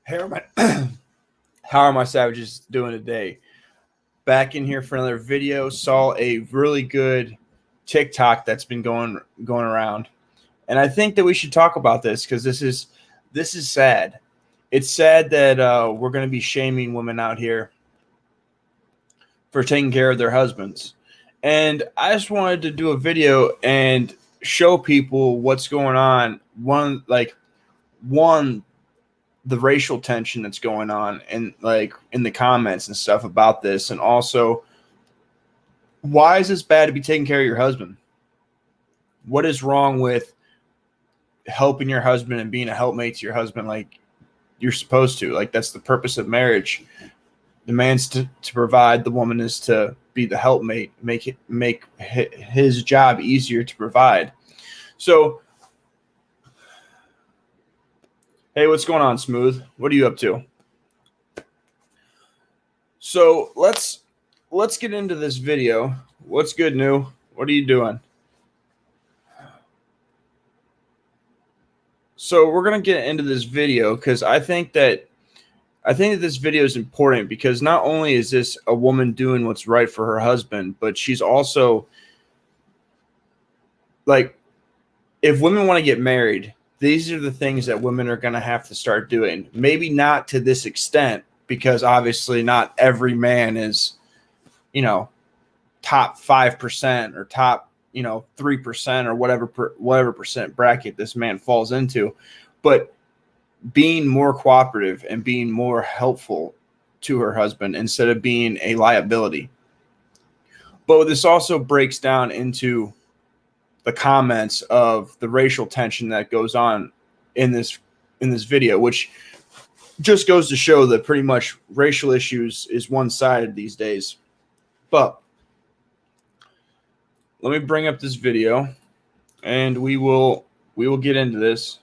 How are my how are my savages doing today? Back in here for another video. Saw a really good TikTok that's been going around, and I think that we should talk about this because this is sad. It's sad that we're going to be shaming women out here for taking care of their husbands, and I just wanted to do a video and show people what's going on. One the racial tension that's going on and like in the comments and stuff about this, and also why is this bad to be taking care of your husband? What is wrong with helping your husband and being a helpmate to your husband like you're supposed to? Like, that's the purpose of marriage. The man's to provide, the woman is to be the helpmate, make his job easier to provide. So hey, what's going on, Smooth? What are you up to? So let's get into this video. What's good, New? What are you doing? So we're gonna get into this video because I think that this video is important because not only is this a woman doing what's right for her husband, but she's also like, if women want to get married, these are the things that women are going to have to start doing. Maybe not to this extent, because obviously not every man is, top 5% or top, 3% or whatever percent bracket this man falls into. But being more cooperative and being more helpful to her husband instead of being a liability. But this also breaks down into the comments of the racial tension that goes on in this video, which just goes to show that pretty much racial issues is one-sided these days. But let me bring up this video and we will get into this.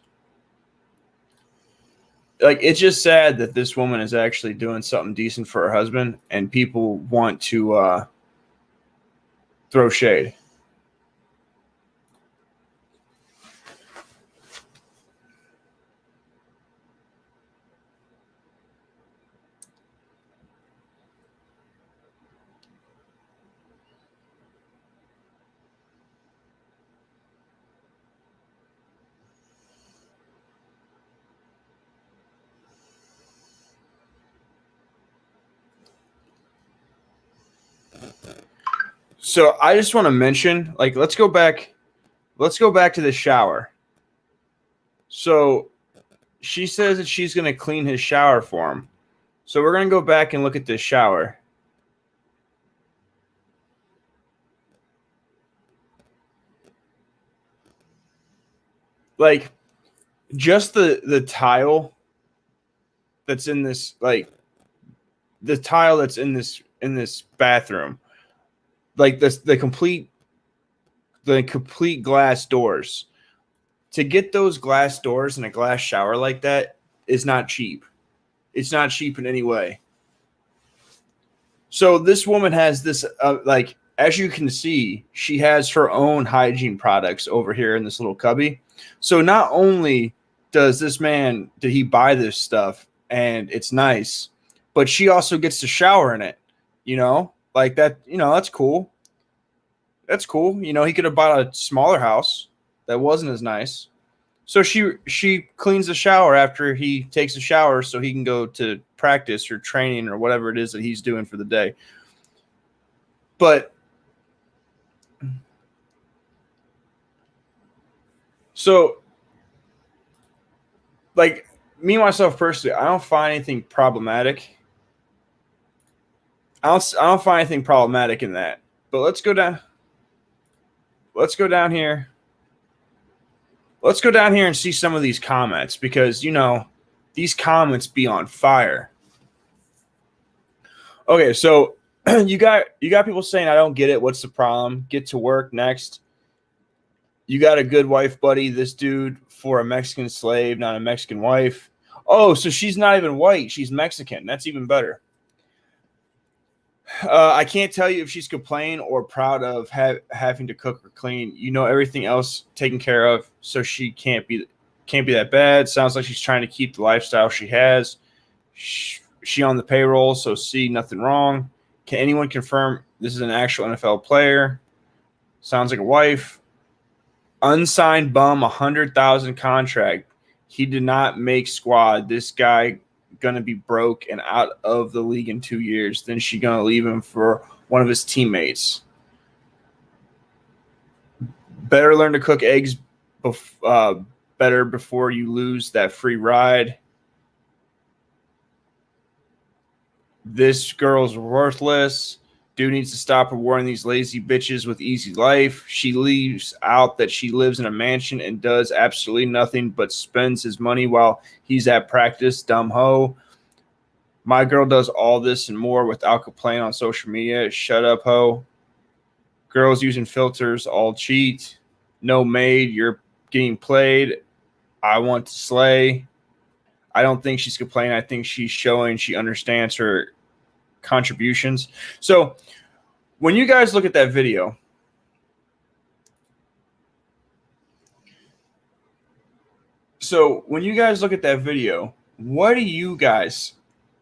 Like, it's just sad that this woman is actually doing something decent for her husband and people want to throw shade. So I just want to mention, like, let's go back to the shower. So she says that she's going to clean his shower for him. So we're going to go back and look at this shower. Like, just the tile that's in this, like, the tile that's in this bathroom, like the complete glass doors. To get those glass doors in a glass shower like that is not cheap. It's not cheap in any way. So this woman has this, like, as you can see, she has her own hygiene products over here in this little cubby. So not only did he buy this stuff and it's nice, but she also gets to shower in it, like that, that's cool. That's cool. He could have bought a smaller house that wasn't as nice. So she cleans the shower after he takes a shower so he can go to practice or training or whatever it is that he's doing for the day. But so, like, me myself personally, I don't find anything problematic. I don't find anything problematic in that. But let's go down here. Let's go down here and see some of these comments because, these comments be on fire. Okay, so you got people saying, I don't get it. What's the problem? Get to work next. You got a good wife, buddy. This dude for a Mexican slave, not a Mexican wife. Oh, so she's not even white. She's Mexican. That's even better. I can't tell you if she's complaining or proud of having to cook or clean. Everything else taken care of, so she can't be that bad. Sounds like she's trying to keep the lifestyle she has. She on the payroll, so C, nothing wrong. Can anyone confirm this is an actual NFL player? Sounds like a wife. Unsigned bum, 100,000 contract. He did not make squad. This guy gonna be broke and out of the league in 2 years. Then she gonna leave him for one of his teammates. Better learn to cook eggs better before you lose that free ride. This girl's worthless. Dude needs to stop rewarding these lazy bitches with easy life. She leaves out that she lives in a mansion and does absolutely nothing but spends his money while he's at practice. Dumb hoe. My girl does all this and more without complaining on social media. Shut up, hoe. Girls using filters all cheat. No maid. You're getting played. I want to slay. I don't think she's complaining. I think she's showing she understands her contributions. So when you guys look at that video, what do you guys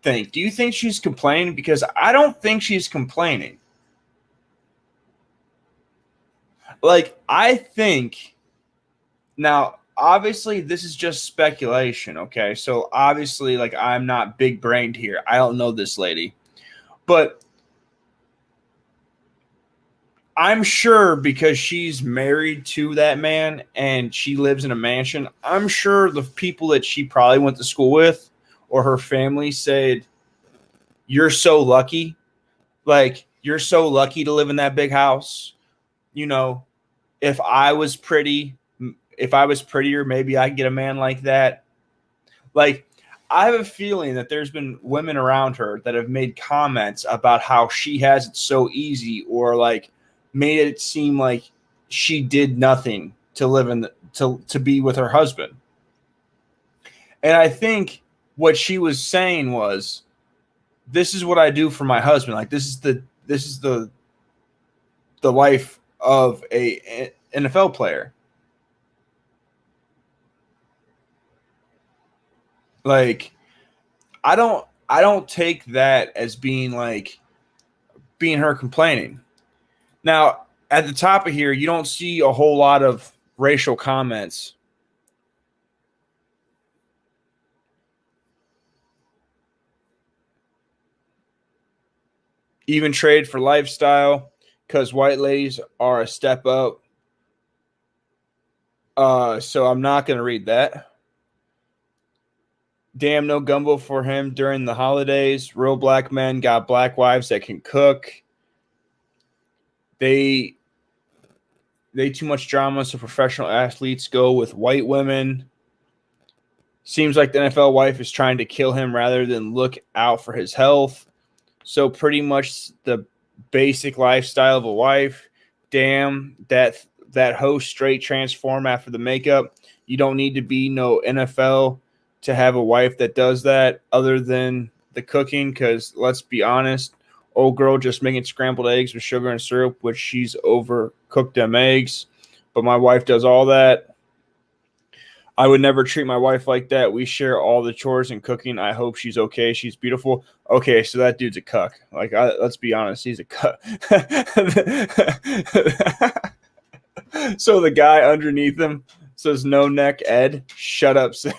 think? Do you think she's complaining? Because I don't think she's complaining. Like, I think now, obviously, this is just speculation, okay? So, obviously, like, I'm not big-brained here. I don't know this lady. But I'm sure because she's married to that man and she lives in a mansion, I'm sure the people that she probably went to school with or her family said, you're so lucky. Like, you're so lucky to live in that big house. You know, if I was prettier, maybe I could get a man like that. Like, I have a feeling that there's been women around her that have made comments about how she has it so easy, or like made it seem like she did nothing to live in to be with her husband. And I think what she was saying was, this is what I do for my husband. Like, this is the life of a NFL player. Like, I don't take that as being her complaining. Now, at the top of here, you don't see a whole lot of racial comments. Even trade for lifestyle because white ladies are a step up. So I'm not going to read that. Damn, no gumbo for him during the holidays. Real black men got black wives that can cook. They too much drama, so professional athletes go with white women. Seems like the NFL wife is trying to kill him rather than look out for his health. So pretty much the basic lifestyle of a wife. Damn, that host straight transform after the makeup. You don't need to be no NFL to have a wife that does that other than the cooking, because let's be honest, old girl just making scrambled eggs with sugar and syrup, which she's overcooked them eggs. But my wife does all that. I would never treat my wife like that. We share all the chores and cooking. I hope she's okay. She's beautiful. Okay, so that dude's a cuck. Like, let's be honest, he's a cuck. So the guy underneath him says, "No neck, Ed. Shut up, Sim."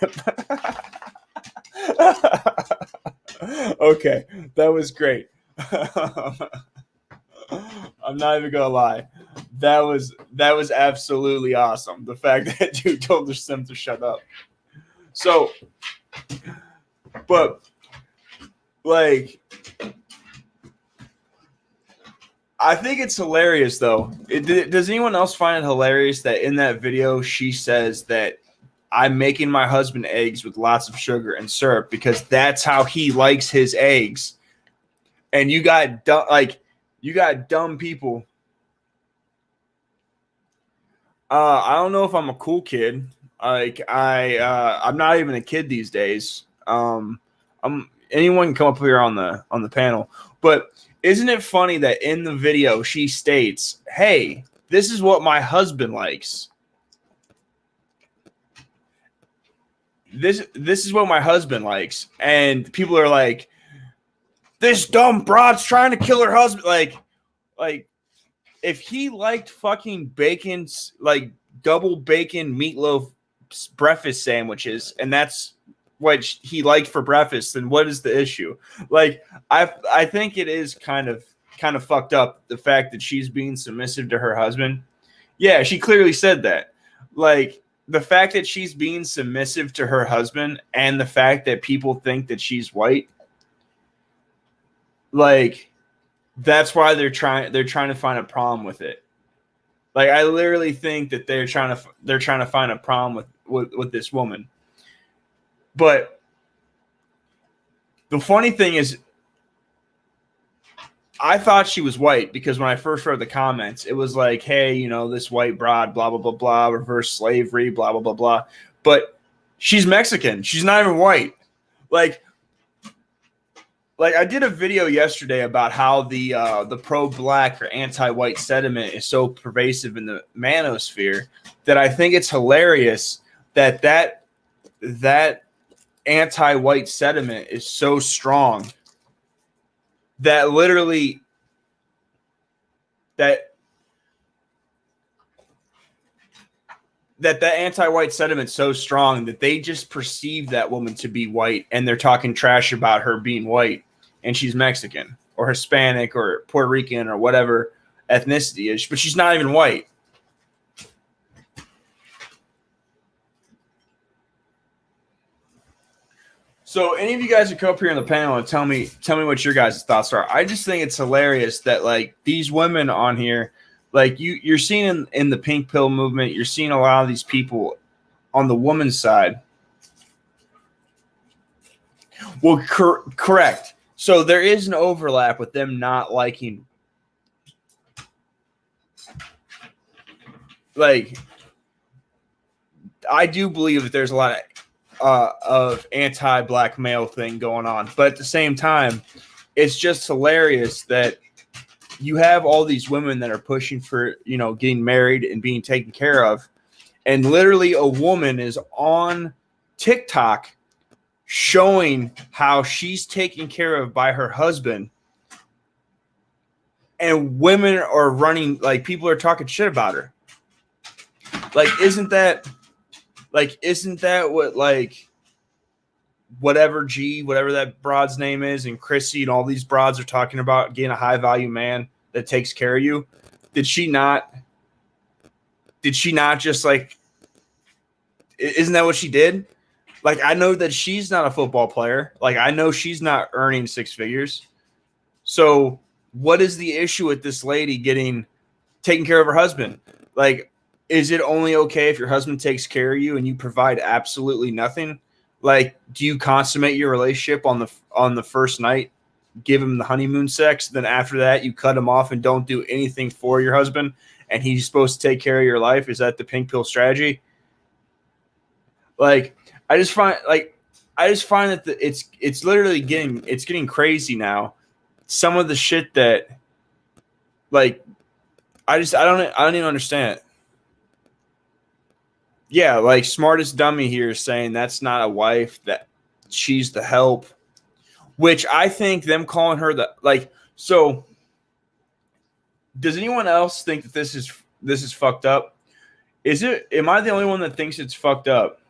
Okay, that was great. I'm not even gonna lie. That was absolutely awesome. The fact that dude told the Sim to shut up. So, but like, I think it's hilarious though. Does anyone else find it hilarious that in that video she says that I'm making my husband eggs with lots of sugar and syrup because that's how he likes his eggs? And you got dumb people. I don't know if I'm a cool kid. I'm not even a kid these days. Anyone can come up here on the panel. But isn't it funny that in the video she states, "Hey, this is what my husband likes." this is what my husband likes, and people are like, this dumb broad's trying to kill her husband. Like if he liked fucking bacon, like double bacon meatloaf breakfast sandwiches, and that's what he liked for breakfast, then what is the issue? Like I think it is kind of fucked up, the fact that she's being submissive to her husband. Yeah, she clearly said that. Like the fact that she's being submissive to her husband, and the fact that people think that she's white, like that's why they're trying to find a problem with it. Like I literally think that they're trying to find a problem with this woman. But the funny thing is, I thought she was white because when I first read the comments, it was like, hey, you know, this white broad, blah, blah, blah, blah, reverse slavery, blah, blah, blah, blah. But she's Mexican. She's not even white. Like I did a video yesterday about how the pro-black or anti-white sentiment is so pervasive in the manosphere that I think it's hilarious that anti-white sentiment is so strong that literally that anti-white sentiment so strong that they just perceive that woman to be white, and they're talking trash about her being white and she's Mexican or Hispanic or Puerto Rican or whatever ethnicity is, but she's not even white. So any of you guys who come up here on the panel and tell me what your guys' thoughts are. I just think it's hilarious that like these women on here, like you're seeing in the pink pill movement, you're seeing a lot of these people on the woman's side. Well, correct. So there is an overlap with them not liking, like, I do believe that there's a lot of anti-black male thing going on, but at the same time, it's just hilarious that you have all these women that are pushing for, you know, getting married and being taken care of, and literally a woman is on TikTok showing how she's taken care of by her husband, and women are running, like people are talking shit about her. Like, isn't that what, like, whatever that broad's name is, and Chrissy and all these broads are talking about getting a high value man that takes care of you? Did she not just, like, isn't that what she did? Like, I know that she's not a football player. Like, I know she's not earning six figures. So what is the issue with this lady taking care of her husband? Like, is it only okay if your husband takes care of you and you provide absolutely nothing? Like, do you consummate your relationship on the first night, give him the honeymoon sex, then after that you cut him off and don't do anything for your husband, and he's supposed to take care of your life? Is that the pink pill strategy? Like, I just find that it's literally getting crazy now. Some of the shit that, like, I don't even understand it. Yeah, like smartest dummy here is saying that's not a wife, that she's the help, which I think them calling her the, like, so does anyone else think that this is fucked up? Am I the only one that thinks it's fucked up?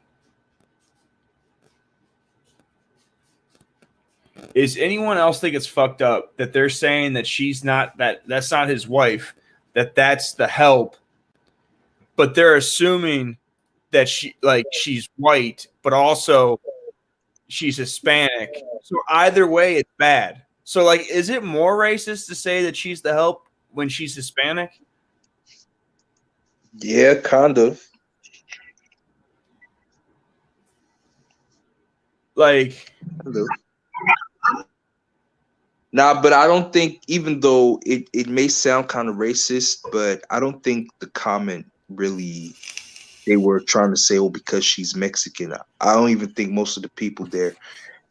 Is anyone else think it's fucked up that they're saying that she's not, that's not his wife, that's the help, but they're assuming that she's white, but also she's Hispanic. So either way, it's bad. So, like, is it more racist to say that she's the help when she's Hispanic? Yeah, kind of. Like, nah, but I don't think, even though it may sound kind of racist, but I don't think the comment really, they were trying to say, oh, because she's Mexican. I don't even think most of the people there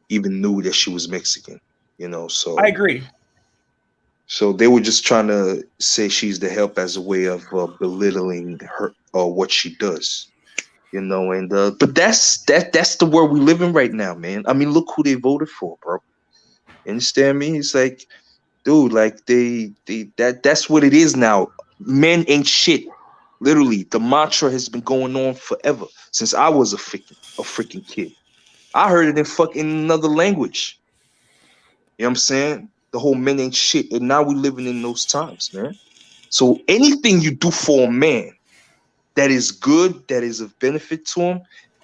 even knew that she was Mexican, you know. So I agree. So they were just trying to say she's the help as a way of belittling her or what she does. You know, and but that's the world we live in right now, man. I mean, look who they voted for, bro. You understand me? It's like, dude, like that's what it is now. Men ain't shit. Literally, the mantra has been going on forever since I was a freaking kid. I heard it in fucking another language. You know what I'm saying? The whole men ain't shit, and now we living in those times, man. So anything you do for a man that is good, that is of benefit to him,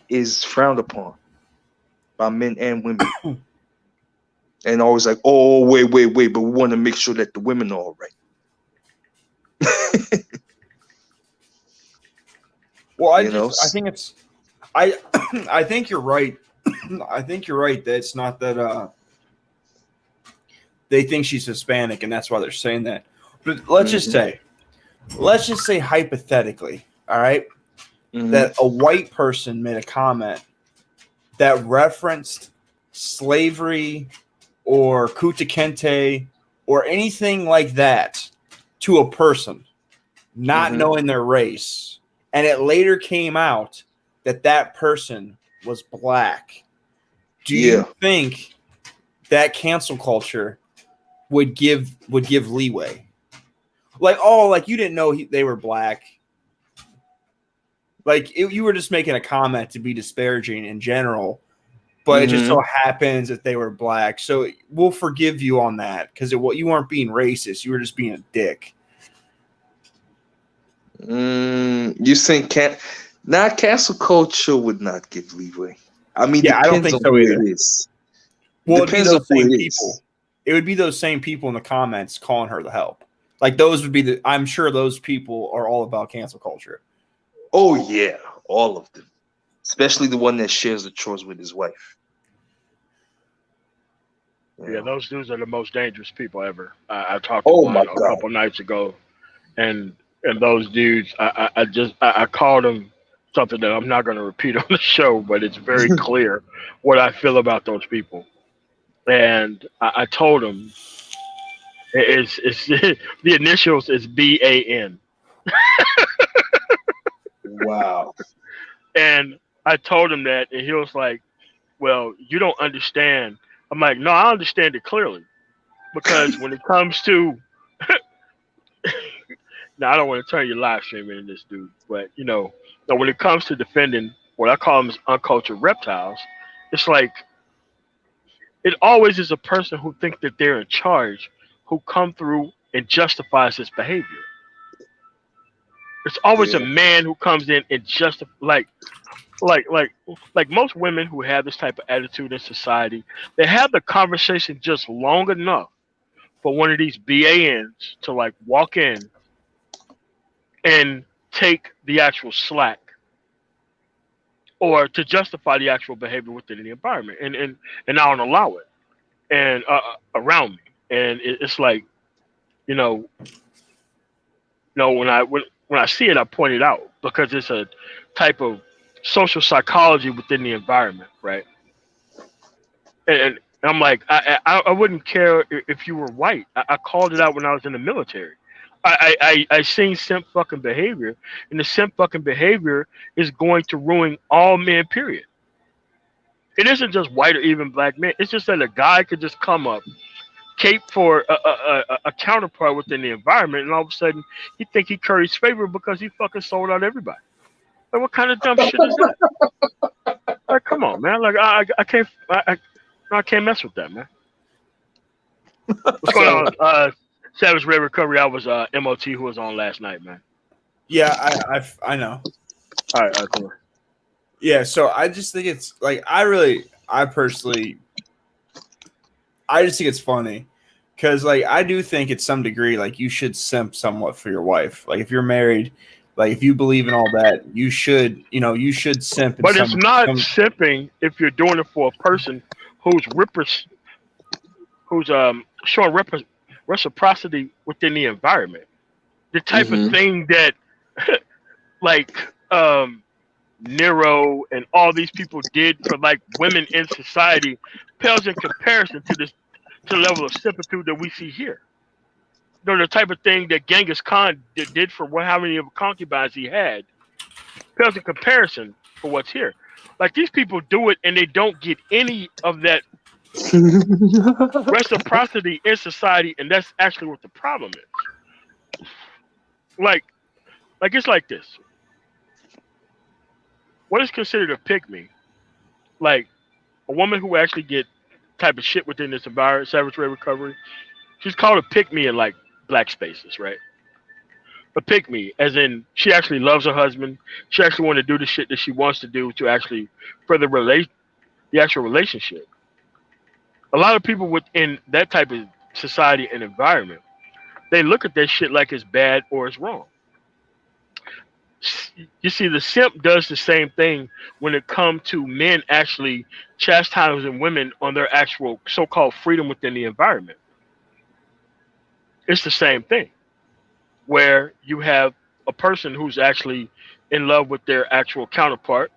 is frowned upon by men and women. And always like, oh, wait, but we want to make sure that the women are all right. Well, I think it's, I, I think you're right. I think you're right that it's not that they think she's Hispanic and that's why they're saying that. But let's just say hypothetically, all right, that a white person made a comment that referenced slavery or Kunta Kinte or anything like that to a person, not knowing their race, and it later came out that that person was black. Do you think that cancel culture would give leeway? Like, oh, like you didn't know they were black. Like you were just making a comment to be disparaging in general, but it just so happens that they were black. So we'll forgive you on that because you weren't being racist. You were just being a dick. You think cancel culture would not give leeway. I mean, yeah, I don't think so either. It is. Well, it'd be those same people. It would be those same people in the comments calling her the help. Like those would be I'm sure those people are all about cancel culture. Oh yeah, all of them. Especially the one that shares the chores with his wife. Yeah, those dudes are the most dangerous people ever. I talked to one a couple nights ago, and those dudes, I called them something that I'm not going to repeat on the show, but it's very clear what I feel about those people. And I told them it's the initials is BAN. Wow. And I told him that, and he was like, "Well, you don't understand." I'm like, "No, I understand it clearly, because when it comes to now, I don't want to turn your live streaming into this dude, but when it comes to defending what I call them as uncultured reptiles, it's like it always is a person who thinks that they're in charge who come through and justifies his behavior. It's always a man who comes in and like most women who have this type of attitude in society, they have the conversation just long enough for one of these BANs to like walk in and take the actual slack or to justify the actual behavior within the environment and I don't allow it and around me. And it's like, when I see it, I point it out because it's a type of social psychology within the environment, right? And I'm like, I wouldn't care if you were white. I called it out when I was in the military. I seen simp fucking behavior, and the simp fucking behavior is going to ruin all men, period. It isn't just white or even black men. It's just that a guy could just come up, cape for a counterpart within the environment, and all of a sudden he think he curries favor because he fucking sold out everybody. Like, what kind of dumb shit is that? Like, come on, man. Like, I can't mess with that, man. What's going on? Savage Ray Recovery. I was MOT who was on last night, man. Yeah, I know. All right, cool. Yeah, so I just think it's like I personally just think it's funny because like I do think at some degree like you should simp somewhat for your wife. Like if you're married, like if you believe in all that, you should simp. But it's not simping if you're doing it for a person who's showing reciprocity within the environment. The type of thing that like Nero and all these people did for like women in society pales in comparison to the level of sympathy that we see here. The type of thing that Genghis Khan did for how many of concubines he had pales in comparison for what's here. Like these people do it and they don't get any of that reciprocity in society, and that's actually what the problem is. Like it's like this. What is considered a pick me? Like a woman who actually get type of shit within this environment, savage rate recovery. She's called a pick me in like black spaces, right? A pick me, as in she actually loves her husband. She actually want to do the shit that she wants to do to actually further relate the actual relationship. A lot of people within that type of society and environment, they look at that shit like it's bad or it's wrong. You see, the simp does the same thing when it comes to men actually chastising women on their actual so-called freedom within the environment. It's the same thing, where you have a person who's actually in love with their actual counterpart,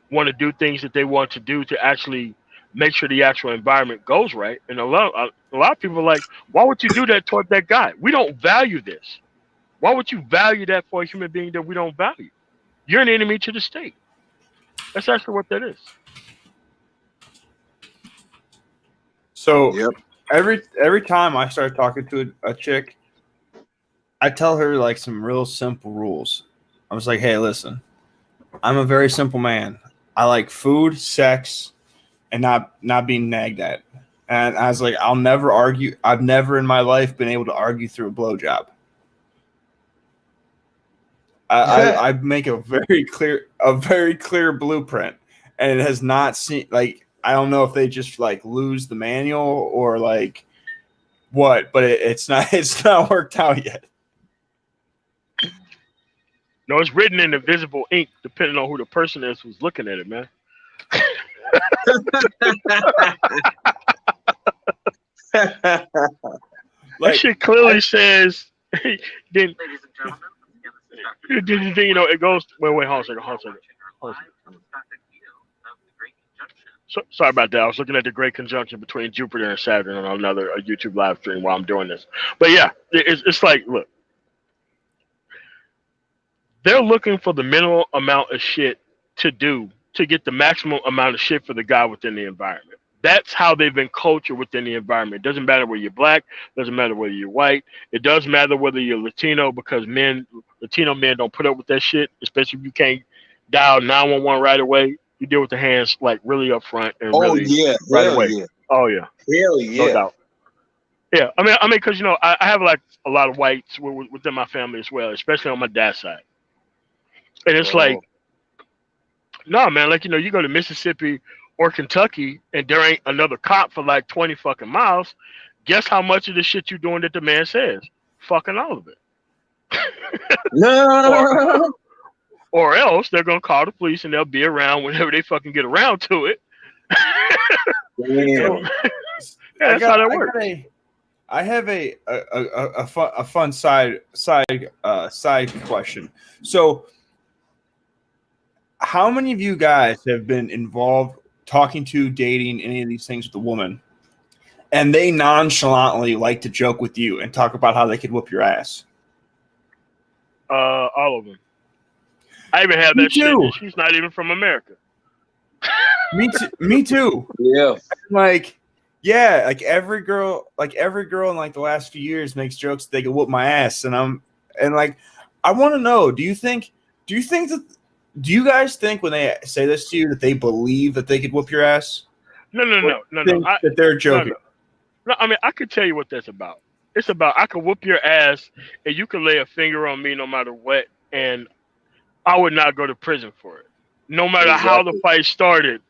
want to do things that they want to do to actually make sure the actual environment goes right. And a lot of people are like, why would you do that toward that guy? We don't value this. Why would you value that for a human being that we don't value? You're an enemy to the state. That's actually what that is. So every time I start talking to a chick, I tell her like some real simple rules. I was like, hey, listen, I'm a very simple man. I like food, sex, and not being nagged at. And I was like, I'll never argue. I've never in my life been able to argue through a blowjob. I make a very clear blueprint, and it has not seen like I don't know if they just like lose the manual or like what, but it's not worked out yet. No, it's written in invisible ink, depending on who the person is who's looking at it, man. That shit clearly says. Then, you know, it goes. Wait, hold on a second. So, sorry about that. I was looking at the great conjunction between Jupiter and Saturn on another YouTube live stream while I'm doing this. But yeah, it's like, look, they're looking for the minimal amount of shit to do to get the maximum amount of shit for the guy within the environment. That's how they've been cultured within the environment. It doesn't matter whether you're black, doesn't matter whether you're white. It does matter whether you're Latino, because Latino men don't put up with that shit, especially if you can't dial 911 right away. You deal with the hands like really up front and right away. Yeah. Oh yeah, hell yeah, no doubt. Yeah, I mean, because you know, I have like a lot of whites within my family as well, especially on my dad's side. And it's like, no, man, like, you know, you go to Mississippi or Kentucky and there ain't another cop for like 20 fucking miles. Guess how much of the shit you doing that the man says? Fucking all of it. No. Or else they're going to call the police and they'll be around whenever they fucking get around to it. Damn. That's how that works. I have a fun side question. So, how many of you guys have been involved talking to, dating, any of these things with a woman, and they nonchalantly like to joke with you and talk about how they could whoop your ass? All of them. I even have that shit. And she's not even from America. Me too. Yeah. Like every girl in like the last few years makes jokes that they can whoop my ass, and I want to know, do you guys think when they say this to you that they believe that they could whoop your ass? No. That they're joking. No, I mean, I could tell you what that's about. It's about I could whoop your ass and you could lay a finger on me no matter what, and I would not go to prison for it. No matter how the fight started.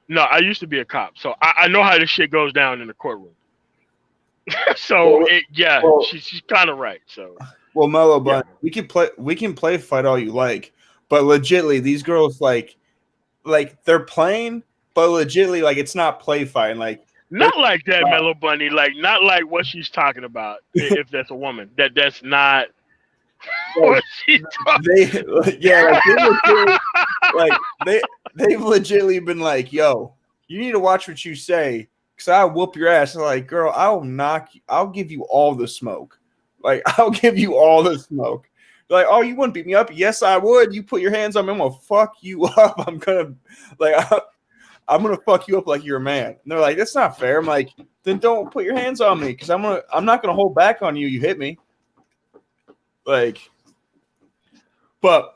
No, I used to be a cop, so I know how this shit goes down in the courtroom. She's kind of right. So, well, Mellow, but we can play fight all you like. But legitly, these girls like they're playing, but legitly, like it's not play fighting. Like not like that, Mellow Bunny. Like not like what she's talking about. If that's a woman, that's not what she's talking. They've legitly been like, "Yo, you need to watch what you say, because I'll whoop your ass." I'm like, girl, I'll give you all the smoke. Like I'll give you all the smoke. Like, oh, you wouldn't beat me up? Yes, I would. You put your hands on me, I'm gonna fuck you up. I'm gonna fuck you up like you're a man. And they're like, that's not fair. I'm like, then don't put your hands on me because I'm not gonna hold back on you. You hit me. Like, but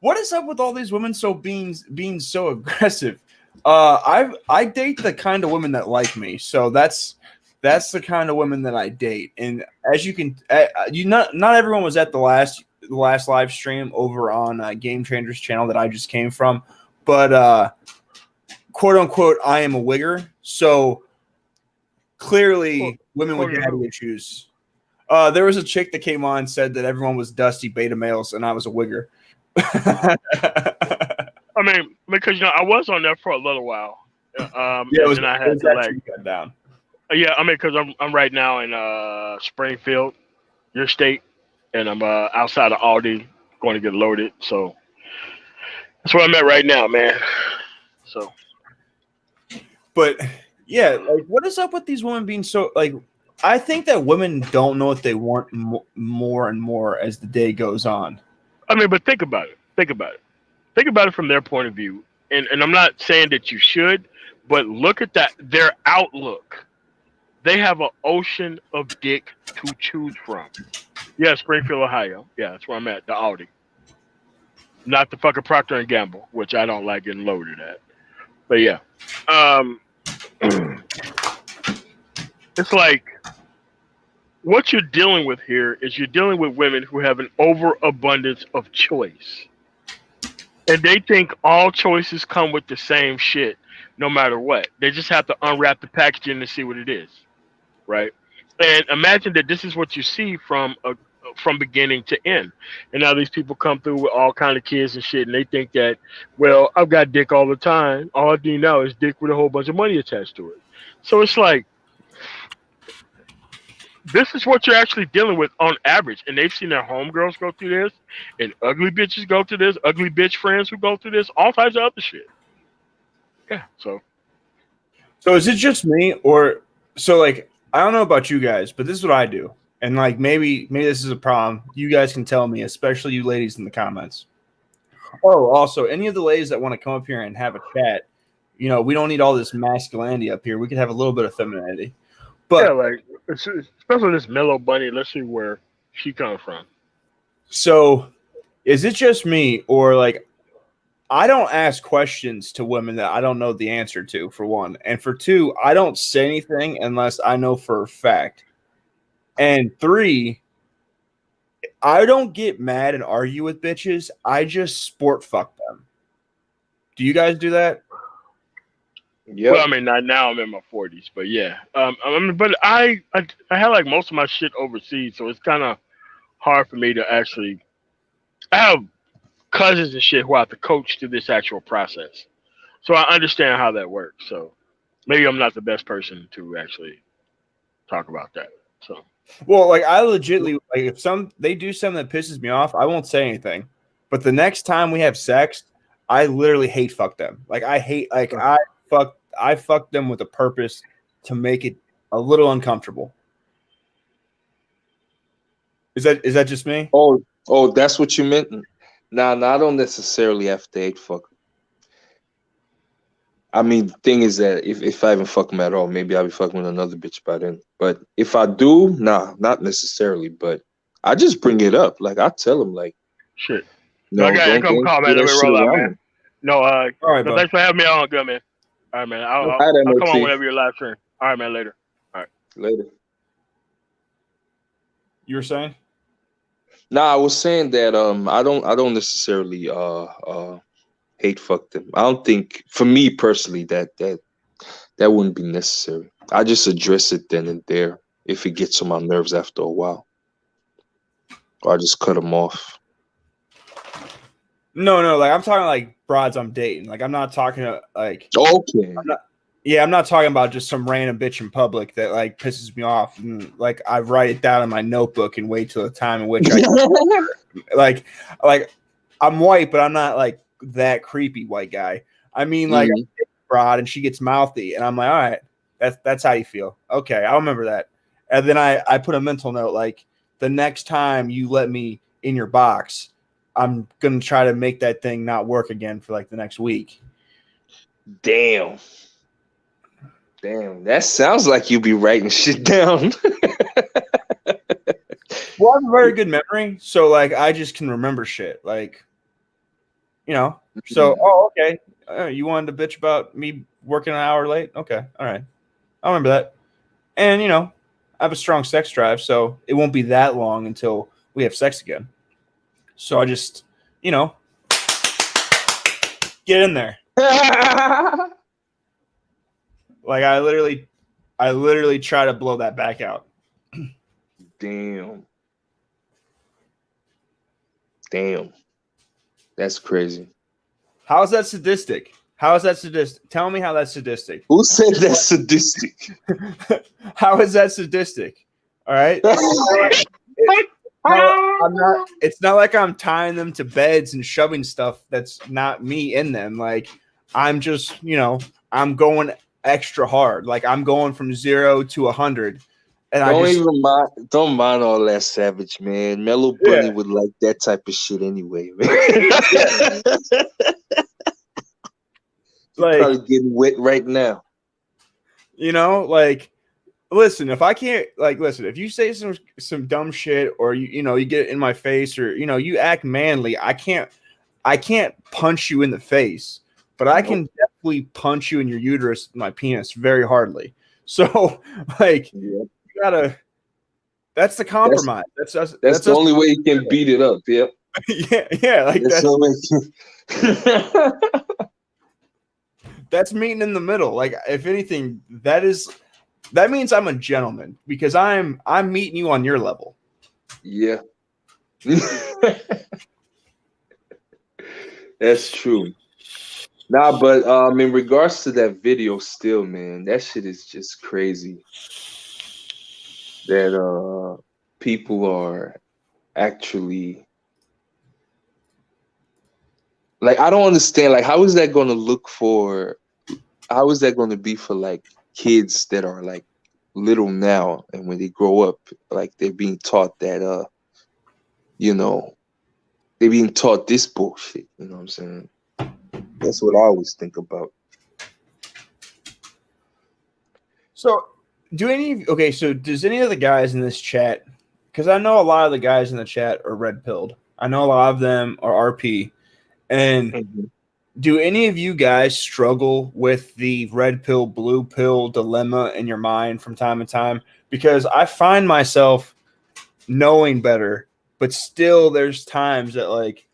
what is up with all these women being so aggressive? I date the kind of women that like me, so that's the kind of women that I date. And as you can, not everyone was at the last live stream over on Game Changers channel that I just came from, but quote unquote, I am a wigger, so clearly women with daddy issues. There was a chick that came on and said that everyone was dusty beta males and I was a wigger. I mean, because I was on there for a little while. And I had to cut down. Yeah, I mean, because I'm right now in Springfield, your state, and I'm outside of Aldi going to get loaded. So that's where I'm at right now, man. So, but yeah, like, what is up with these women being so like? I think that women don't know what they want more and more as the day goes on. I mean, but think about it. Think about it from their point of view. And I'm not saying that you should, but look at their outlook. They have an ocean of dick to choose from. Yeah, Springfield, Ohio. Yeah, that's where I'm at, the Aldi. Not the fucking Procter & Gamble, which I don't like getting loaded at. But yeah. It's like, what you're dealing with here is you're dealing with women who have an overabundance of choice. And they think all choices come with the same shit, no matter what. They just have to unwrap the packaging to see what it is, right? And imagine that this is what you see from beginning to end. And now these people come through with all kind of kids and shit, and they think that, well, I've got dick all the time. All I need now is dick with a whole bunch of money attached to it. So it's like, this is what you're actually dealing with on average. And they've seen their homegirls go through this, and ugly bitches go through this, ugly bitch friends who go through this, all types of other shit. Yeah, so is it just me, or so like, I don't know about you guys, but this is what I do. And like, maybe this is a problem. You guys can tell me, especially you ladies in the comments. Oh, also, any of the ladies that want to come up here and have a chat, we don't need all this masculinity up here. We could have a little bit of femininity. But yeah, like, especially this mellow bunny, let's see where she comes from. So is it just me, or like, I don't ask questions to women that I don't know the answer to, for one. And for two, I don't say anything unless I know for a fact. And three, I don't get mad and argue with bitches. I just sport fuck them. Do you guys do that? Yeah. Well, I mean, not now. I'm in my 40s, but yeah. I mean, but I had like most of my shit overseas, so it's kind of hard for me to actually. I have cousins and shit who I have to coach through this actual process, so I understand how that works. So maybe I'm not the best person to actually talk about that. So. Well, like, I legitly, like, if they do something that pisses me off, I won't say anything. But the next time we have sex, I literally hate fuck them. Like, I fuck them with a purpose to make it a little uncomfortable. Is that just me? Oh, that's what you meant. Nah, I don't necessarily have to hate fuck. I mean, the thing is that if I haven't fucked them at all, maybe I'll be fucking with another bitch by then. But if I do, nah, not necessarily. But I just bring it up. Like, I tell them, like, shit. No, I gotta come call, man. Let me roll out, man. No, all right, thanks for having me on. Good, man. All right, man. I'll come on whenever you're live stream. All right, man. Later. All right. Later. You were saying? Nah, I was saying that I don't necessarily hate fuck them. I don't think, for me personally, that wouldn't be necessary. I just address it then and there if it gets on my nerves after a while, or I just cut them off. No, like, I'm talking like broads I'm dating. Like, I'm not talking like. Okay. I'm not talking about just some random bitch in public that like pisses me off, and like I write it down in my notebook and wait till the time in which I like I'm white, but I'm not like that creepy white guy. I mean, like, I'm broad and she gets mouthy, and I'm like, all right, that's how you feel. Okay, I'll remember that. And then I put a mental note, like, the next time you let me in your box, I'm gonna try to make that thing not work again for like the next week. Damn. That sounds like you be writing shit down. Well, I have a very good memory, so like I just can remember shit. Like, so okay, you wanted to bitch about me working an hour late? Okay, all right, I remember that. And I have a strong sex drive, so it won't be that long until we have sex again. So I just, get in there. Like I literally try to blow that back out. Damn. That's crazy. How is that sadistic? How is that sadistic? Tell me how that's sadistic. Who said that's sadistic? How is that sadistic? All right. It's not like I'm tying them to beds and shoving stuff that's not me in them. Like I'm just, I'm going extra hard. Like I'm going from 0 to 100. And don't mind all that savage, man. Mellow Bunny would like that type of shit anyway, man. Like probably getting wet right now. Like listen, if I can't if you say some dumb shit or you get in my face or you act manly, I can't punch you in the face, but I can definitely punch you in your uterus with my penis very hardly. So like you gotta, that's the compromise. That's the only way you can beat it up. Yeah. yeah, like that's meeting in the middle. Like if anything, that means I'm a gentleman because I'm meeting you on your level. Yeah. That's true. Nah, but in regards to that video still, man, that shit is just crazy. That people are actually like, I don't understand, like how is that going to be for like kids that are like little now, and when they grow up, like they're being taught that they're being taught this bullshit, you know what I'm saying? That's what I always think about. So does any of the guys in this chat, because I know a lot of the guys in the chat are red pilled, I know a lot of them are RP, and do any of you guys struggle with the red pill, blue pill dilemma in your mind from time to time? Because I find myself knowing better, but still there's times that like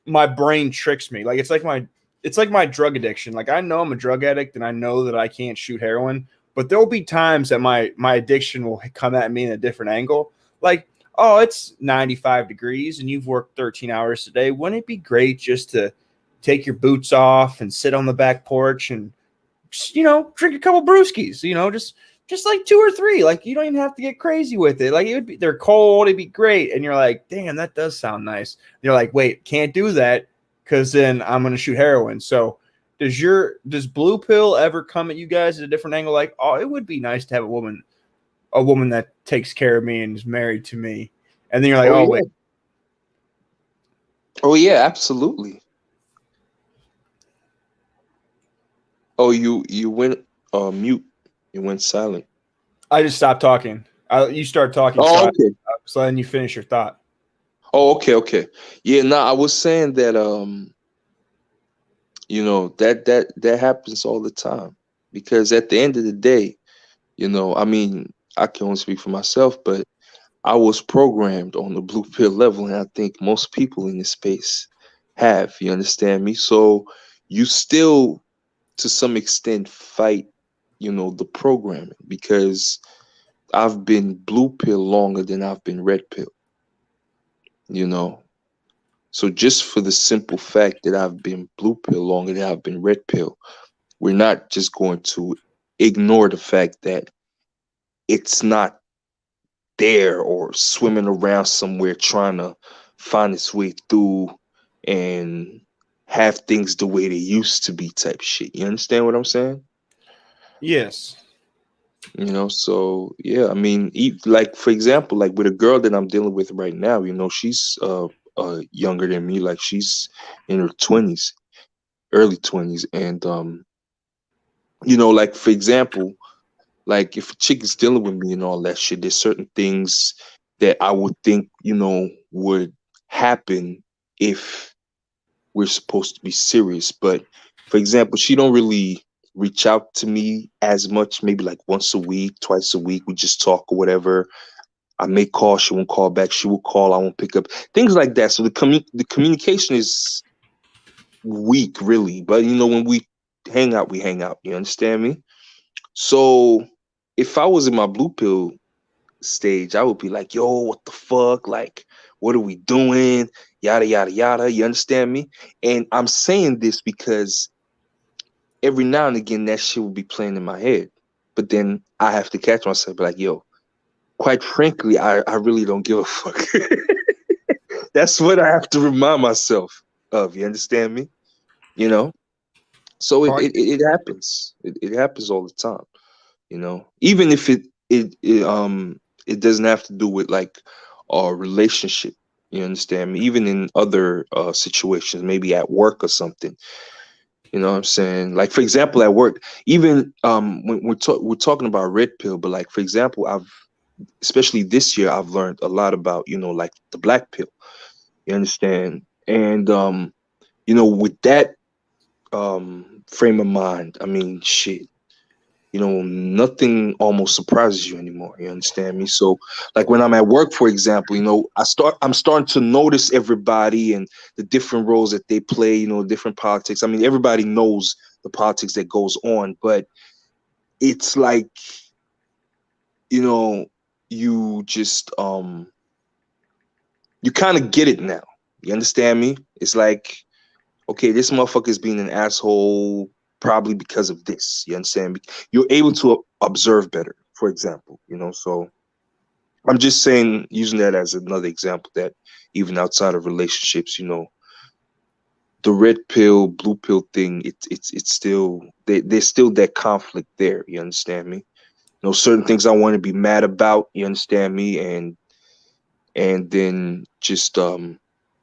my brain tricks me. Like it's like my drug addiction. Like I know I'm a drug addict and I know that I can't shoot heroin, but there'll be times that my addiction will come at me in a different angle. Like, oh, it's 95 degrees and you've worked 13 hours today. Wouldn't it be great just to take your boots off and sit on the back porch and drink a couple brewskis, just like 2 or 3. Like you don't even have to get crazy with it. Like they're cold, it'd be great. And you're like, damn, that does sound nice. And you're like, wait, can't do that because then I'm gonna shoot heroin. So does blue pill ever come at you guys at a different angle? Like, oh, it would be nice to have a woman that takes care of me and is married to me. And then you're like, wait. Oh yeah, absolutely. Oh, you went mute. You went silent. I just stopped talking. You start talking. Oh, okay. So then you finish your thought. Oh, okay. Yeah, I was saying that that happens all the time, because at the end of the day, I mean, I can only speak for myself, but I was programmed on the blue pill level, and I think most people in this space have. You understand me? So you still, to some extent, fight, the programming, because I've been blue pill longer than I've been red pill. So just for the simple fact that I've been blue pill longer than I've been red pill, we're not just going to ignore the fact that it's not there or swimming around somewhere trying to find its way through and have things the way they used to be type shit. You understand what I'm saying? Yes. You know, so yeah, I mean, like for example, like with a girl that I'm dealing with right now, you know, she's younger than me, like she's in her 20s, early 20s, and you know, like for example, like if a chick is dealing with me and all that shit, there's certain things that I would think, you know, would happen if we're supposed to be serious. But for example, she don't really reach out to me as much, maybe like once a week, twice a week. We just talk or whatever. I may call, she won't call back. She will call, I won't pick up. Things like that. So the communication is weak, really. But you know, when we hang out, we hang out. You understand me? So if I was in my blue pill stage, I would be like, yo, what the fuck? Like, what are we doing? Yada, yada, yada. You understand me? And I'm saying this because every now and again, that shit will be playing in my head. But then I have to catch myself, be like, yo, quite frankly, I really don't give a fuck. That's what I have to remind myself of. You understand me? You know? So Oh, it happens. It happens all the time. You know, even if it doesn't have to do with like a relationship. You understand me? Even in other situations, maybe at work or something. You know what I'm saying? Like for example, at work, even when we're talking about red pill, but like for example, I've especially this year I've learned a lot about, you know, like the black pill. You understand? And you know, with that frame of mind, I mean, shit, you know, nothing almost surprises you anymore. You understand me? So like when I'm at work, for example, you know, I'm starting to notice everybody and the different roles that they play, you know, different politics. I mean, everybody knows the politics that goes on, but it's like, you know, you just you kind of get it now. You understand me? It's like, okay, this motherfucker is being an asshole probably because of this. You understand me? You're able to observe better, for example, you know. So I'm just saying, using that as another example, that even outside of relationships, you know, the red pill, blue pill thing, it's still there's still that conflict there. You understand me? You know, certain things I want to be mad about. You understand me? And then just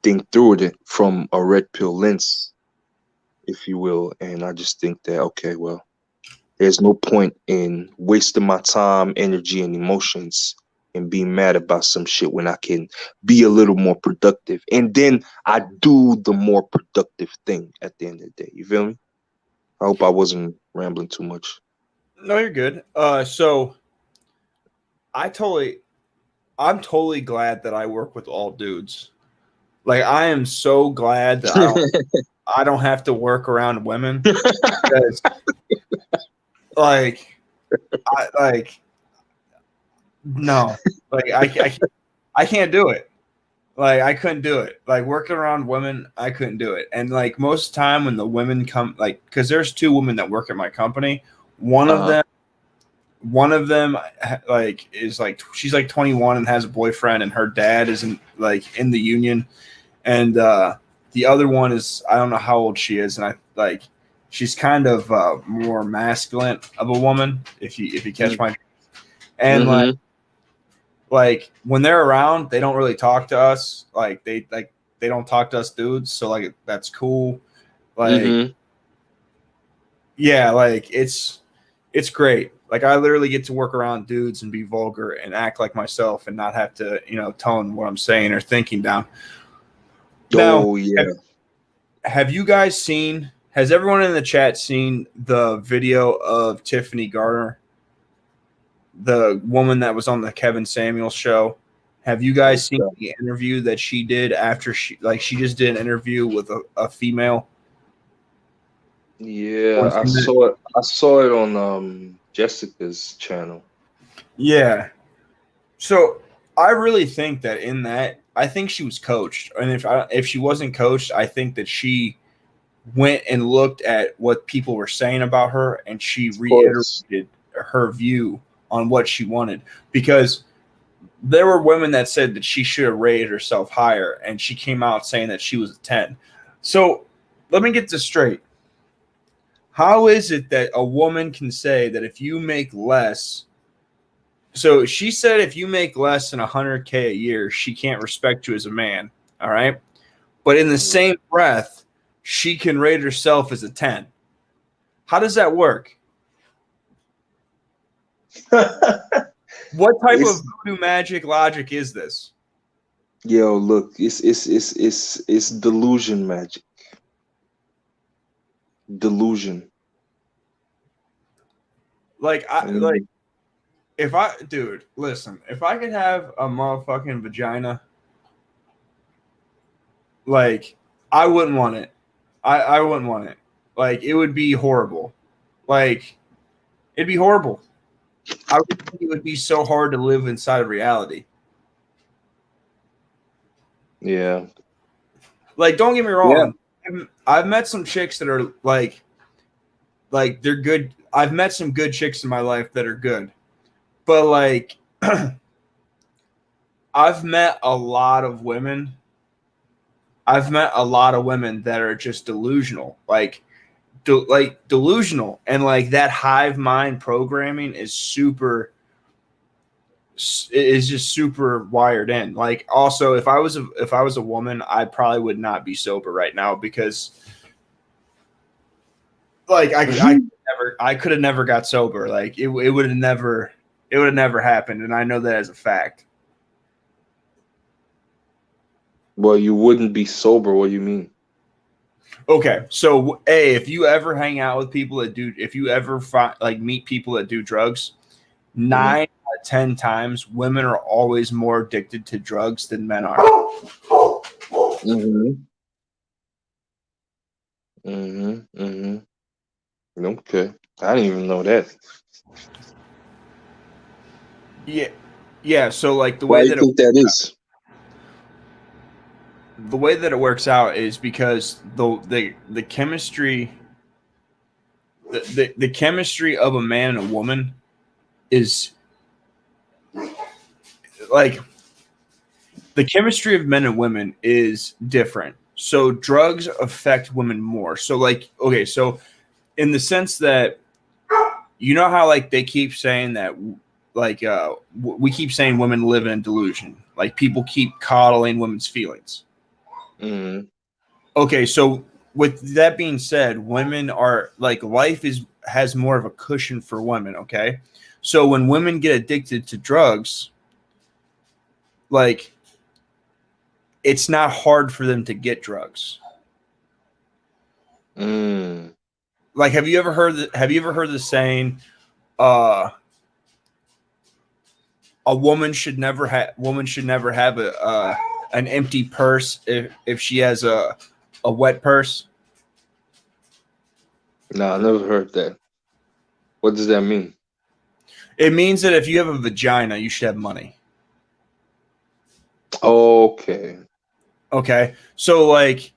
think through it from a red pill lens, if you will. And I just think that, okay, well, there's no point in wasting my time, energy, and emotions and being mad about some shit when I can be a little more productive. And then I do the more productive thing at the end of the day. You feel me? I hope I wasn't rambling too much. no, you're good. So I totally, I'm totally glad that I work with all dudes. Like I am so glad that I don't have to work around women because like like no, like I can't do it. Like I couldn't do it. Like working around women, I couldn't do it. And like most of the time when the women come, like because there's two women that work at my company. One of Uh-huh. them, one of them, like is like she's like 21 and has a boyfriend, and her dad isn't like in the union. And the other one is I don't know how old she is, and I like she's kind of more masculine of a woman. If you catch my and Mm-hmm. like when they're around, they don't really talk to us. They don't talk to us dudes. So like that's cool. Like Mm-hmm. yeah, like it's great. Like I literally get to work around dudes and be vulgar and act like myself and not have to tone what I'm saying or thinking down. Now, Oh have, yeah. have you guys seen? Has everyone in the chat seen the video of Tiffany Garner, the woman that was on the Kevin Samuels show? Have you guys What's seen that? the interview that she did after she just did an interview with a female? Yeah, I saw it. I saw it on Jessica's channel. Yeah. So I really think that in that, I think she was coached, and if she wasn't coached, I think that she went and looked at what people were saying about her, and she Of course. reiterated her view on what she wanted because there were women that said that she should have rated herself higher, and she came out saying that she was a 10. So let me get this straight. How is it that a woman can say that if you make less So she said if you make less than 100K a year, she can't respect you as a man. All right. But in the same breath, she can rate herself as a 10. How does that work? What type of voodoo magic logic is this? Yo, look, it's delusion magic. Delusion. Like if I, dude, listen, if I could have a motherfucking vagina, like I wouldn't want it. I wouldn't want it. Like it would be horrible. Like it'd be horrible. I would think it would be so hard to live inside of reality. Yeah. Like, don't get me wrong. Yeah. I've met some chicks that are like they're good. I've met some good chicks in my life that are good, but like, I've met a lot of women. I've met a lot of women that are just delusional, like delusional, and like that hive mind programming is just super wired in. Like, also, if I was a woman, I probably would not be sober right now because, like, I could have never got sober. Like, it would have never happened, and I know that as a fact. Well, you wouldn't be sober. What do you mean? Okay, so if you ever hang out with people that do, if you ever meet people that do drugs, 9 out of 10 times, women are always more addicted to drugs than men are. Okay, I didn't even know that. Yeah. So like the Why way do you that think that is? The way that it works out is because the chemistry, the chemistry of a man and a woman is like the chemistry of men and women is different. So drugs affect women more. So like, okay, so in the sense that, you know how like they keep saying that, like we keep saying women live in a delusion. Like people keep coddling women's feelings. Mm-hmm. Okay, so with that being said, women are like life has more of a cushion for women. Okay, so when women get addicted to drugs, like it's not hard for them to get drugs. Like, have you ever heard the saying, a woman should never have a an empty purse if she has a wet purse? No, I never heard that. What does that mean? It means that if you have a vagina, you should have money. Okay. Okay. So like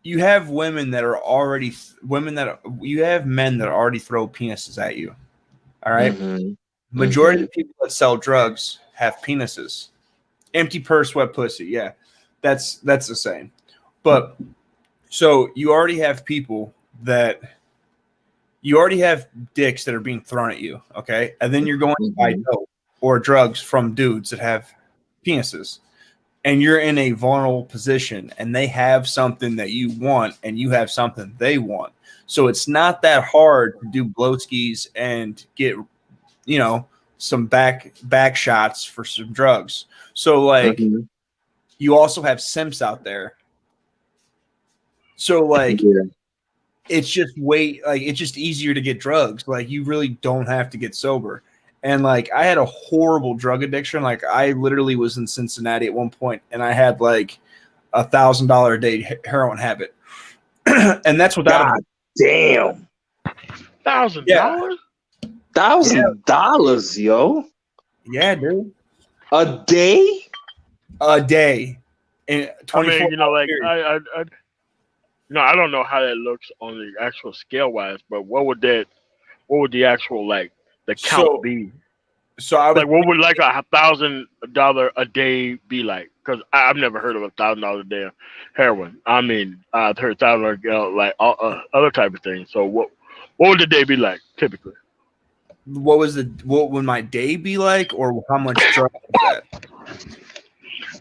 you have women that are already you have men that already throw penises at you. All right. Majority of the people that sell drugs have penises. Empty purse, wet pussy. Yeah. That's the same. But so you already have dicks that are being thrown at you, okay? And then you're going to buy dope or drugs from dudes that have penises. And you're in a vulnerable position, and they have something that you want, and you have something they want. So it's not that hard to do blowskis and get, some back shots for some drugs. So like, you also have simps out there. So like, it's just it's just easier to get drugs. Like you really don't have to get sober. And like I had a horrible drug addiction. Like I literally was in Cincinnati at one point, and I had like $1,000 a day heroin habit, and that's without damn $1,000. $1,000, yo. Yeah, dude. A day. And 24 like I don't know how that looks on the actual scale wise, but what would the actual like the count be? So I would like, what would like $1,000 a day be like? Because I've never heard of $1,000 a day of heroin. I mean, I've heard $1,000 like other type of things. So what would the day be like typically? what would my day be like, or how much drug was that?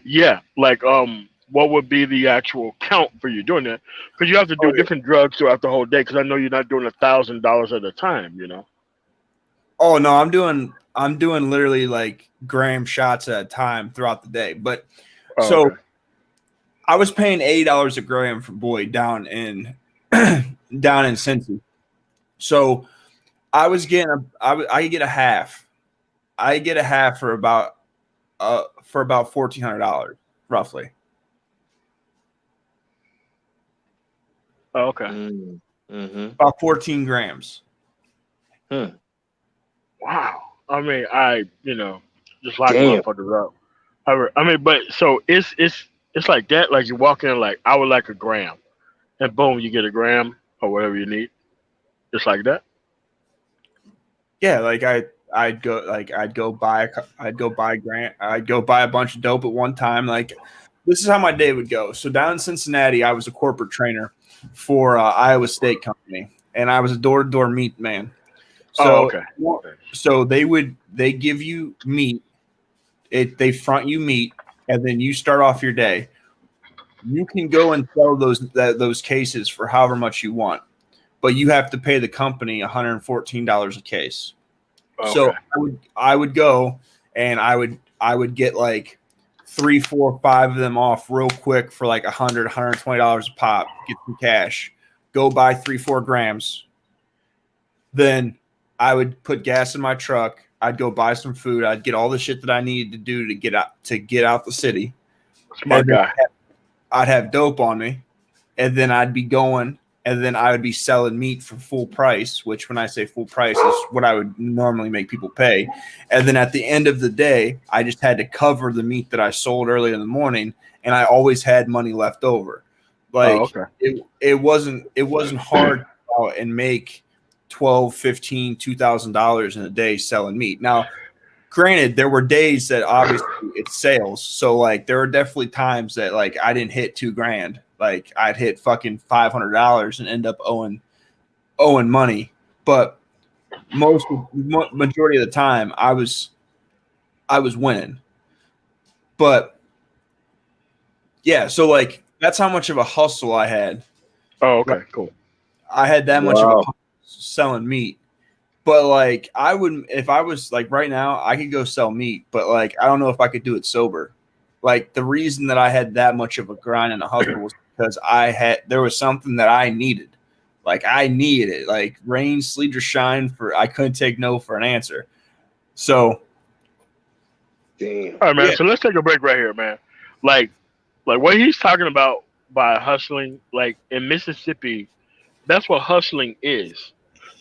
Yeah, like what would be the actual count for you doing that? Because you have to Oh, do different drugs throughout the whole day. Because I know you're not doing $1,000 at a time. You know. oh no, I'm doing literally like gram shots at a time throughout the day. But Oh, so okay. I was paying $80 a gram for Boyd down in down in Cincy. So I was getting I get a half. I get a half for about $1,400 roughly. Oh, okay. Mm-hmm. About 14 grams. Hmm. Wow. I mean, just lock Damn. motherfuckers up. I mean, but so it's like that. Like you walk in, like I would like a gram, and boom, you get a gram or whatever you need, just like that. Yeah, like I'd go buy a bunch of dope at one time. Like this is how my day would go. So down in Cincinnati, I was a corporate trainer for Iowa State Company, and I was a door-to-door meat man. Oh, So okay. so they give you meat, they front you meat, and then you start off your day. You can go and sell those cases for however much you want, but you have to pay the company $114 a case. Okay. So I would go and I would get like 3, 4, 5 of them off real quick for like $120 a pop. Get some cash. Go buy 3, 4 grams. Then I would put gas in my truck. I'd go buy some food. I'd get all the shit that I needed to do to get out the city. Smart And then guy. I'd have dope on me, and then I'd be going, and then I would be selling meat for full price, which when I say full price is what I would normally make people pay. And then at the end of the day, I just had to cover the meat that I sold early in the morning, and I always had money left over. Oh, Like okay. it wasn't hard to go out and make 12, 15, $2,000 in a day selling meat. Now, granted, there were days that obviously it's sales. So like there were definitely times that like I didn't hit 2 grand. Like I'd hit fucking $500 and end up owing money. But majority of the time I was winning. But yeah, so like that's how much of a hustle I had. Oh, Like okay. Cool. I had that much of a Wow. hustle selling meat. But like I wouldn't, if I was like right now, I could go sell meat, but like I don't know if I could do it sober. Like the reason that I had that much of a grind and a hustle was because there was something that I needed. Like I needed it. Like rain, sleet, or shine, for I couldn't take no for an answer. So Damn. All right, man. yeah, So let's take a break right here, man. Like, like what he's talking about by hustling, like in Mississippi, that's what hustling is.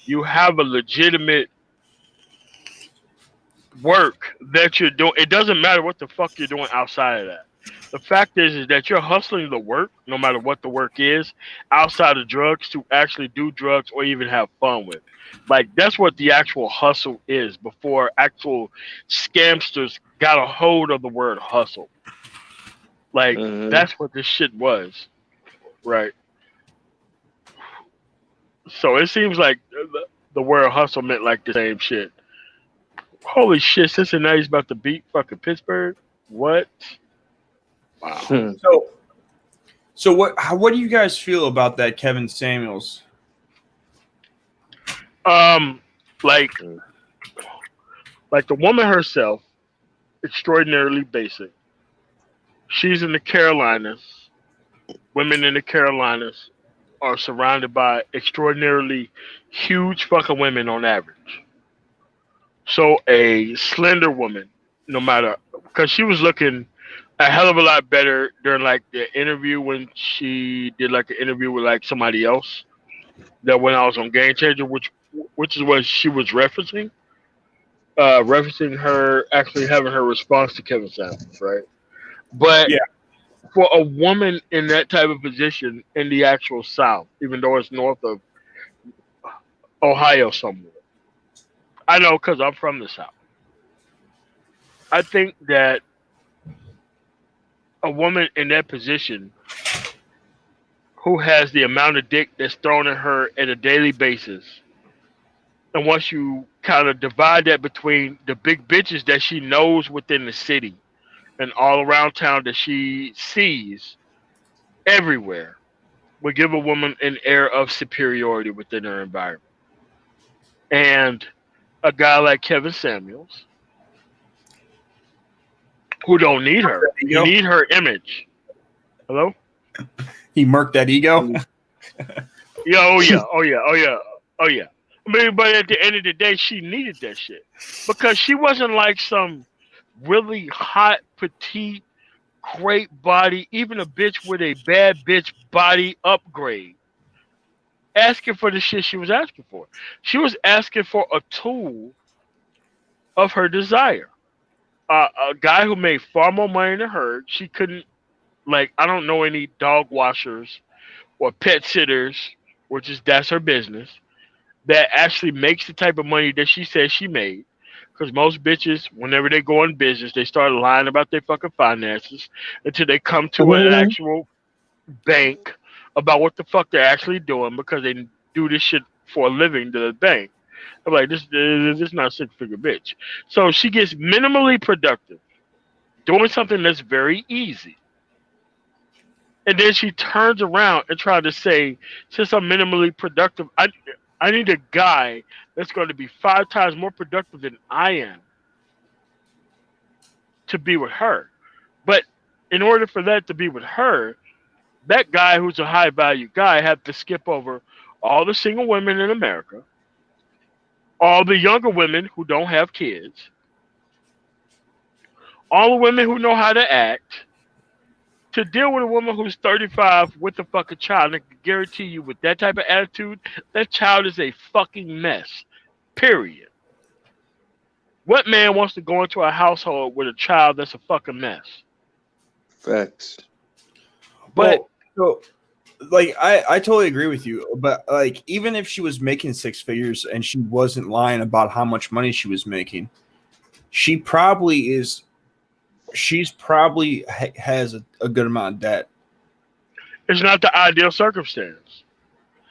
You have a legitimate work that you're doing. It doesn't matter what the fuck you're doing outside of that. The fact is that you're hustling the work, no matter what the work is, outside of drugs to actually do drugs or even have fun with. Like that's what the actual hustle is before actual scamsters got a hold of the word hustle. Like Mm-hmm. that's what this shit was, right? So it seems like the word hustle meant like the same shit. Holy shit, Cincinnati's about to beat fucking Pittsburgh. What? Wow. Hmm. so what do you guys feel about that Kevin Samuels? Um, like the woman herself, extraordinarily basic. She's in the Carolinas. Women in the Carolinas are surrounded by extraordinarily huge fucking women on average. So a slender woman, no matter, because she was looking a hell of a lot better during like the interview when she did like an interview with like somebody else. That when I was on Game Changer, which is what she was referencing, referencing her actually having her response to Kevin Samuels, right? But Yeah, for a woman in that type of position in the actual South, even though it's north of Ohio somewhere, I know because I'm from the South. I think that a woman in that position who has the amount of dick that's thrown at her at a daily basis, and once you kind of divide that between the big bitches that she knows within the city and all around town that she sees everywhere would give a woman an air of superiority within her environment. And a guy like Kevin Samuels, who don't need her, he need her image. Hello? He murked that ego. Yeah, oh yeah, oh yeah, oh yeah, oh yeah. I mean, but at the end of the day, she needed that shit because she wasn't like some really hot, petite, great body, even a bitch with a bad bitch body upgrade. Asking for the shit she was asking for. She was asking for a tool of her desire. A guy who made far more money than her. She couldn't, like, I don't know any dog washers or pet sitters, that's her business, that actually makes the type of money that she says she made. Because most bitches, whenever they go in business, they start lying about their fucking finances until they come to an actual bank about what the fuck they're actually doing because they do this shit for a living to the bank. I'm like, this is not a six-figure bitch. So she gets minimally productive, doing something that's very easy. And then she turns around and tries to say, since I'm minimally productive, I need a guy that's going to be 5 times more productive than I am to be with her. But in order for that to be with her, that guy who's a high value guy had to skip over all the single women in America, all the younger women who don't have kids, all the women who know how to act, to deal with a woman who's 35 with a fucking child. And I can guarantee you, with that type of attitude, that child is a fucking mess. Period. What man wants to go into a household with a child that's a fucking mess? Facts. But so, like, I totally agree with you. But like, even if she was making 6 figures and she wasn't lying about how much money she was making, she probably is. She's probably has a good amount of debt. It's not the ideal circumstance.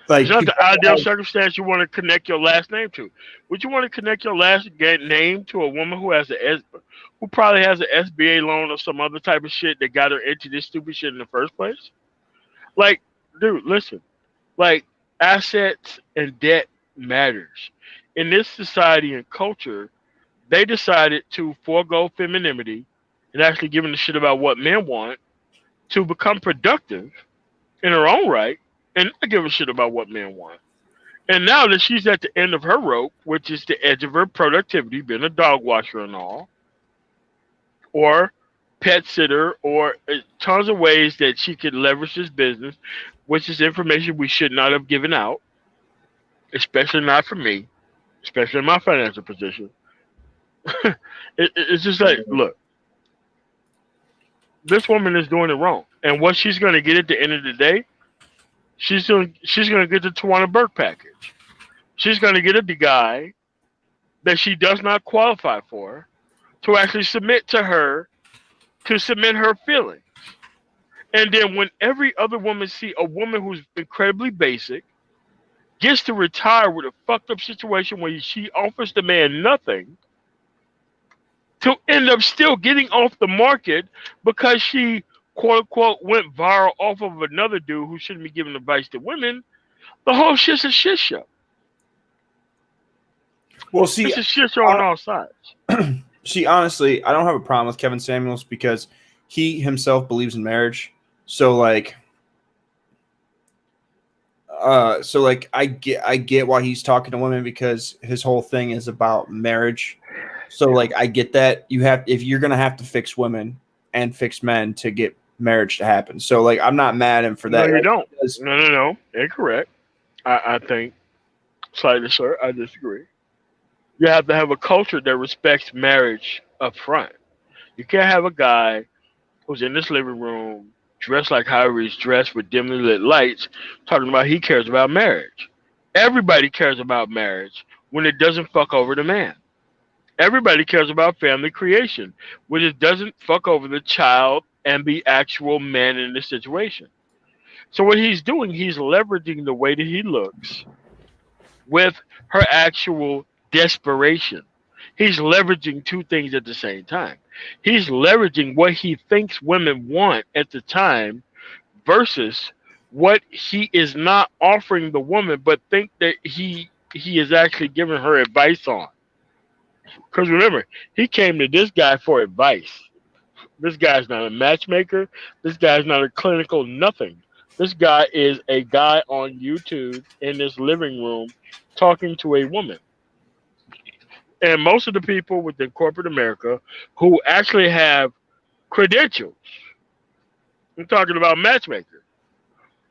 Like, it's not the ideal circumstance you want to connect your last name to. Would you want to connect your last name to a woman who probably has an SBA loan or some other type of shit that got her into this stupid shit in the first place? Like, dude, listen. Like, assets and debt matters. In this society and culture, they decided to forego femininity and actually giving a shit about what men want to become productive in her own right and not give a shit about what men want. And now that she's at the end of her rope, which is the edge of her productivity, being a dog washer and all, or pet sitter, or tons of ways that she could leverage this business, which is information we should not have given out, especially not for me, especially in my financial position. It's just like, look, this woman is doing it wrong. And what she's going to get at the end of the day, she's going to get the Tawana Burke package. She's going to get a guy that she does not qualify for to actually submit to her, to submit her feelings. And then when every other woman see a woman who's incredibly basic, gets to retire with a fucked up situation where she offers the man nothing, to end up still getting off the market because she, quote unquote, went viral off of another dude who shouldn't be giving advice to women, the whole shit's a shit show. Well, see, it's a shit show on all sides. See, honestly, I don't have a problem with Kevin Samuels because he himself believes in marriage. So like, I get why he's talking to women because his whole thing is about marriage. So like, I get that if you're gonna have to fix women and fix men to get marriage to happen. So like, I'm not mad at him for that. No, you don't. No. Incorrect. I think slightly, sir. I disagree. You have to have a culture that respects marriage up front. You can't have a guy who's in this living room dressed like how he's dressed with dimly lit lights talking about he cares about marriage. Everybody cares about marriage when it doesn't fuck over the man. Everybody cares about family creation when it doesn't fuck over the child and the actual man in the situation. So what he's doing, he's leveraging the way that he looks with her actual desperation. He's leveraging two things at the same time. He's leveraging what he thinks women want at the time versus what he is not offering the woman, but think that he is actually giving her advice on. Because remember, he came to this guy for advice. This guy's not a matchmaker. This guy's not a clinical nothing. This guy is a guy on YouTube in this living room talking to a woman. And most of the people within corporate America who actually have credentials, I'm talking about matchmakers.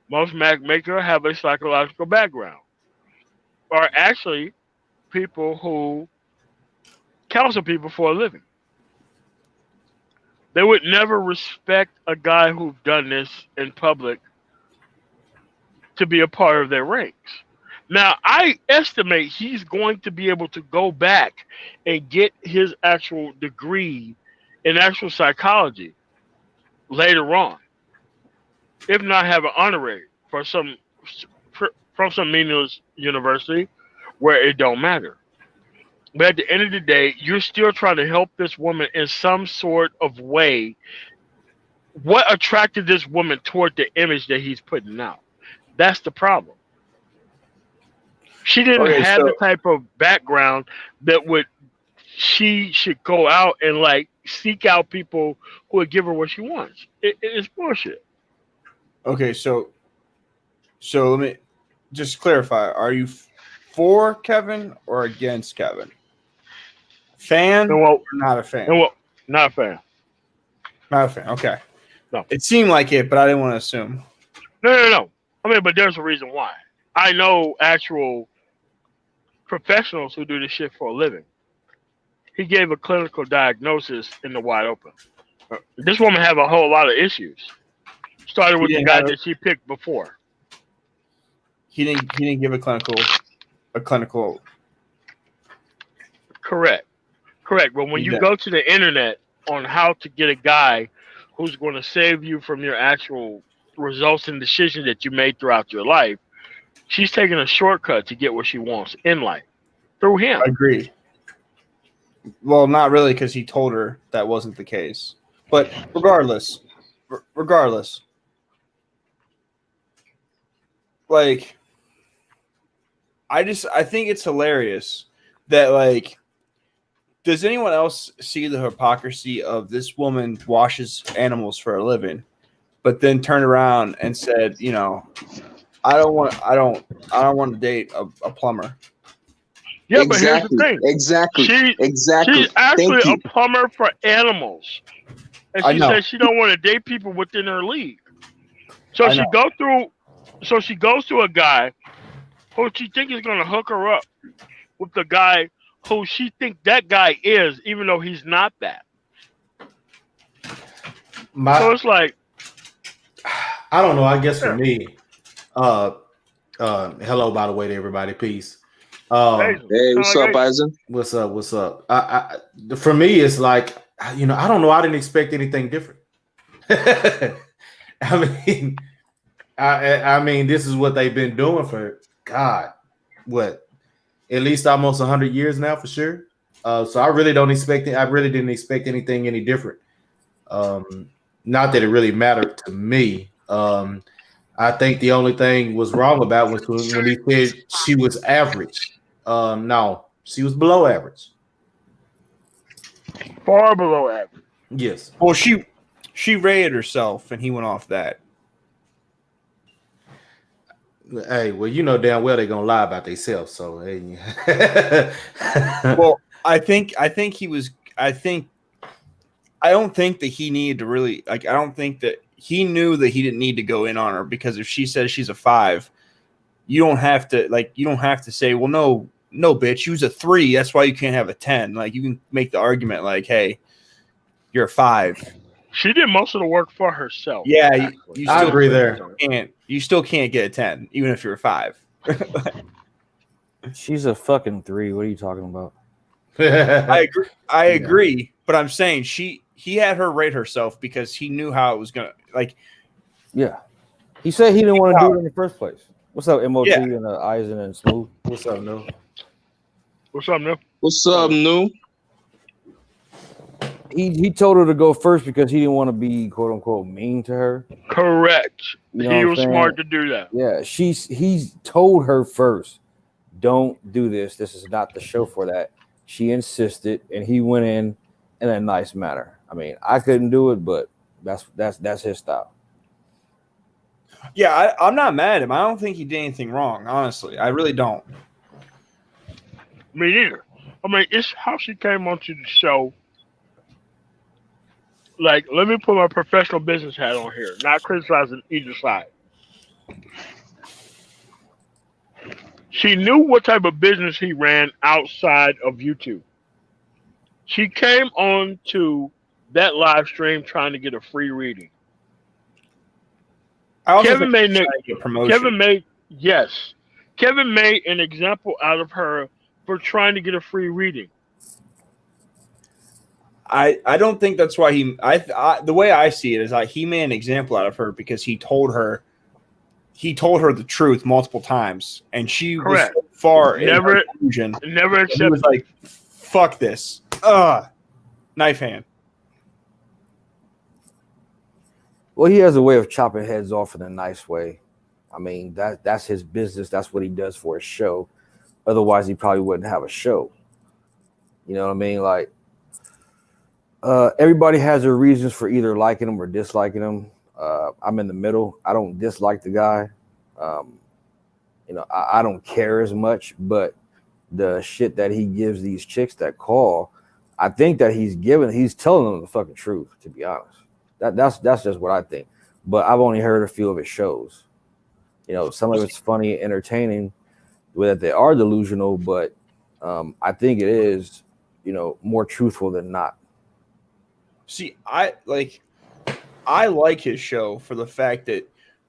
Most matchmakers have a psychological background, are actually people who counsel people for a living. They would never respect a guy who's done this in public to be a part of their ranks. Now, I estimate he's going to be able to go back and get his actual degree in actual psychology later on, if not have an honorary from some meaningless university where it don't matter. But at the end of the day, you're still trying to help this woman in some sort of way. What attracted this woman toward the image that he's putting out? That's the problem. She didn't have the type of background that she should go out and like seek out people who would give her what she wants. It's bullshit. Okay, so let me just clarify. Are you for Kevin or against Kevin? Fan or not a fan? Not a fan. Not a fan. Okay. No. It seemed like it, but I didn't want to assume. No. I mean, but there's a reason why. I know actual professionals who do this shit for a living. He gave a clinical diagnosis in the wide open. This woman have a whole lot of issues. Started with the guy that she picked before. He didn't give a clinical. Correct. But when you go to the internet on how to get a guy who's going to save you from your actual results and decisions that you made throughout your life, she's taking a shortcut to get what she wants in life through him. Agreed. Well, not really, because he told her that wasn't the case. But regardless, like, I think it's hilarious that, like, does anyone else see the hypocrisy of this woman washes animals for a living, but then turned around and said, you know, I don't want to date a plumber. Yeah, exactly. But here's the thing. Exactly. She's actually a plumber for animals, and she says she don't want to date people within her league. So she goes through a guy who she thinks is going to hook her up with the guy who she thinks that guy is, even though he's not that. So it's like, I don't know. I guess for me, hello, by the way, to everybody. Peace. Hey, what's up, Bison? What's up? For me, it's like, you know, I don't know. I didn't expect anything different. I mean, this is what they've been doing for at least almost 100 years now, for sure. So I really didn't expect anything any different. Not that it really mattered to me. I think the only thing was wrong about was when he said she was average. No, she was below average. Far below average. Yes. Well, she rated herself, and he went off that. Hey, well, you know damn well they're gonna lie about themselves. So, hey. Well, I don't think that he needed to really, like, I don't think that he knew that he didn't need to go in on her, because if she says she's a 5, you don't have to say, well, no, bitch, she was a 3. That's why you can't have a 10. Like, you can make the argument like, hey, you're a 5. She did most of the work for herself. Yeah, I agree there. You still can't get a 10, even if you're a 5. She's a fucking 3. What are you talking about? I agree, but I'm saying he had her rate herself because he knew how it was gonna, like. Yeah, he said he didn't want to do it in the first place. What's up, MOT Yeah. and Eisen and Smooth? What's up, no? What's up, Neil? What's up, new? He told her to go first because he didn't want to be quote unquote mean to her. Correct. You know He what I'm was saying? smart to do that. Yeah, he's told her first, don't do this. This is not the show for that. She insisted, and he went in a nice manner. I mean, I couldn't do it, but that's his style. Yeah, I'm not mad at him. I don't think he did anything wrong, honestly. I really don't. Me neither. I mean, it's how she came onto the show. Like, let me put my professional business hat on here, not criticizing either side. She knew what type of business he ran outside of YouTube. She came on to that live stream trying to get a free reading. I also Kevin think made he's trying to get promotion. Kevin made an example out of her for trying to get a free reading. I don't think that's why the way I see it is like he made an example out of her because he told her the truth multiple times, and she Correct. was so far Never- in her illusion. Never He accepted. was like, "Fuck this, knife hand." Well, he has a way of chopping heads off in a nice way. I mean, that's his business. That's what he does for his show. Otherwise, he probably wouldn't have a show. You know what I mean? Like, everybody has their reasons for either liking him or disliking him. I'm in the middle. I don't dislike the guy. You know, I don't care as much, but the shit that he gives these chicks that call, I think that he's telling them the fucking truth, to be honest. That's just what I think. But I've only heard a few of his shows. You know, some of it's funny, entertaining, that they are delusional, but I think it is, you know, more truthful than not. See, I like his show for the fact that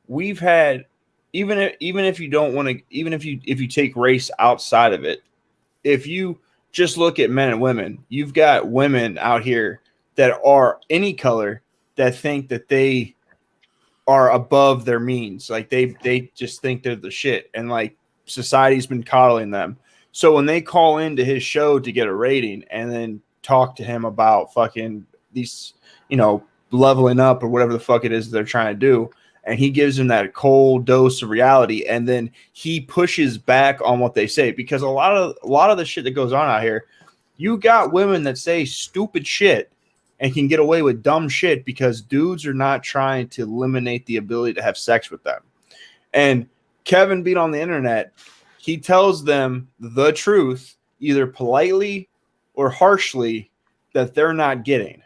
we've had even if you don't want to, even if you take race outside of it, if you just look at men and women, you've got women out here that are any color that think that they are above their means. Like they just think they're the shit, and like society's been coddling them. So when they call into his show to get a rating and then talk to him about fucking these, you know, leveling up or whatever the fuck it is they're trying to do, and he gives them that cold dose of reality, and then he pushes back on what they say, because a lot of the shit that goes on out here, you got women that say stupid shit and can get away with dumb shit because dudes are not trying to eliminate the ability to have sex with them. And Kevin being on the internet, he tells them the truth, either politely or harshly, that they're not getting.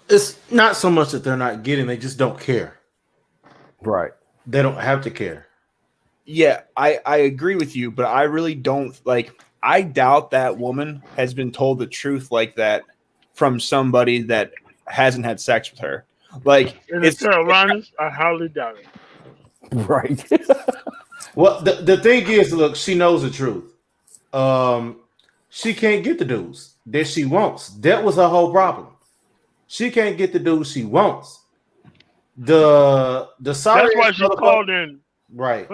It's not so much that they're not getting, they just don't care. Right. They don't have to care. Yeah, I agree with you, but I really don't I doubt that woman has been told the truth like that from somebody that hasn't had sex with her. Like, In the Carolinas, I highly doubt it. Right. Well, the thing is, look, she knows the truth. She can't get the dudes that she wants. That was her whole problem. She can't get the dudes she wants. The sorry. That's why she called in. Right.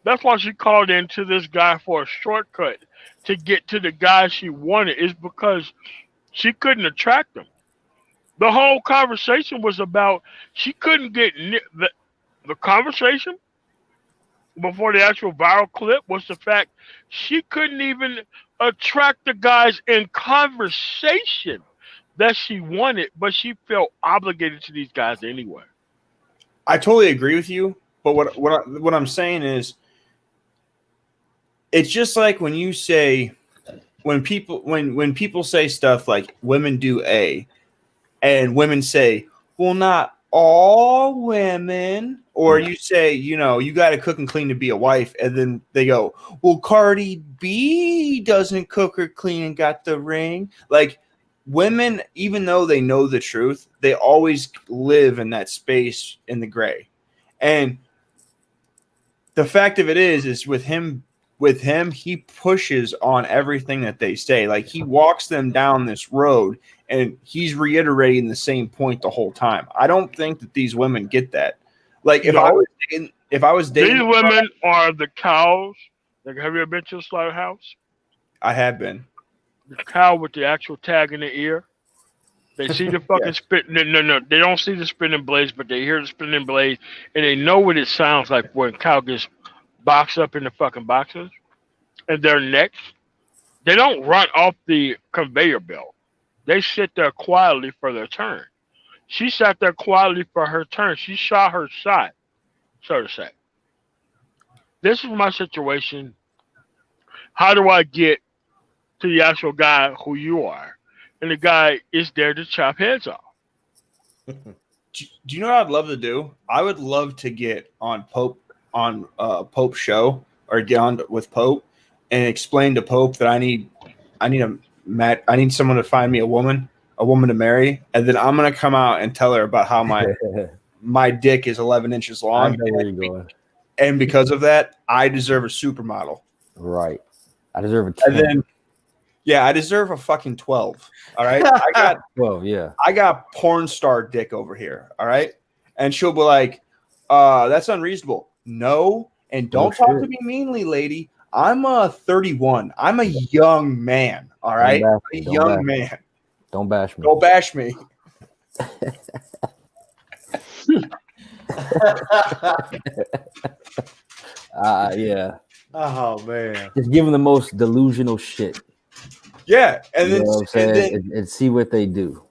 That's why she called in to this guy for a shortcut to get to the guy she wanted. Is because she couldn't attract him. The whole conversation was about she couldn't get the conversation before the actual viral clip was the fact she couldn't even attract the guys in conversation that she wanted, but she felt obligated to these guys anyway. I totally agree with you, but what I'm saying is, it's just like when you say, when people say stuff like women do A, and women say, well, not all women, or you say, you know, you got to cook and clean to be a wife, and then they go, well, Cardi B doesn't cook or clean and got the ring. Like, women, even though they know the truth, they always live in that space in the gray. And the fact of it is with him, he pushes on everything that they say. Like, he walks them down this road and he's reiterating the same point the whole time. I don't think that these women get that. Like, if I was dating, these women are the cows Like, have you ever been to a slaughterhouse? I have been. The cow with the actual tag in the ear. They see the fucking Yes. spit. No. They don't see the spinning blades, but they hear the spinning blades, and they know what it sounds like when cow gets boxed up in the fucking boxes. And their necks, they don't run off the conveyor belt. They sit there quietly for their turn. She sat there quietly for her turn. She shot her shot, so to say. This is my situation. How do I get to the actual guy who you are? And the guy is there to chop heads off. Do you know what I'd love to do? I would love to get on Pope's show or get on with Pope and explain to Pope that I need someone to find me a woman to marry, and then I'm gonna come out and tell her about how my dick is 11 inches I long, know where you're going. and because of that, I deserve a supermodel. Right. I deserve a 10. And then, yeah, I deserve a fucking 12. All right, I got porn star dick over here. All right, and she'll be like, "That's unreasonable." No, and don't talk to me meanly, lady. I'm 31. I'm a young man. All right, man. Don't bash me. Don't bash me. Yeah. Oh man. Just give them the most delusional shit. Yeah, and You then, know what I'm saying? And see what they do.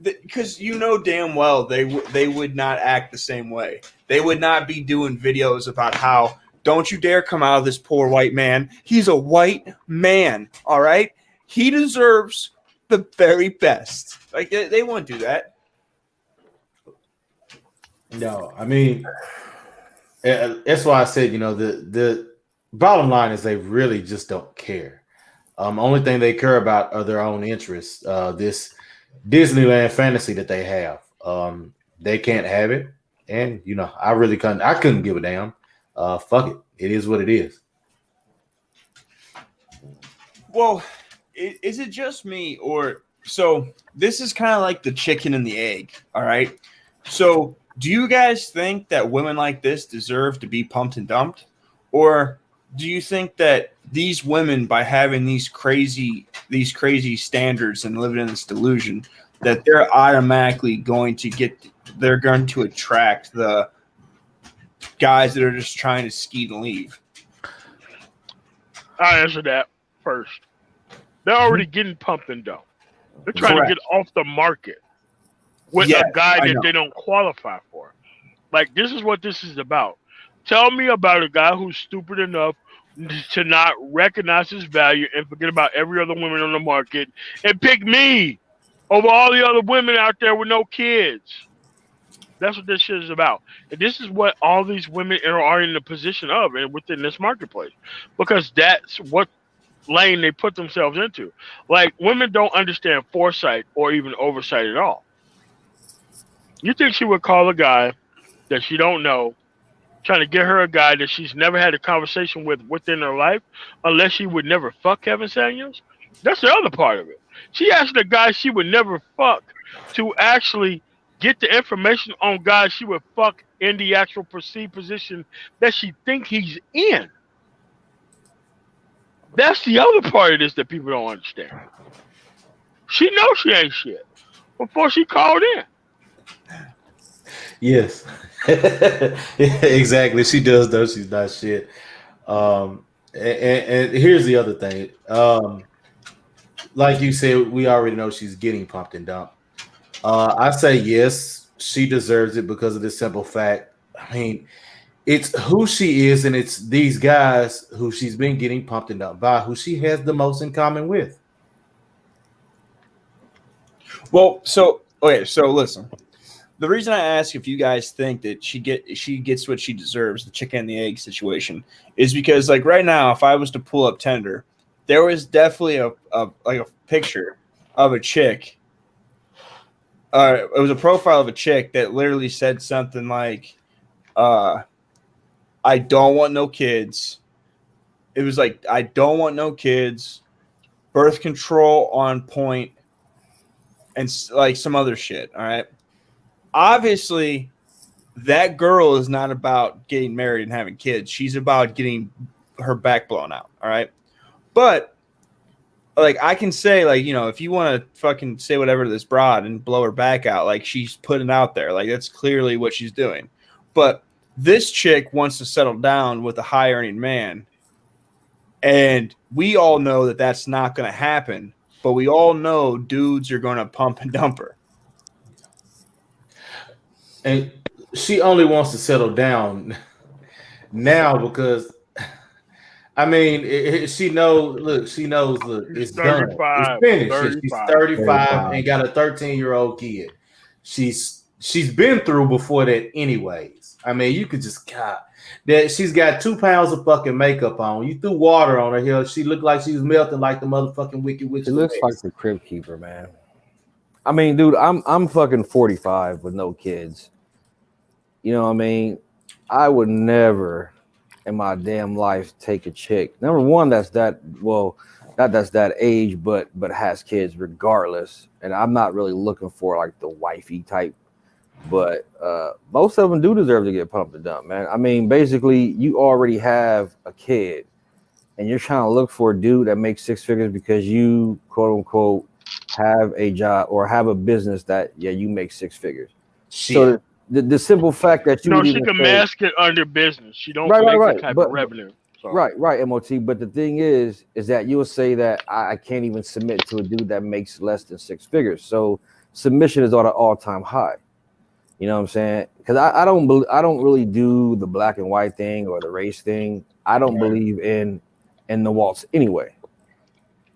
Because you know damn well they would not act the same way. They would not be doing videos about how don't you dare come out of this poor white man. He's a white man. All right, he deserves the very best. Like they won't do that. No, I mean, that's why I said, the bottom line is they really just don't care. Only thing they care about are their own interests. This Disneyland fantasy that they have, they can't have it, and I really couldn't give a damn. Fuck it, it is what it is. Well, is it just me, or so this is kind of like the chicken and the egg? All right, so do you guys think that women like this deserve to be pumped and dumped, or do you think that these women, by having these crazy standards and living in this delusion, that they're automatically going to attract the guys that are just trying to skeet and leave? I'll answer that first. They're already getting pumped and dumped. They're trying to get off the market with a guy that they don't qualify for. Like, this is what this is about. Tell me about a guy who's stupid enough to not recognize his value and forget about every other woman on the market and pick me over all the other women out there with no kids. That's what this shit is about. And this is what all these women are in the position of and within this marketplace. Because that's what lane they put themselves into. Like, women don't understand foresight or even oversight at all. You think she would call a guy that she don't know, trying to get her a guy that she's never had a conversation with within her life, unless she would never fuck Kevin Samuels? That's the other part of it. She asked a guy she would never fuck to actually get the information on guys she would fuck in the actual perceived position that she think he's in. That's the other part of this that people don't understand. She knows she ain't shit before she called in. Yes. Exactly. She does though. She's not shit. And here's the other thing. Like you said, we already know she's getting pumped and dumped. I say yes, she deserves it because of this simple fact. I mean, it's who she is, and it's these guys who she's been getting pumped and dumped by, who she has the most in common with. Well, so listen. The reason I ask if you guys think that she gets what she deserves, the chicken and the egg situation, is because, like, right now, if I was to pull up Tinder, there was definitely a picture of a chick. It was a profile of a chick that literally said something like, "I don't want no kids." It was like, "I don't want no kids, birth control on point, and like some other shit." All right. Obviously, that girl is not about getting married and having kids. She's about getting her back blown out. All right, but like I can say, like, you know, if you want to fucking say whatever to this broad and blow her back out, like she's putting out there, like that's clearly what she's doing. But this chick wants to settle down with a high earning man, and we all know that that's not going to happen. But we all know dudes are going to pump and dump her. And she only wants to settle down now because, I mean, she knows. Look, she knows. Look, it's done. It's finished. She's 35 and got a 13-year-old kid. She's been through before that, anyways. I mean, you could just that she's got 2 pounds of fucking makeup on. You threw water on her here. She looked like she was melting like the motherfucking Wicked Witch. She looks like the Crib Keeper, man. I mean, dude, I'm fucking 45 with no kids. You know what I mean? I would never in my damn life take a chick. Number one, that's that age, but has kids regardless. And I'm not really looking for like the wifey type, but most of them do deserve to get pumped and dumped, man. I mean, basically, you already have a kid, and you're trying to look for a dude that makes 6 figures because you quote unquote have a job or have a business that you make 6 figures. Shit. So the simple fact that you she can mask it under business. She don't make that type of revenue. So. Right, MOT. But the thing is that you will say that I can't even submit to a dude that makes less than 6 figures. So submission is on an all-time high. You know what I'm saying? Because I don't really do the black and white thing or the race thing. I don't believe in the waltz anyway.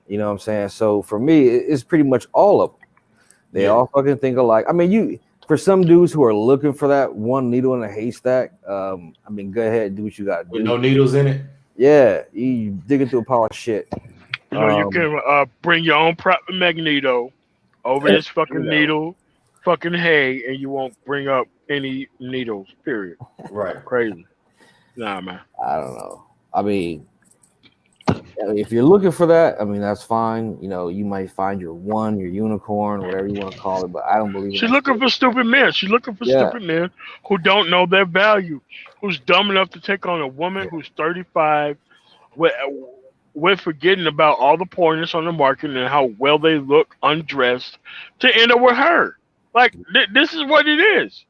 You know what I'm saying? So for me, it's pretty much all of them. They all fucking think alike. I mean, for some dudes who are looking for that one needle in a haystack, I mean, go ahead and do what you got to do. With no needles in it? Yeah, you dig into a pile of shit. You know, you can bring your own proper magneto over this fucking needle, fucking hay, and you won't bring up any needles, period. Right. Crazy. Nah, man. I don't know. I mean, if you're looking for that, I mean, that's fine. You know, you might find your unicorn, whatever you want to call it, but I don't believe she's looking for stupid men. She's looking for stupid men who don't know their value, who's dumb enough to take on a woman who's 35 with forgetting about all the poorness on the market and how well they look undressed to end up with her. Like, this is what it is.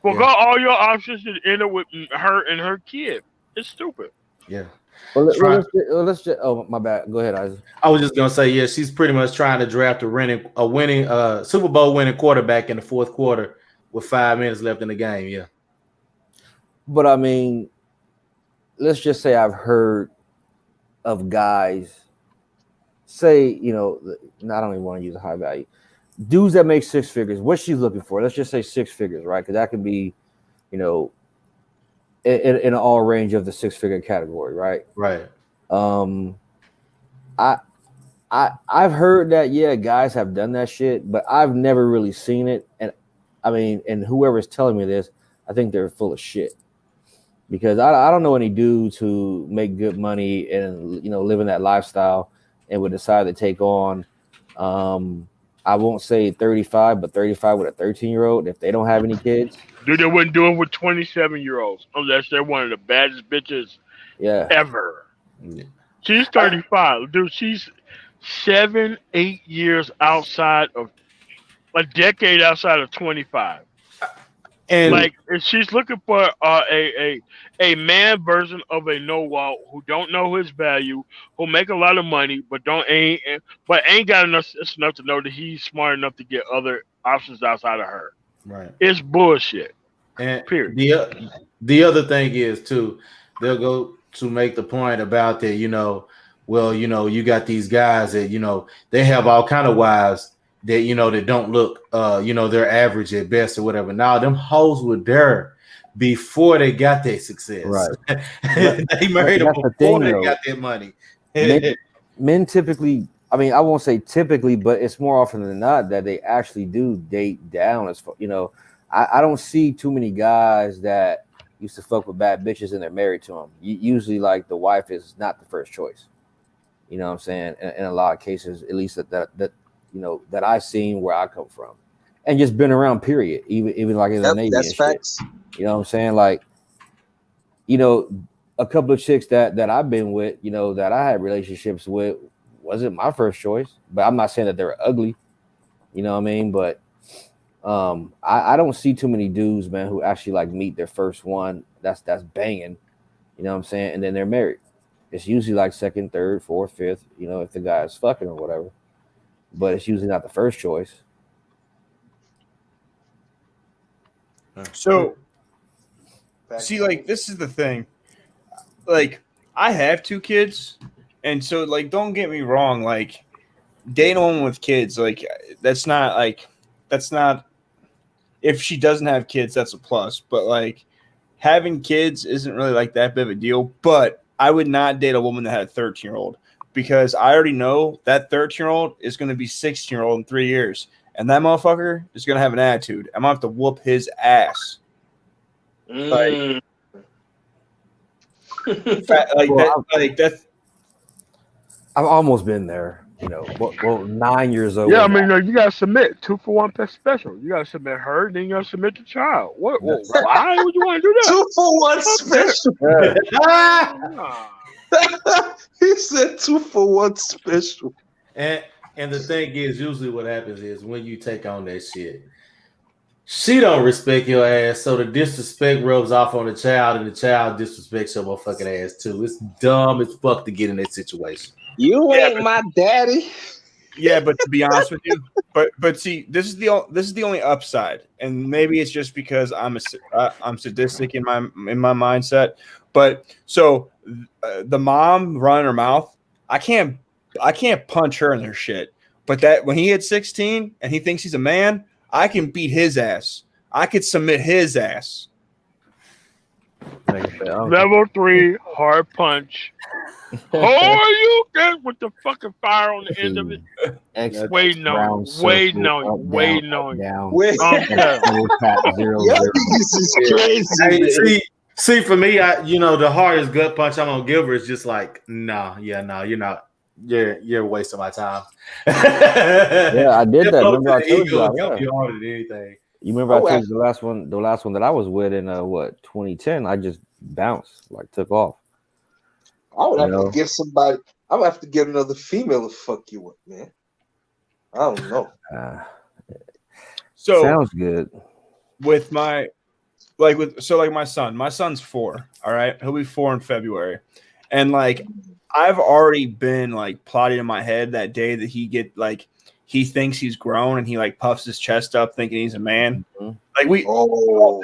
Forgot all your options to end up with her and her kid. It's stupid. Yeah. Well, let's just. Oh, my bad. Go ahead, Isaac. I was just gonna say, she's pretty much trying to draft a winning Super Bowl winning quarterback in the fourth quarter with 5 minutes left in the game. Yeah. But I mean, let's just say I've heard of guys say, you know, I don't even want to use a high value dudes that make 6 figures. What she's looking for? Let's just say 6 figures, right? Because that could be, you know, in all range of the 6-figure category, right? Right. I've heard that guys have done that shit, but I've never really seen it. And I mean, and whoever's telling me this, I think they're full of shit. Because I don't know any dudes who make good money and, you know, live in that lifestyle and would decide to take on I won't say 35, but 35 with a 13-year-old if they don't have any kids. Dude, they wouldn't do it with 27-year-olds unless they're one of the baddest bitches ever. Yeah. She's 35. Dude, she's 7-8 years outside of a decade outside of 25. And like, if she's looking for a man version of a know-wall who don't know his value, who make a lot of money, but ain't got enough to know that he's smart enough to get other options outside of her. Right. It's bullshit. And period. The other thing is too, they'll go to make the point about that, you know, well, you know, you got these guys that, you know, they have all kind of wives that, you know, that don't look, you know, they're average at best or whatever. Now, them hoes were there before they got their success. Right. They married them before they got their money. Men typically, I mean, I won't say typically, but it's more often than not that they actually do date down. As you know, I don't see too many guys that used to fuck with bad bitches and they're married to them. Usually, like, the wife is not the first choice. You know what I'm saying? In a lot of cases, at least that you know, that I've seen where I come from, and just been around. Period. Even like in the Navy. That's facts. You know what I'm saying? Like, you know, a couple of chicks that I've been with, you know, that I had relationships with, wasn't my first choice. But I'm not saying that they're ugly, you know what I mean? But I don't see too many dudes, man, who actually like meet their first one that's banging, you know what I'm saying, and then they're married. It's usually like second, third, fourth, fifth, you know, if the guy is fucking or whatever. But it's usually not the first choice. So, see, like, this is the thing. Like, I have 2 kids, and so, like, don't get me wrong. Like, dating a woman with kids, like, that's not. If she doesn't have kids, that's a plus. But like, having kids isn't really like that big of a deal. But I would not date a woman that had a 13-year-old because I already know that 13-year-old is going to be 16-year-old in 3 years, and that motherfucker is going to have an attitude. I'm going to have to whoop his ass. Like, that's. I've almost been there, you know. Well, 9 years old. Yeah, I mean, you gotta submit 2 for 1 special. You gotta submit her, then you gotta submit the child. What? Why would you want to do that? 2 for 1 special. He said 2 for 1 special. And the thing is, usually what happens is when you take on that shit, she don't respect your ass, so the disrespect rubs off on the child, and the child disrespects your motherfucking ass too. It's dumb as fuck to get in that situation. You ain't my daddy. Yeah, but to be honest with you, but see, this is the only upside, and maybe it's just because I'm sadistic in my mindset. But so the mom running her mouth, I can't punch her in her shit. But that when he hit 16 and he thinks he's a man, I can beat his ass. I could submit his ass. Level 3 hard punch. Oh, you get with the fucking fire on the end of it. Waiting on you. This is crazy. See, for me, the hardest gut punch I'm gonna give her is just like, no, you're not. You're wasting my time. Yeah, I did that. Remember I told you that. Harder than anything. You remember I told you the last one that I was with in 2010. I just bounced, like took off. I would have to get somebody. I would have to get another female to fuck you with, man. I don't know. So sounds good. With my my son. My son's 4. All right, he'll be 4 in February, and like I've already been like plotting in my head that day that he thinks he's grown and he like puffs his chest up thinking he's a man. Mm-hmm. Like we all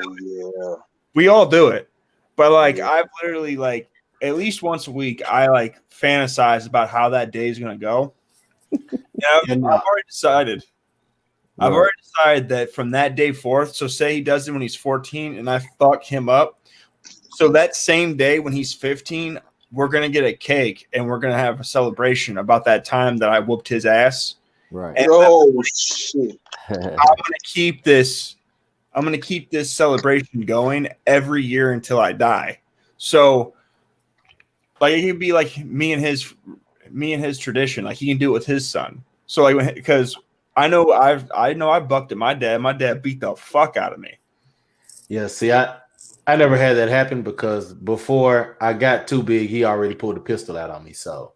do it. But like I've literally like at least once a week I like fantasize about how that day is gonna go. I've already decided. I've already decided that from that day forth, so say he does it when he's 14 and I fuck him up. So that same day when he's 15, we're gonna get a cake and we're gonna have a celebration about that time that I whooped his ass. Right. And shit. I'm gonna keep this celebration going every year until I die. So like it can be like me and his tradition. Like he can do it with his son. So like because I know I bucked at my dad. My dad beat the fuck out of me. Yeah, see, I never had that happen because before I got too big, he already pulled a pistol out on me. So,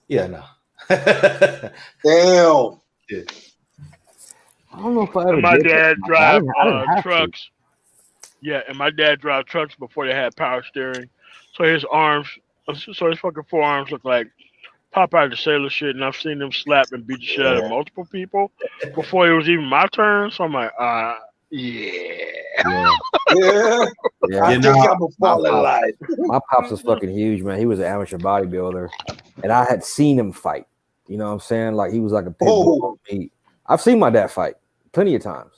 yeah, no. Damn. Yeah. I don't know if I ever my did dad that. drive I didn't trucks. Yeah, and my dad drive trucks before they had power steering. So his fucking forearms look like Popeye the Sailor shit, and I've seen them slap and beat the shit out of multiple people before it was even my turn. So I'm like, Yeah. Yeah. I think I'm a falling light. My pops was fucking huge, man. He was an amateur bodybuilder, and I had seen him fight. You know what I'm saying? Like he was like a pit bull. I've seen my dad fight plenty of times.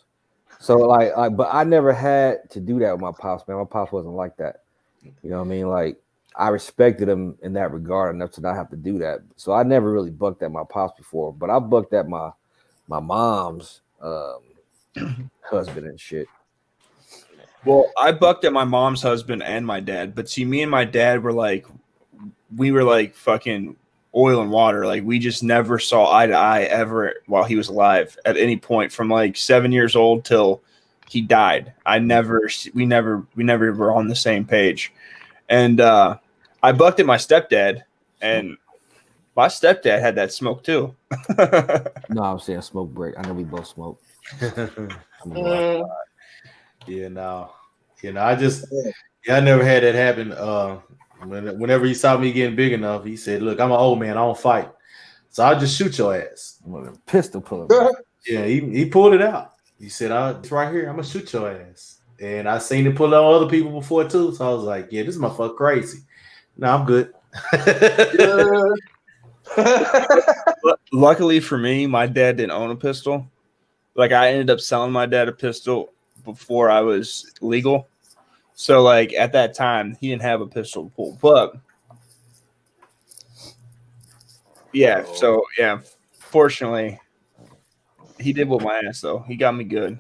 So like, but I never had to do that with my pops, man. My pops wasn't like that. You know what I mean? Like I respected him in that regard enough to not have to do that. So I never really bucked at my pops before, but I bucked at my mom's husband and shit. Well, I bucked at my mom's husband and my dad, but see, me and my dad were like fucking oil and water. Like we just never saw eye to eye ever while he was alive at any point from like 7 years old till he died. We never were on the same page. And I bucked at my stepdad, and my stepdad had that smoke too. No, I'm saying smoke break. I know we both smoke. Yeah, no. I never had that happen. Whenever he saw me getting big enough, he said, "Look, I'm an old man. I don't fight, so I'll just shoot your ass." With a pistol pull. Yeah, he pulled it out. He said, "It's right here. I'm gonna shoot your ass." And I seen it pull on other people before too, so I was like, "Yeah, this motherfucker crazy." No, I'm good. Luckily for me, my dad didn't own a pistol. Like I ended up selling my dad a pistol before I was legal. So like at that time, he didn't have a pistol to pull. But yeah, so yeah, fortunately, he did whoop my ass though. He got me good.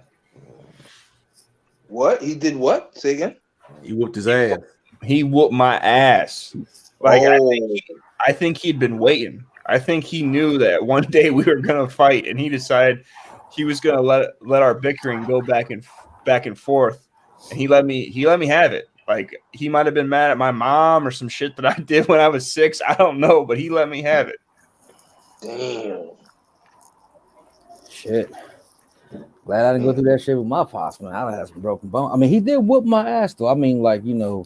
What? He did what? Say again. He whooped his ass. He whooped my ass. Like I think he'd been waiting. I think he knew that one day we were gonna fight, and he decided he was gonna let our bickering go back and forth, and he let me have it. Like he might have been mad at my mom or some shit that I did when I was 6. I don't know, but he let me have it. Damn. Shit. Glad I didn't go through that shit with my pops, man. I had some broken bone. I mean, he did whoop my ass though. I mean, like, you know,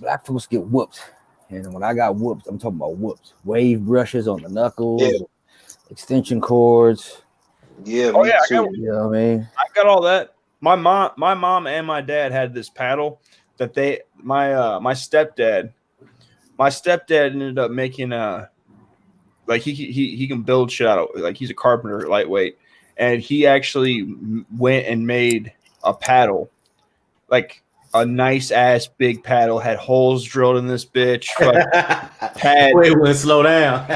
black folks get whooped. And when I got whooped, I'm talking about whooped. Wave brushes on the knuckles, extension cords. Yeah, oh yeah, you know what I mean? I got all that. My mom and my dad had this paddle that my stepdad ended up making like he can build shit out of, like he's a carpenter, lightweight, and he actually went and made a paddle, like a nice ass big paddle, had holes drilled in this bitch. Wait, wouldn't slow down.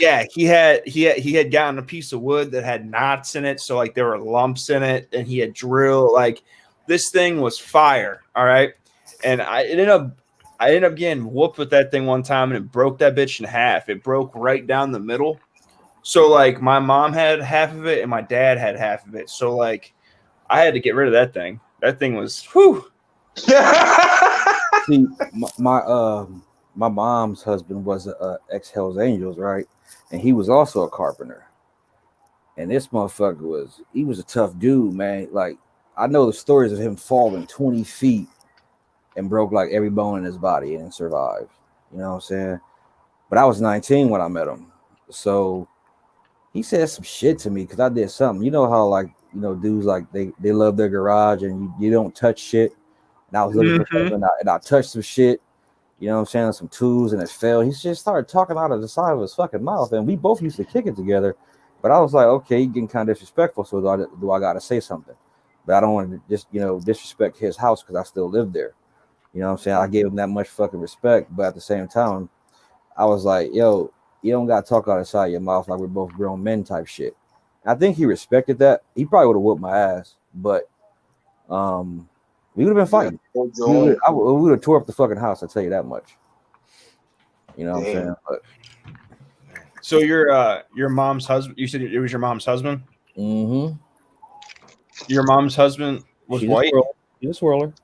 Yeah, he had gotten a piece of wood that had knots in it, so like there were lumps in it, and he had drilled, like this thing was fire. All right, and I ended up getting whooped with that thing one time, and it broke that bitch in half. It broke right down the middle. So like my mom had half of it and my dad had half of it. So like I had to get rid of that thing. That thing was whew. See, my mom's husband was a ex Hell's Angels, right? And he was also a carpenter. And this motherfucker he was a tough dude, man. Like I know the stories of him falling 20 feet and broke like every bone in his body and survived. You know what I'm saying? But I was 19 when I met him. So he said some shit to me because I did something. You know how like, you know, dudes like they love their garage and you don't touch shit. And I was looking for something and I touched some shit, you know what I'm saying, some tools, and it fell. He just started talking out of the side of his fucking mouth, and we both used to kick it together. But I was like, okay, he's getting kind of disrespectful, so do I got to say something? But I don't want to just, you know, disrespect his house because I still live there. You know what I'm saying? I gave him that much fucking respect, but at the same time, I was like, yo, you don't got to talk out of the side of your mouth like we're both grown men type shit. I think he respected that. He probably would have whooped my ass, but we would have been fighting. We would have tore up the fucking house. I tell you that much. You know what I'm saying? But, so your mom's husband. You said it was your mom's husband. Mm-hmm. Your mom's husband was white. He's a swirler.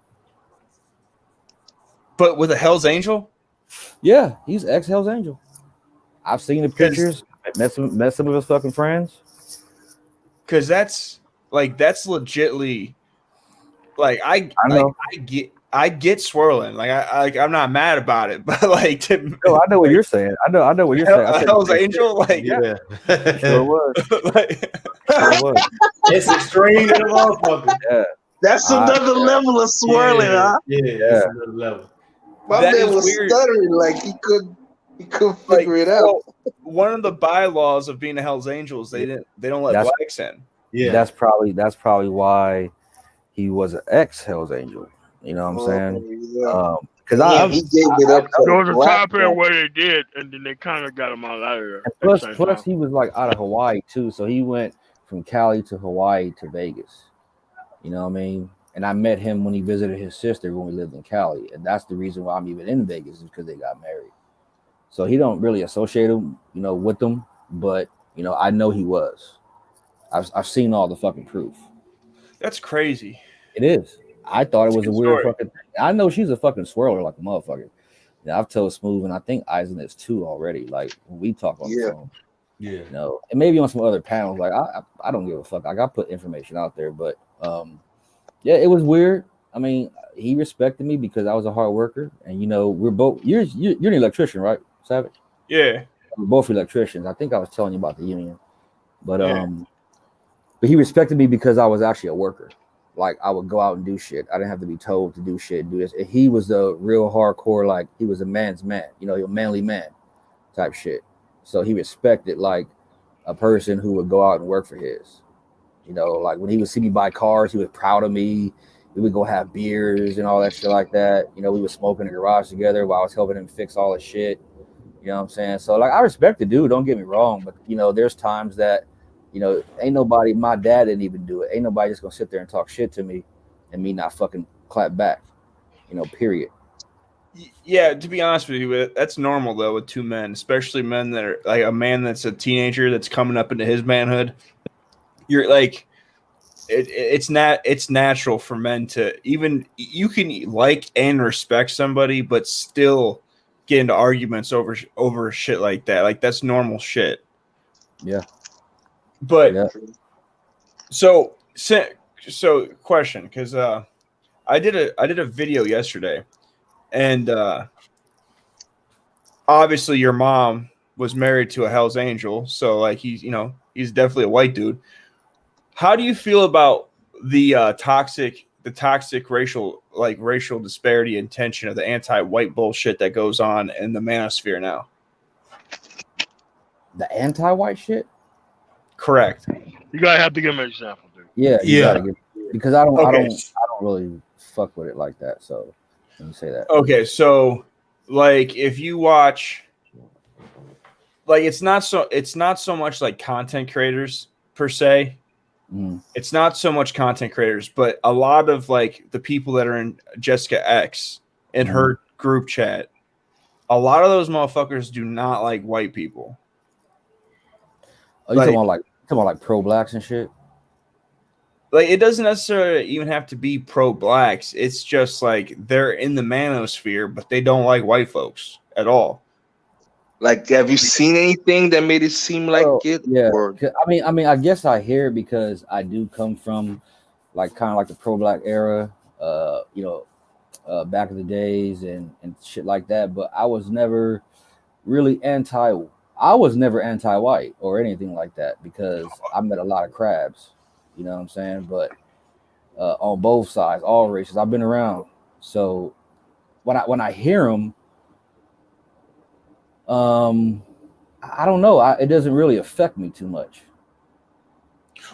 But with a Hell's Angel. Yeah, he's ex Hell's Angel. I've seen the pictures. Met some of his fucking friends. Because that's legitly. Like I get swirling. Like I'm not mad about it, but like no, I know what you're saying. I know what you're saying. Hell's Angel, like yeah, sure was. Sure was. It's extreme to the motherfucker. Yeah, that's another level of swirling, huh? Yeah, that's another level. My man was stuttering like he couldn't figure it out. One of the bylaws of being a Hell's Angel is they don't let blacks in. Yeah, that's probably why he was an ex Hell's Angel. You know what I'm saying? Because he gave it up. There was a time period where they did, and then they kind of got him out of there. Plus, he was like out of Hawaii too, so he went from Cali to Hawaii to Vegas. You know what I mean? And I met him when he visited his sister when we lived in Cali, and that's the reason why I'm even in Vegas, is because they got married. So he don't really associate him, you know, with them, but you know, I know he was. I've seen all the fucking proof. That's crazy. It is. I thought it was a weird story. fucking thing. I know she's a fucking swirler like a motherfucker. Yeah, I've told Smooth, and I think Eisen is too already. Like when we talk on the Yeah. phone, Yeah. you know, and maybe on some other panels. Like I don't give a fuck. Like I put information out there, but yeah, it was weird. I mean, he respected me because I was a hard worker, and you know, we're both. You're an electrician, right, Savage? Yeah. We're both electricians. I think I was telling you about the union, but Yeah. but he respected me because I was actually a worker. Like I would go out and do shit. I didn't have to be told to do shit and do this. And he was the real hardcore, like he was a man's man, you know, a manly man type shit. So he respected like a person who would go out and work for his. You know, like when he would see me buy cars, he was proud of me. We would go have beers and all that shit like that. You know, we would smoke in the garage together while I was helping him fix all his shit. You know what I'm saying? So like I respect the dude, don't get me wrong, but you know, there's times that, you know, ain't nobody, my dad didn't even do it. Ain't nobody just gonna sit there and talk shit to me and me not fucking clap back. You know, period. Yeah, to be honest with you, that's normal though with two men, especially men that are like a man that's a teenager that's coming up into his manhood. You're like, it's natural for men to even you can like and respect somebody, but still get into arguments over shit like that. Like that's normal shit. Yeah. But Yeah. so question, because I did a video yesterday, and obviously your mom was married to a Hell's Angel, so like he's definitely a white dude. How do you feel about the toxic racial disparity and tension of the anti-white bullshit that goes on in the manosphere now? The anti-white shit? Correct. You gotta have to give him an example, dude. Yeah, you gotta give, because I don't really fuck with it like that. So let me say that. Okay, so like if you watch, like it's not so much like content creators per se. It's not so much content creators, but a lot of like the people that are in Jessica X in her group chat. A lot of those motherfuckers do not like white people. Oh, you talking about like pro blacks and shit? Like it doesn't necessarily even have to be pro blacks. It's just like they're in the manosphere, but they don't like white folks at all. Like, have you seen anything that made it seem like it? Yeah. Or... I mean, I guess I hear it because I do come from like kind of like the pro black era, back in the days and shit like that. But I was never really anti-white or anything like that because I met a lot of crabs. You know what I'm saying? But on both sides, all races, I've been around. So when I hear them, I don't know. It doesn't really affect me too much.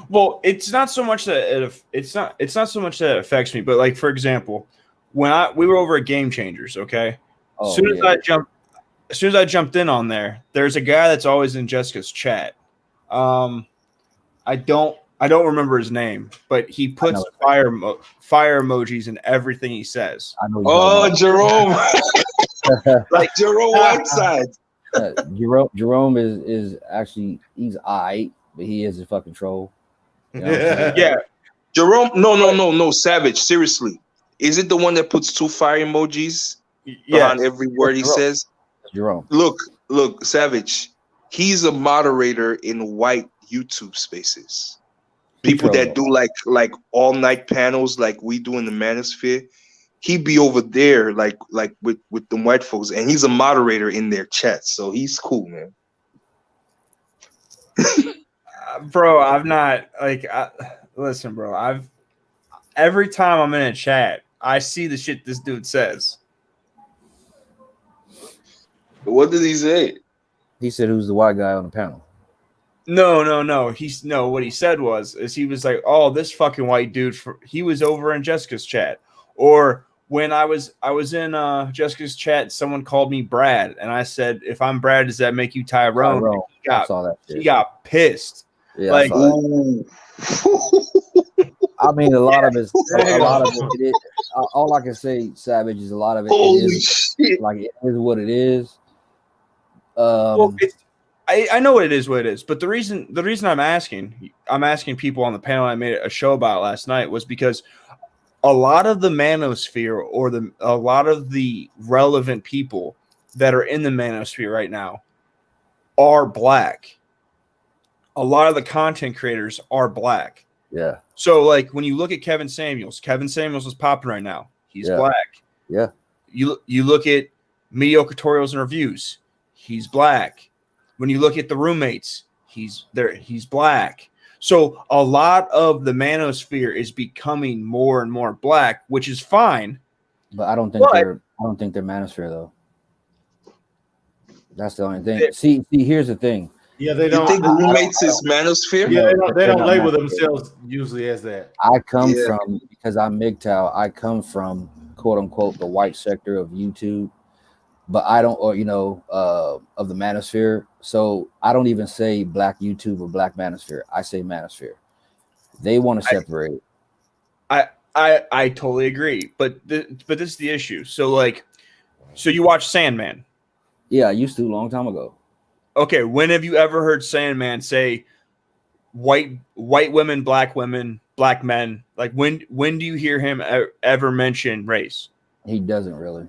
Well, it's not so much that it's not so much that it affects me, but like for example, when we were over at Game Changers, okay. As soon as I jumped in on there, there's a guy that's always in Jessica's chat. I don't remember his name, but he puts fire emojis in everything he says. I know. Oh, Jerome, like Jerome Whiteside. Jerome is actually he's aight, but he is a fucking troll. You know yeah. Jerome, no, Savage. Seriously, is it the one that puts 2 fire emojis behind every word he says? Jerome. Look, Savage. He's a moderator in white YouTube spaces. People that do like all night panels like we do in the Manosphere. He'd be over there like with the white folks, and he's a moderator in their chat, so he's cool, man. Bro, I've not listen, bro. Every time I'm in a chat, I see the shit this dude says. What did he say? He said, "Who's the white guy on the panel?" No. What he said is he was like, "Oh, this fucking white dude." He was over in Jessica's chat, or when I was in Jessica's chat, someone called me Brad, and I said, "If I'm Brad, does that make you Tyrone?" I saw that shit. He got pissed. Yeah, like, I mean, a lot of it is. All I can say, Savage, is a lot of it. Like it is what it is. Well, I know what it is, but the reason I'm asking people on the panel I made a show about last night was because a lot of the manosphere or a lot of the relevant people that are in the manosphere right now are black. A lot of the content creators are black. Yeah. So like when you look at Kevin Samuels is popping right now. He's black. Yeah. You look at mediocre tutorials and reviews. He's black. When you look at the roommates, he's black. So a lot of the manosphere is becoming more and more black, which is fine. But I don't think they're manosphere though. That's the only thing. See, here's the thing. Yeah, they You don't. think roommates is manosphere? Yeah, they don't not label manosphere. themselves usually as that. I come from, because I'm MGTOW, I come from quote unquote the white sector of YouTube, but I don't, or of the manosphere. So I don't even say black YouTube or black manosphere. I say manosphere. They want to separate. I totally agree, but this is the issue. So you watch Sandman? Yeah, I used to a long time ago. Okay, when have you ever heard Sandman say white women, black men? Like when do you hear him ever mention race? He doesn't really.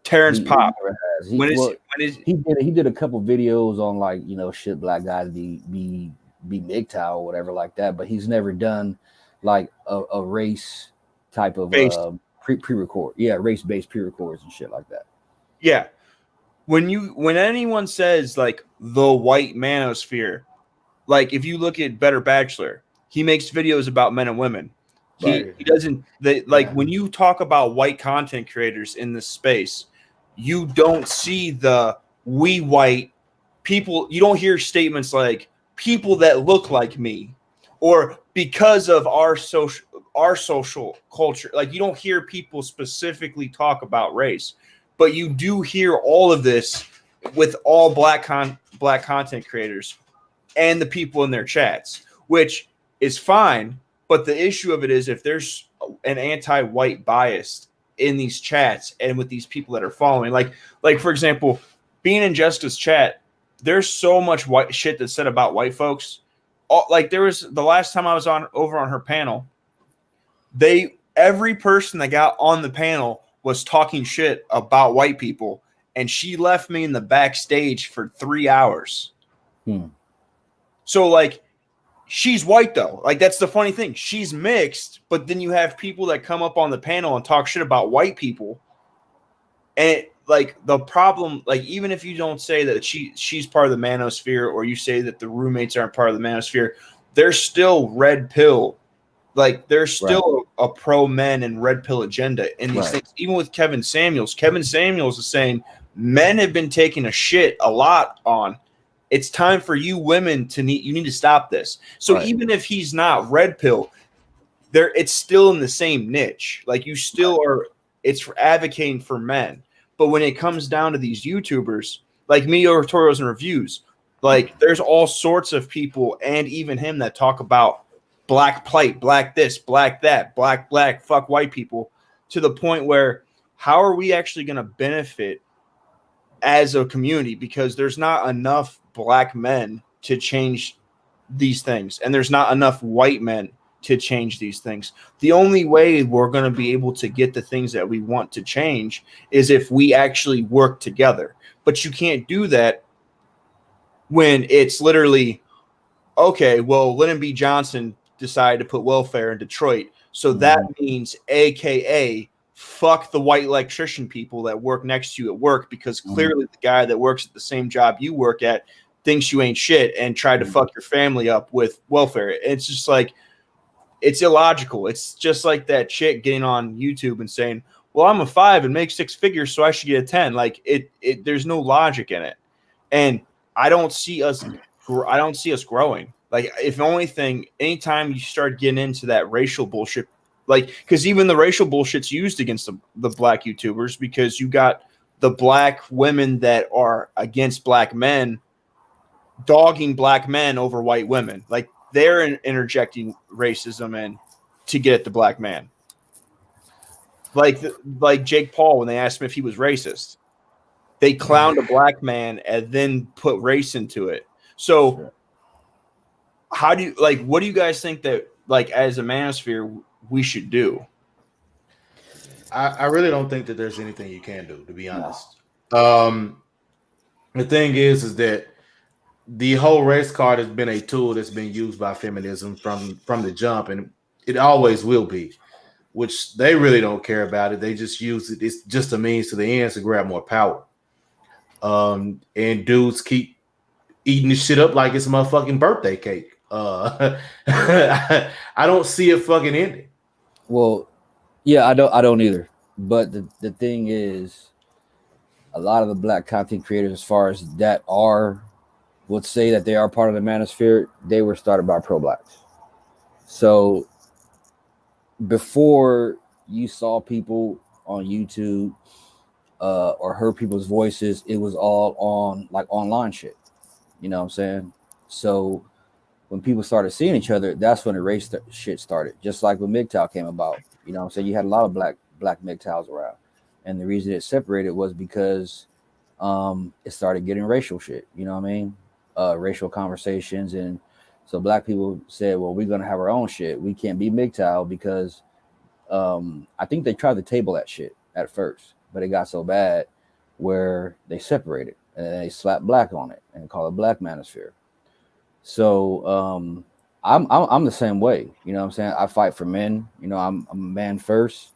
Terrence Pop. He did a couple videos on shit black guys be MGTOW or whatever like that, but he's never done like a race type of pre-record. Yeah, race-based pre-records and shit like that. Yeah. When anyone says like the white manosphere, like if you look at Better Bachelor, he makes videos about men and women. He doesn't when you talk about white content creators in this space, you don't see the we white people. You don't hear statements like people that look like me or because of our social culture. Like you don't hear people specifically talk about race. But you do hear all of this with all black content creators and the people in their chats, which is fine. But the issue of it is if there's an anti-white bias in these chats and with these people that are following, like for example, being in Jessica's chat, there's so much white shit that's said about white folks. There was the last time I was over on her panel, every person that got on the panel was talking shit about white people, and she left me in the backstage for 3 hours. So she's white though. That's the funny thing. She's mixed, but then you have people that come up on the panel and talk shit about white people. And the problem, even if you don't say that she's part of the manosphere or you say that the roommates aren't part of the manosphere, they're still red pill. There's still a pro men and red pill agenda in these things. Even with Kevin Samuels is saying men have been taking a shit a lot on. It's time for you women you need to stop this. So even if he's not red pill, it's still in the same niche. You still are. It's for advocating for men. But when it comes down to these YouTubers, like mediocre tutorials and reviews, there's all sorts of people and even him that talk about black plight, black this, black that, black, fuck white people, to the point where how are we actually going to benefit as a community? Because there's not enough black men to change these things, and there's not enough white men to change these things. The only way we're going to be able to get the things that we want to change is if we actually work together. But you can't do that when it's literally, okay, well, Lyndon B. Johnson decided to put welfare in Detroit. So that means AKA fuck the white electrician people that work next to you at work, because clearly the guy that works at the same job you work at thinks you ain't shit and tried to fuck your family up with welfare. It's just it's illogical. It's just like that chick getting on YouTube and saying, well, I'm a 5 and make 6 figures, so I should get a 10. There's no logic in it. And I don't see us growing. If only thing, anytime you start getting into that racial bullshit, because even the racial bullshit's used against the black YouTubers, because you got the black women that are against black men dogging black men over white women. They're interjecting racism in to get at the black man. Like Jake Paul, when they asked him if he was racist, they clowned a black man and then put race into it. So how do you what do you guys think that as a manosphere we should do? I really don't think that there's anything you can do, to be No. honest. The thing is that the whole race card has been a tool that's been used by feminism from the jump, and it always will be. Which they really don't care about it. They just use it. It's just a means to the ends to grab more power. And dudes keep eating this shit up like it's a motherfucking birthday cake. I don't see it fucking ending. Well, yeah, I don't either. But the thing is, a lot of the black content creators, as far as that would say that they are part of the manosphere, they were started by pro-blacks. So before you saw people on YouTube or heard people's voices, it was all on like online shit. You know what I'm saying? So when people started seeing each other, that's when the race shit started. Just like when MGTOW came about. You know what I'm saying? You had a lot of black MGTOWs around. And the reason it separated was because it started getting racial shit. You know what I mean? Racial conversations. And so black people said, well, we're going to have our own shit. We can't be MGTOW because I think they tried to table that shit at first, but it got so bad where they separated and they slapped black on it and call it Black Manosphere. So I'm the same way. You know what I'm saying? I fight for men. You know, I'm a man first.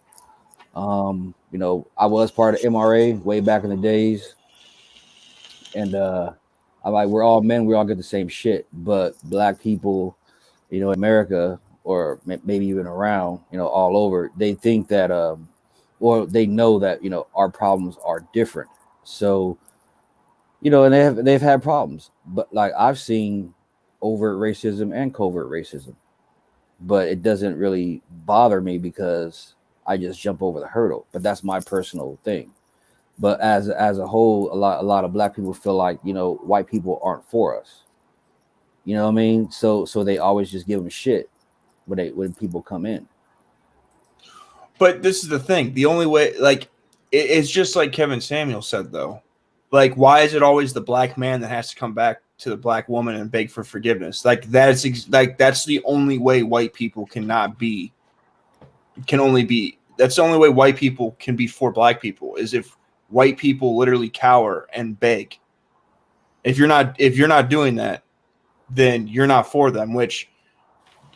You know, I was part of MRA way back in the days. And I'm like, we're all men, we all get the same shit. But black people, you know, in America or maybe even around, you know, all over, they think that, or they know that, you know, our problems are different. So, you know, and they've had problems. But like I've seen overt racism and covert racism, but it doesn't really bother me because I just jump over the hurdle. But that's my personal thing. But as a whole, a lot of black people feel like, you know, white people aren't for us. You know what I mean? So they always just give them shit when people come in. But this is the thing. The only way, like, it's just like Kevin Samuel said, though. Like, why is it always the black man that has to come back to the black woman and beg for forgiveness? Like, that's the only way white people can only be. That's the only way white people can be for black people is if white people literally cower and beg. If you're not doing that, then you're not for them. Which,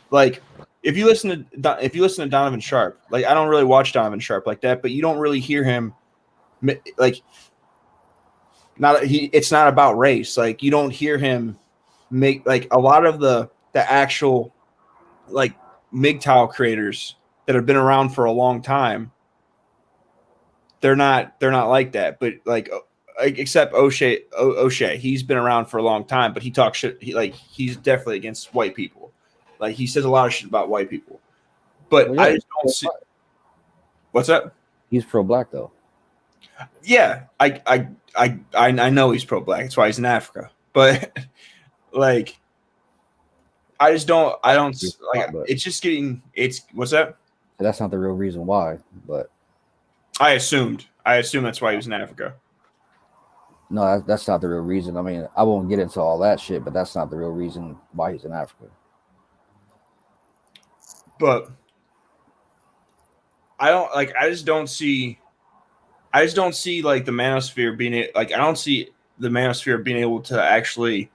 like, if you listen to Donovan Sharp, like, I don't really watch Donovan Sharp like that, but you don't really hear him like. It's not about race. Like, you don't hear him make, like, a lot of the actual, like, MGTOW creators that have been around for a long time. They're not like that. But like except O'Shea, he's been around for a long time, but he talks shit. He's definitely against white people. Like, he says a lot of shit about white people. But well, yeah, I just don't see. What's that? He's pro-black though. Yeah, I know he's pro-black. That's why he's in Africa. But like, I don't like. It's just getting. It's what's that? That's not the real reason why, but I assumed that's why he was in Africa. No, that's not the real reason. I mean, I won't get into all that shit, but that's not the real reason why he's in Africa. But I just don't see like the manosphere being like, I don't see the manosphere being able to actually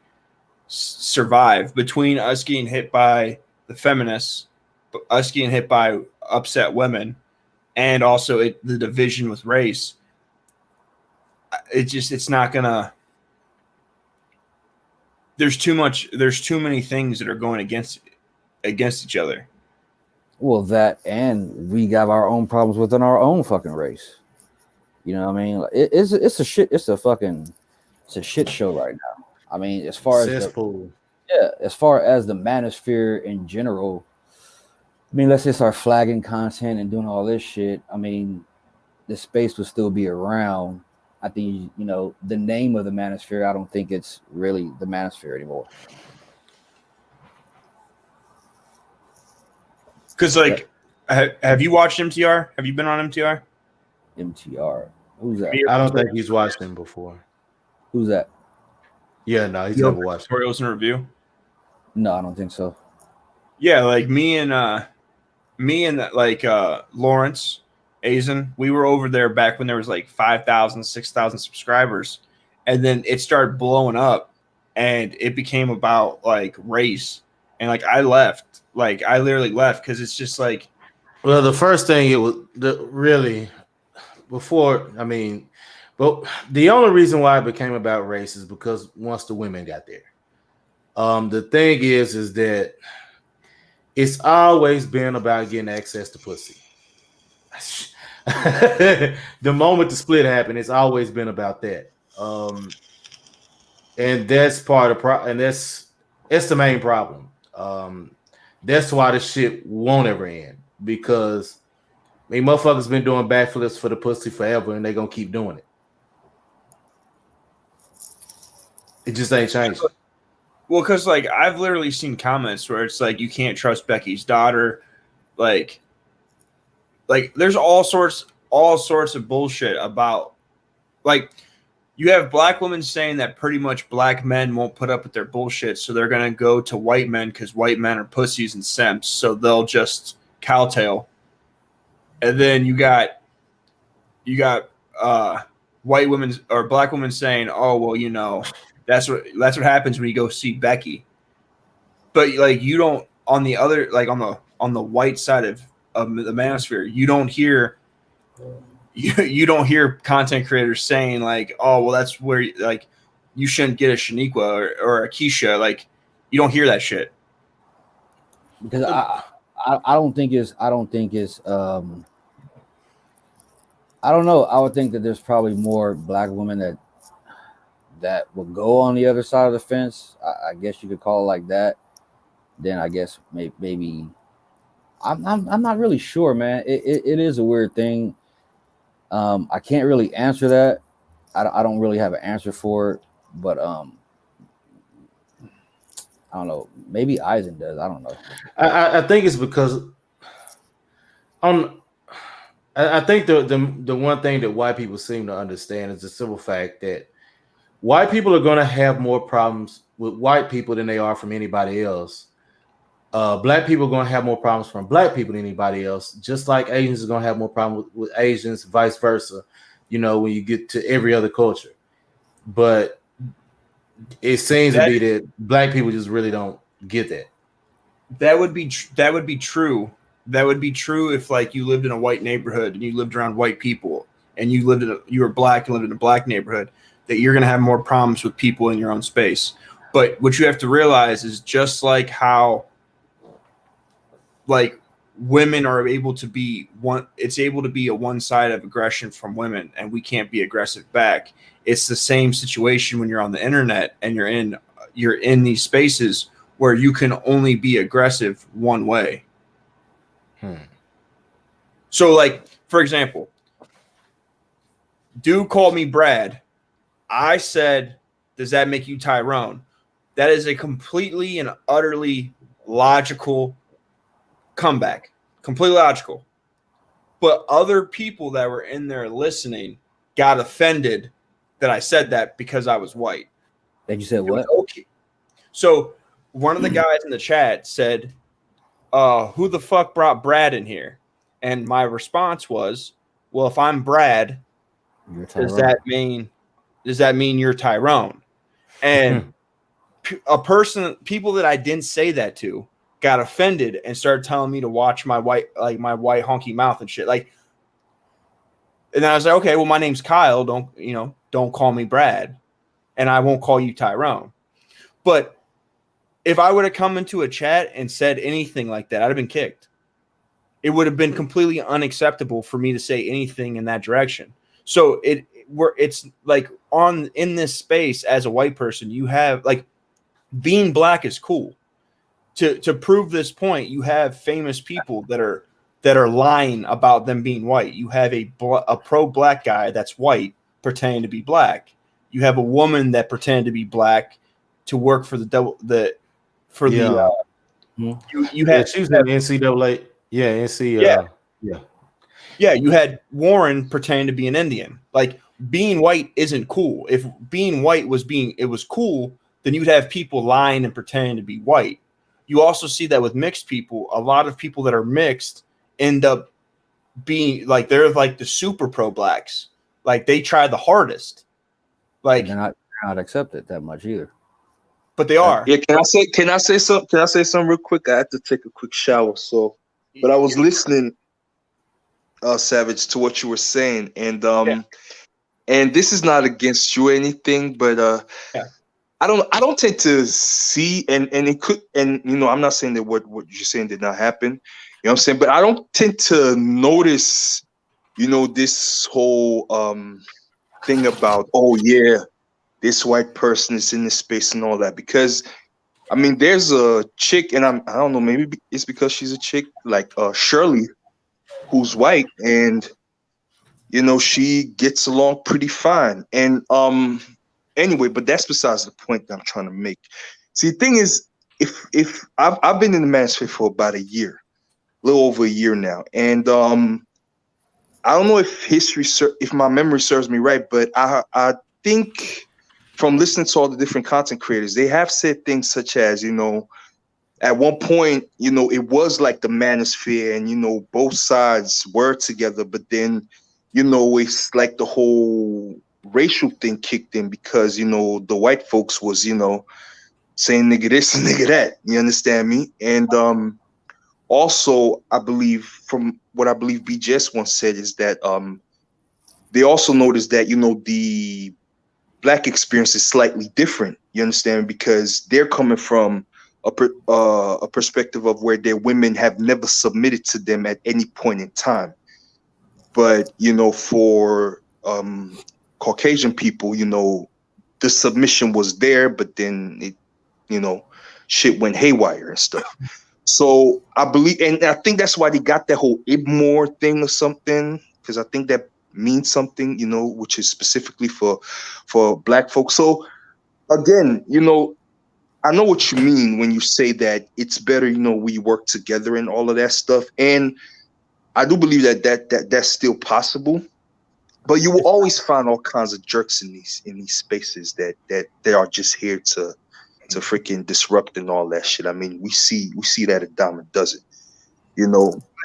survive between us getting hit by the feminists, us getting hit by upset women, and also the division with race. It's not gonna. There's too many things that are going against each other. Well, that, and we got our own problems within our own fucking race. You know what I mean? It's a shit show right now. I mean, as far as the manosphere in general, I mean, let's just start flagging content and doing all this shit. I mean, the space will still be around. I think, you know, the name of the manosphere, I don't think it's really the manosphere anymore. Because, like, have you watched MTR? Have you been on MTR? MTR. Who's that? I don't think he's watched him before. Who's that? Yeah, no, he's never watched Tutorials and Review. No, I don't think so. Yeah, like me and Lawrence, Aizen. We were over there back when there was like 5,000, 6,000 subscribers, and then it started blowing up, and it became about like race, and like I left, like I literally left because it's just like, Well, the first thing it was really before. I mean, but the only reason why it became about race is because once the women got there. The thing is that it's always been about getting access to pussy. The moment the split happened, it's always been about that. And that's part of and that's the main problem. That's why this shit won't ever end, because I mean, motherfuckers been doing backflips for the pussy forever, and they gonna keep doing it. It just ain't changing. well, because like I've literally seen comments where it's like you can't trust Becky's daughter, like there's all sorts of bullshit about, like, you have black women saying that pretty much black men won't put up with their bullshit, so they're gonna go to white men because white men are pussies and simps, so they'll just cowtail. And then you got white women or black women saying, "Oh well, you know, that's what happens when you go see Becky." But like you don't, on the other, like on the white side of the manosphere, you don't hear content creators saying like, "Oh well, that's where like you shouldn't get a Shaniqua or a Keisha." Like you don't hear that shit. Because I don't think it's I don't know. I would think that there's probably more black women that will go on the other side of the fence. I guess you could call it like that. Then I guess maybe I'm not really sure, man. It is a weird thing. I can't really answer that. I don't really have an answer for it, but I don't know. Maybe Eisen does. I don't know. I think it's because I think the one thing that white people seem to understand is the simple fact that white people are going to have more problems with white people than they are from anybody else. Black people are going to have more problems from black people than anybody else, just like Asians are going to have more problems with Asians, vice versa, you know, when you get to every other culture. But it seems to be that black people just really don't get that. That would be true. That would be true if like you lived in a white neighborhood and you lived around white people and you were black and lived in a black neighborhood, that you're going to have more problems with people in your own space. But what you have to realize is just like how like women are able to be it's able to be a one side of aggression from women and we can't be aggressive back. It's the same situation when you're on the internet and you're in these spaces where you can only be aggressive one way. So like, for example, dude called me Brad. I said, does that make you Tyrone? That is a completely and utterly logical comeback. Completely logical. But other people that were in there listening got offended that I said that because I was white. That you said what? Okay. So one of the guys in the chat said, who the fuck brought Brad in here? And my response was, well, if I'm Brad, does that mean you're Tyrone? And people that I didn't say that to got offended and started telling me to watch my white honky mouth and shit. Like, and then I was like, okay, well, my name's Kyle. Don't call me Brad, and I won't call you Tyrone. But if I would have come into a chat and said anything like that, I'd have been kicked. It would have been completely unacceptable for me to say anything in that direction. So it's like in this space as a white person, you have like being black is cool. To prove this point, you have famous people that are lying about them being white. You have a pro-black guy that's white pretending to be black. You have a woman that pretended to be black to work for you had she was in NCAA. Yeah, NC. Yeah, you had Warren pretending to be an Indian. Like being white isn't cool. If being white was cool, then you'd have people lying and pretending to be white. You also see that with mixed people. A lot of people that are mixed end up being like they're like the super pro blacks. Like they try the hardest. Like they're not accepted that much either. But they are. Yeah, can I say something real quick? I had to take a quick shower, so but I was listening, Savage, to what you were saying, and and this is not against you or anything, but I don't tend to see and it could, and I'm not saying that what you're saying did not happen. You know what I'm saying? But I don't tend to notice, this whole thing about, oh yeah, this white person is in this space and all that, because I mean there's a chick, and I don't know, maybe it's because she's a chick, like Shirley, who's white, and she gets along pretty fine. And anyway, but that's besides the point that I'm trying to make. See, the thing is, if I've been in the manosphere for about a year, a little over a year now, and I don't know if my memory serves me right, but I think from listening to all the different content creators, they have said things such as, at one point, it was like the manosphere, and both sides were together, but then, it's like the whole racial thing kicked in because, the white folks was, saying nigga this and nigga that. You understand me? And also, I believe from what I believe BGS once said is that they also noticed that, the Black experience is slightly different. You understand? Because they're coming from a perspective of where their women have never submitted to them at any point in time. But, for Caucasian people, the submission was there, but then it, shit went haywire and stuff. So I believe, and I think that's why they got that whole Ibmore thing or something, because I think that means something, which is specifically for Black folks. So again, I know what you mean when you say that it's better, we work together and all of that stuff. And I do believe that's still possible, but you will always find all kinds of jerks in these spaces that they are just here to freaking disrupt and all that shit. I mean, we see that a dime a dozen,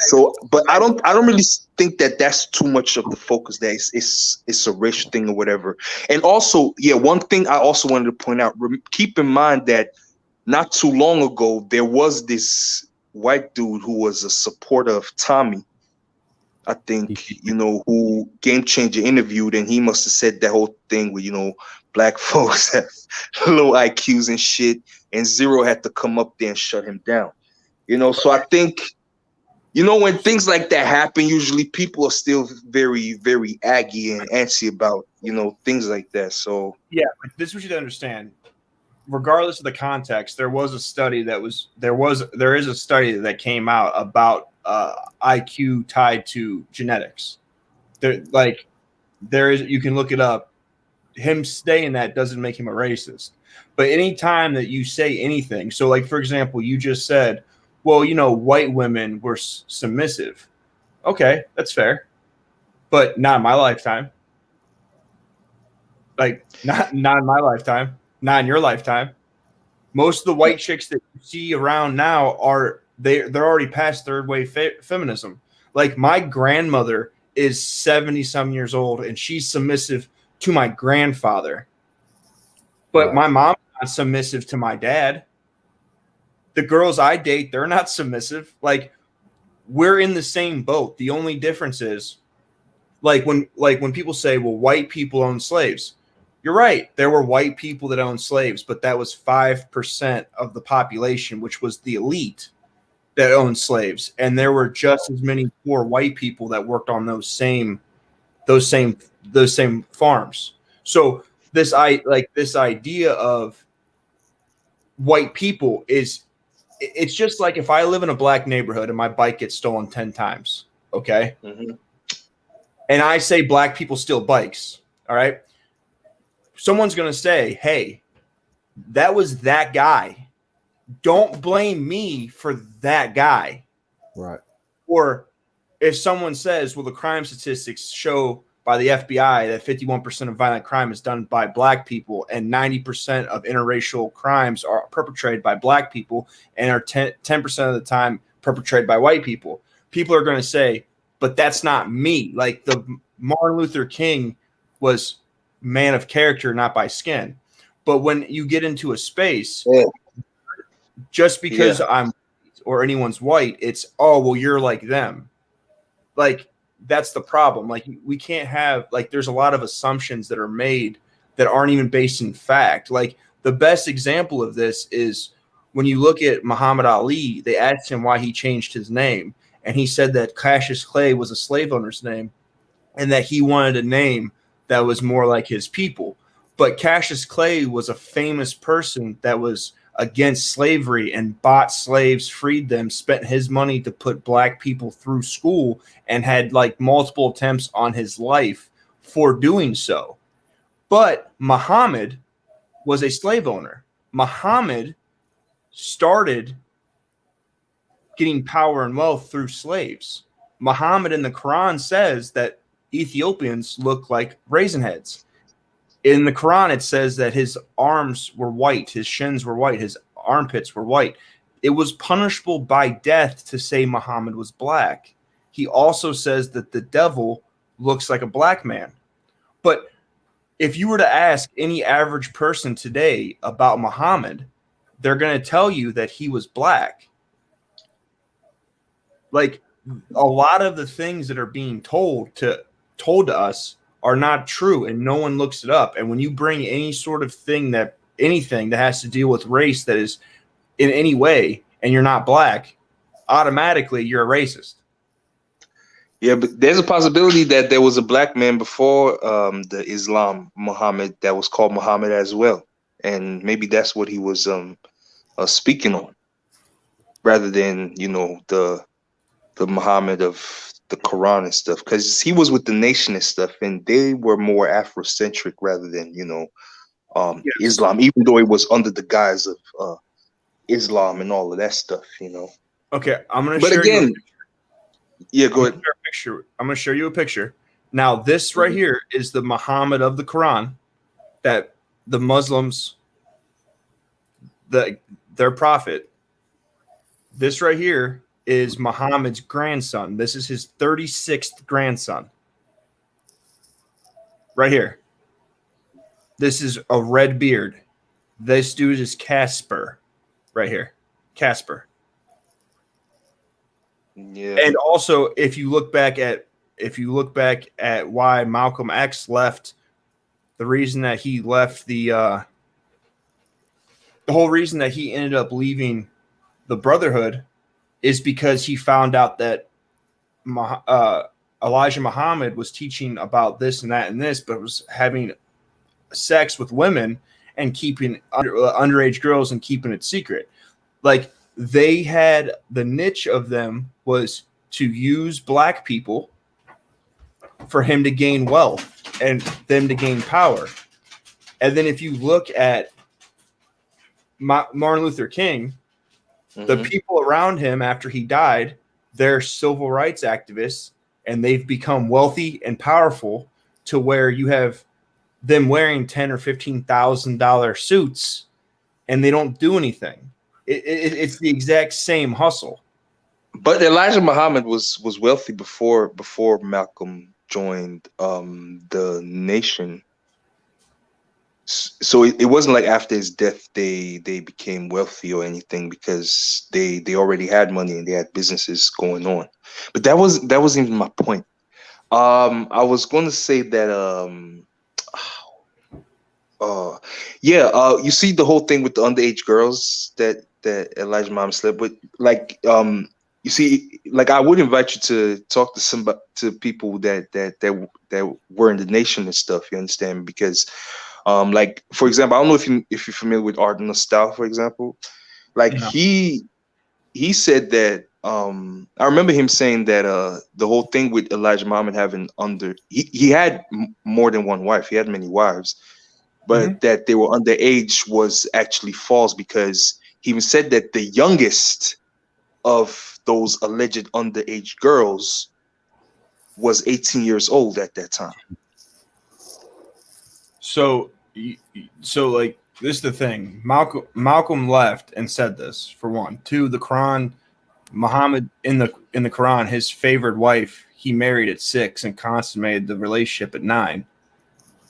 So, but I don't really think that that's too much of the focus. That it's a racial thing or whatever. And also, one thing I also wanted to point out: keep in mind that not too long ago there was this white dude who was a supporter of Tommy. I think, who Game Changer interviewed, and he must have said that whole thing where, Black folks have low IQs and shit, and Zero had to come up there and shut him down. So I think, when things like that happen, usually people are still very, very aggy and antsy about, things like that. So yeah, but this is what you understand. Regardless of the context, there is a study that came out about IQ tied to genetics. You can look it up. Him saying that doesn't make him a racist. But anytime that you say anything, so like for example, you just said, well, white women were submissive. Okay, that's fair, but not in my lifetime. Like not in my lifetime, not in your lifetime. Most of the white chicks that you see around now they're already past third wave feminism. Like my grandmother is 70-some years old and she's submissive to my grandfather. But my mom's not submissive to my dad. The girls I date, they're not submissive. Like we're in the same boat. The only difference is when people say, well, white people own slaves. You're right. There were white people that owned slaves, but that was 5% of the population, which was the elite that owned slaves. And there were just as many poor white people that worked on those same farms. So this idea of white people it's just like if I live in a Black neighborhood and my bike gets stolen 10 times, okay? Mm-hmm. And I say Black people steal bikes, all right? Someone's going to say, hey, that was that guy. Don't blame me for that guy. Right. Or if someone says, well, the crime statistics show by the FBI that 51% of violent crime is done by Black people and 90% of interracial crimes are perpetrated by Black people and are 10% of the time perpetrated by white people. People are going to say, but that's not me. Like the Martin Luther King was man of character, not by skin. But when you get into a space, just because I'm or anyone's white, it's well, you're like them. Like that's the problem. Like we can't have there's a lot of assumptions that are made that aren't even based in fact. Like the best example of this is when you look at Muhammad Ali, they asked him why he changed his name, and he said that Cassius Clay was a slave owner's name, and that he wanted a name that was more like his people. But Cassius Clay was a famous person that was against slavery and bought slaves, freed them, spent his money to put black people through school, and had multiple attempts on his life for doing so. But Muhammad was a slave owner. Muhammad started getting power and wealth through slaves. Muhammad in the Quran says that Ethiopians look like raisin heads. In the Quran, it says that his arms were white, his shins were white, his armpits were white. It was punishable by death to say Muhammad was black. He also says that the devil looks like a black man. But if you were to ask any average person today about Muhammad, they're going to tell you that he was black. Like a lot of the things that are being told to us are not true, and no one looks it up. And when you bring any sort of anything that has to deal with race that is in any way, and you're not black, automatically you're a racist. Yeah, but there's a possibility that there was a black man before the Islam Muhammad that was called Muhammad as well, and maybe that's what he was speaking on, rather than the Muhammad of the Quran and stuff, because he was with the nation and stuff, and they were more Afrocentric rather than yes. Islam, even though it was under the guise of Islam and all of that stuff. Okay, I'm gonna. But again, yeah, go ahead. I'm gonna show you a picture. Now, this right here is the Muhammad of the Quran that the Muslims, their prophet. This right here is Muhammad's grandson. This is his 36th grandson. Right here. This is a red beard. This dude is Casper. Right here. Casper. Yeah. And also, if you look back at why Malcolm X left, the reason that he left the whole reason that he ended up leaving the Brotherhood is because he found out that Elijah Muhammad was teaching about this and that and this, but was having sex with women and keeping underage girls and keeping it secret. Like they had the niche of them was to use black people for him to gain wealth and them to gain power. And then if you look at Martin Luther King, the people around him after he died, they're civil rights activists, and they've become wealthy and powerful to where you have them wearing $10,000 or $15,000 suits, and they don't do anything. It's the exact same hustle. But Elijah Muhammad was wealthy before Malcolm joined the nation. So it wasn't like after his death they became wealthy or anything, because they already had money and they had businesses going on. But that wasn't even my point. I was going to say that you see the whole thing with the underage girls that Elijah Muhammad slept with, you see, I would invite you to talk to people that were in the nation and stuff. You understand? Because for example, I don't know if you're familiar with Art Nostal, for example. No. He said that I remember him saying that the whole thing with Elijah Muhammad having he had more than one wife. He had many wives, but that they were underage was actually false, because he even said that the youngest of those alleged underage girls was 18 years old at that time. So this is the thing. Malcolm left and said this, for one. Two, the Quran Muhammad in the Quran, his favored wife, he married at 6 and consummated the relationship at 9.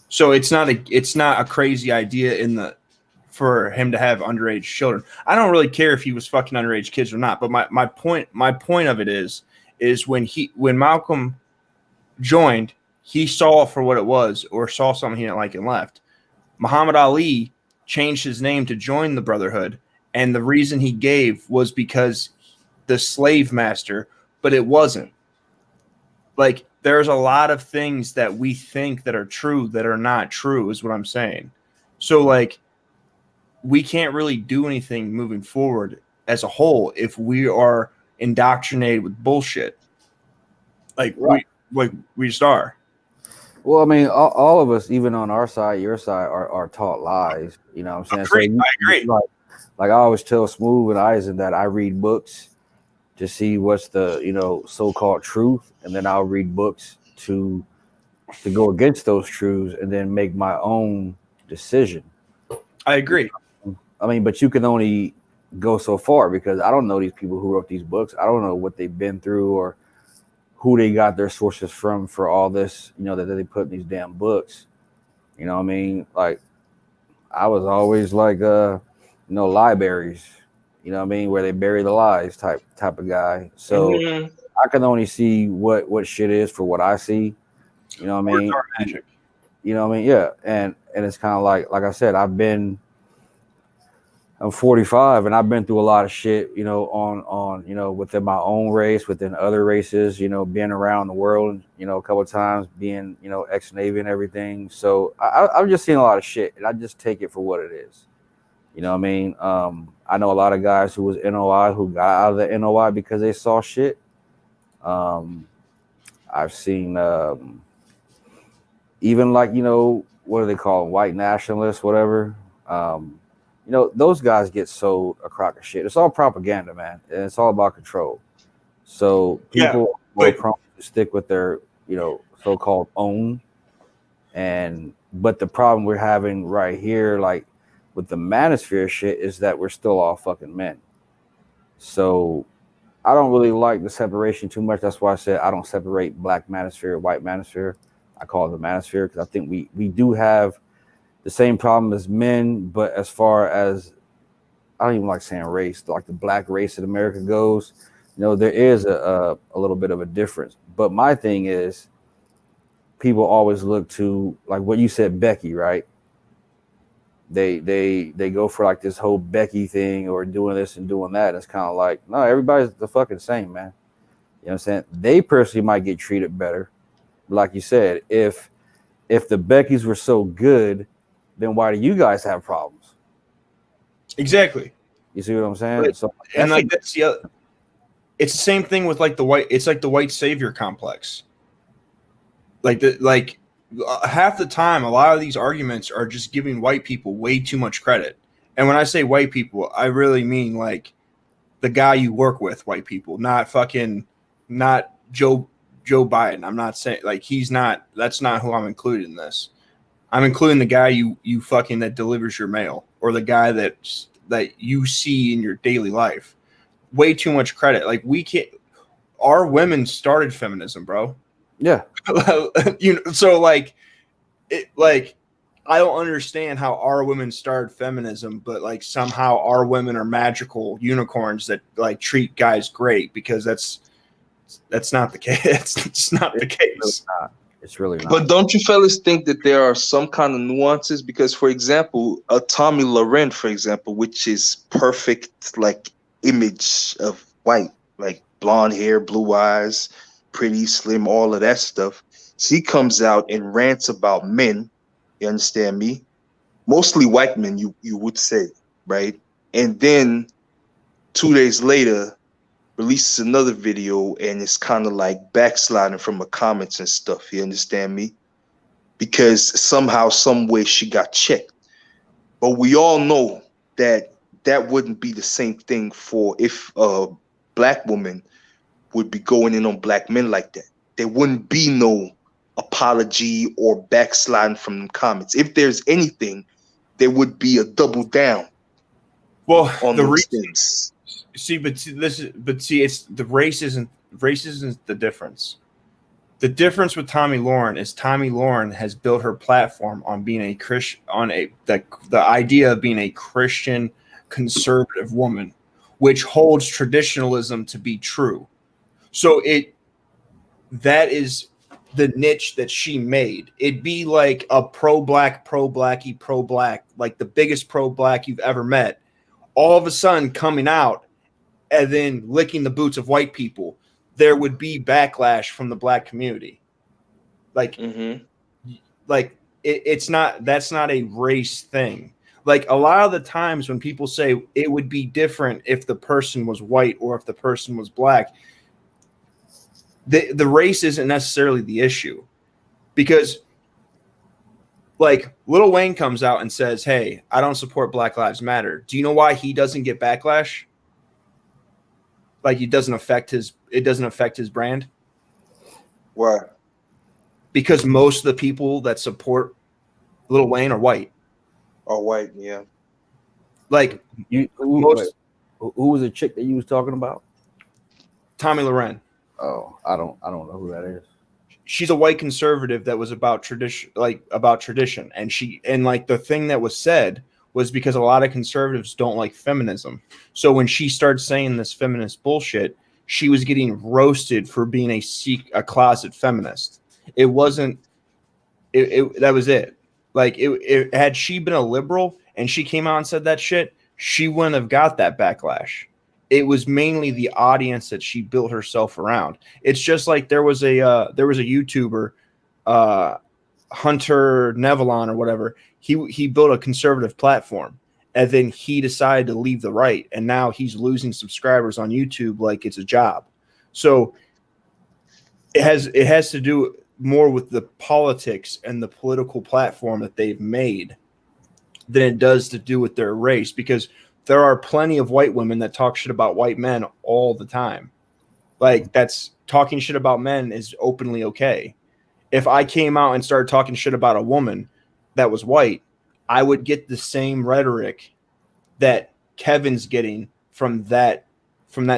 So it's not a crazy idea for him to have underage children. I don't really care if he was fucking underage kids or not, but my point of it is when Malcolm joined, he saw it for what it was, or saw something he didn't like and left. Muhammad Ali changed his name to join the Brotherhood, and the reason he gave was because the slave master, but it wasn't. Like, there's a lot of things that we think that are true that are not true, is what I'm saying. So, like, we can't really do anything moving forward as a whole if we are indoctrinated with bullshit. Like, Right. we just are. Well, I mean, all of us, even on our side, your side, are taught lies. You know what I'm saying? I agree. Like I always tell Smooth and Eisen that I read books to see what's the, you know, so-called truth, and then I'll read books to go against those truths and then make my own decision. I agree. I mean, but you can only go so far, because I don't know these people who wrote these books. I don't know what they've been through or who they got their sources from for all this, you know, that they put in these damn books. You know what I mean? Like, I was always like, libraries, you know what I mean, where they bury the lies type of guy. So I can only see what shit is for what I see. You know what I mean? Magic. You know what I mean? Yeah. And it's kind of like I said, I'm 45 and I've been through a lot of shit, you know, on you know, within my own race, within other races, you know, being around the world, you know, a couple of times, being, you know, ex-Navy and everything. So I've just seen a lot of shit, and I just take it for what it is. You know what I mean? I know a lot of guys who was NOI who got out of the NOI because they saw shit. I've seen even, like, you know, what do they call them? White nationalists, whatever. You know, those guys get sold a crock of shit. It's all propaganda, man, and it's all about control. So people will probably stick with their, you know, so-called own. But the problem we're having right here, like with the manosphere shit, is that we're still all fucking men. So I don't really like the separation too much. That's why I said I don't separate black manosphere, white manosphere. I call it the manosphere, because I think we do have the same problem as men, but as far as, I don't even like saying race, like the black race in America goes, you know, there is a little bit of a difference. But my thing is, people always look to, like what you said, Becky, right? They go for like this whole Becky thing, or doing this and doing that. It's kind of like, no, everybody's the fucking same, man. You know what I'm saying? They personally might get treated better. Like you said, if the Beckys were so good, then why do you guys have problems? Exactly. You see what I'm saying? But, so that's the other. It's the same thing with like the white. It's like the white savior complex. Like half the time, a lot of these arguments are just giving white people way too much credit. And when I say white people, I really mean like the guy you work with, white people, not Joe Biden. I'm not saying, like, that's not who I'm including in this. I'm including the guy you fucking that delivers your mail, or the guy that you see in your daily life. Way too much credit. Like, we can't. Our women started feminism, bro. Yeah. You know, so like I don't understand how our women started feminism, but like somehow our women are magical unicorns that like treat guys great, because that's not the case. It's not the case. It's really not. But don't you fellas think that there are some kind of nuances? Because, for example, a Tommy Loren, for example, which is perfect, like, image of white, like blonde hair, blue eyes, pretty, slim, all of that stuff. She comes out and rants about men. You understand me? Mostly white men, you would say, right? And then 2 days later, releases another video, and it's kind of like backsliding from her comments and stuff. You understand me? Because somehow, some way, she got checked. But we all know that wouldn't be the same thing for if a black woman would be going in on black men like that. There wouldn't be no apology or backsliding from them comments. If there's anything, there would be a double down. Well, on those things. It's the race isn't the difference. The difference with Tommy Lauren is Tommy Lauren has built her platform on being a Christian, the idea of being a Christian conservative woman, which holds traditionalism to be true. So that is the niche that she made. It'd be like a pro-black, like the biggest pro-black you've ever met, all of a sudden coming out and then licking the boots of white people. There would be backlash from the black community. Like, that's not a race thing. Like a lot of the times when people say it would be different if the person was white or if the person was black, the race isn't necessarily the issue, because like Lil Wayne comes out and says, "Hey, I don't support Black Lives Matter." Do you know why he doesn't get backlash? Like it doesn't affect his brand. Why? Because most of the people that support Lil Wayne are white. Oh, white, yeah. Like who was the chick that you was talking about? Tommy Loren. Oh, I don't know who that is. She's a white conservative that was about tradition, and like the thing that was said was because a lot of conservatives don't like feminism. So when she started saying this feminist bullshit, she was getting roasted for being a closet feminist. It wasn't. That was it. Like it had she been a liberal and she came out and said that shit, she wouldn't have got that backlash. It was mainly the audience that she built herself around. It's just like there was a YouTuber, Hunter Nevelon or whatever. He built a conservative platform, and then he decided to leave the right, and now he's losing subscribers on YouTube like it's a job. So it has to do more with the politics and the political platform that they've made than it does to do with their race, because there are plenty of white women that talk shit about white men all the time. Like that's talking shit about men is openly okay. If I came out and started talking shit about a woman that was white, I would get the same rhetoric that Kevin's getting from that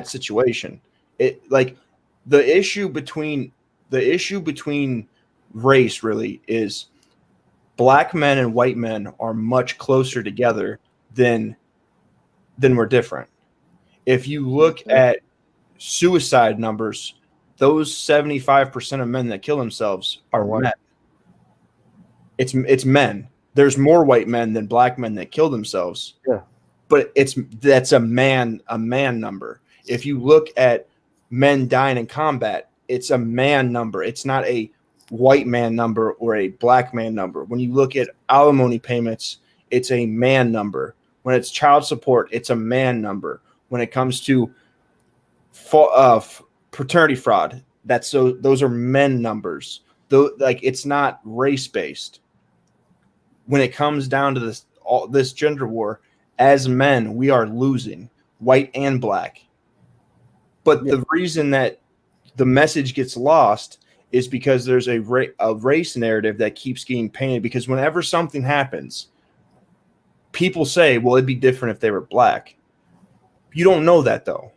situation. It like the issue between race really is black men and white men are much closer together than we're different. If you look at suicide numbers, those 75% of men that kill themselves are men. It's men. There's more white men than black men that kill themselves. Yeah. But that's a man number. If you look at men dying in combat, it's a man number. It's not a white man number or a black man number. When you look at alimony payments, it's a man number. When it's child support, it's a man number. When it comes to paternity fraud, those are men numbers. Like it's not race based. When it comes down to this gender war, as men, we are losing, white and black. But the reason that the message gets lost is because there's a race narrative that keeps getting painted. Because whenever something happens, people say, well, it'd be different if they were black. You don't know that though.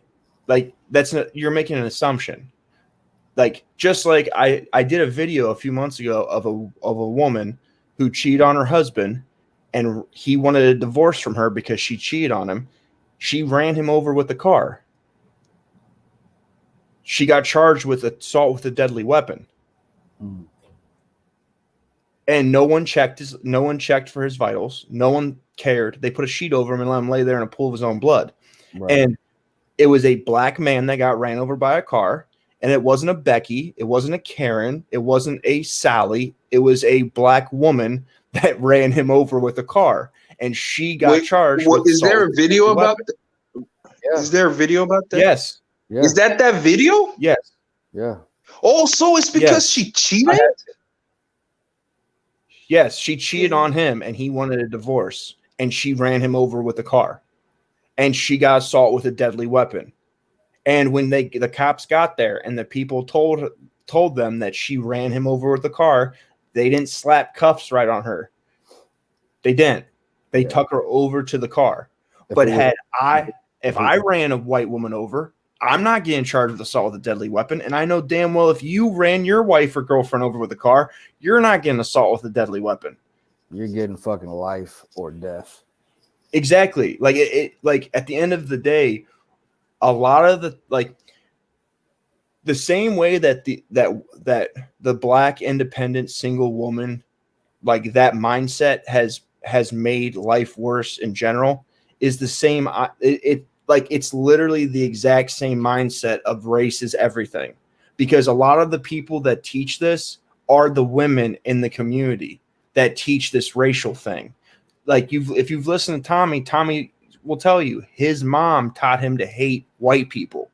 Like you're making an assumption. Like just like I did a video a few months ago of a woman who cheated on her husband, and he wanted a divorce from her because she cheated on him. She ran him over with a car. She got charged with assault with a deadly weapon. Mm. And no one checked for his vitals. No one cared. They put a sheet over him and let him lay there in a pool of his own blood. Right. And it was a black man that got ran over by a car. And it wasn't a Becky. It wasn't a Karen. It wasn't a Sally. It was a black woman that ran him over with a car. And she got charged. Is there a video about that? Yeah. Is there a video about that? Yes. Yeah. Is that video? Yes. Yeah. Oh, so it's because she cheated? Yes, she cheated on him and he wanted a divorce. And she ran him over with a car. And she got assault with a deadly weapon. And when the cops got there and the people told them that she ran him over with the car, they didn't slap cuffs right on her. They didn't. They took her over to the car. But had If I ran a white woman over, I'm not getting charged with assault with a deadly weapon. And I know damn well if you ran your wife or girlfriend over with a car, you're not getting assault with a deadly weapon. You're getting fucking life or death. Exactly. Like like at the end of the day, a lot of the same way that the black independent single woman, like that mindset has made life worse in general, is the same. It's literally the exact same mindset of race is everything, because a lot of the people that teach this are the women in the community that teach this racial thing. Like if you've listened to Tommy will tell you his mom taught him to hate white people.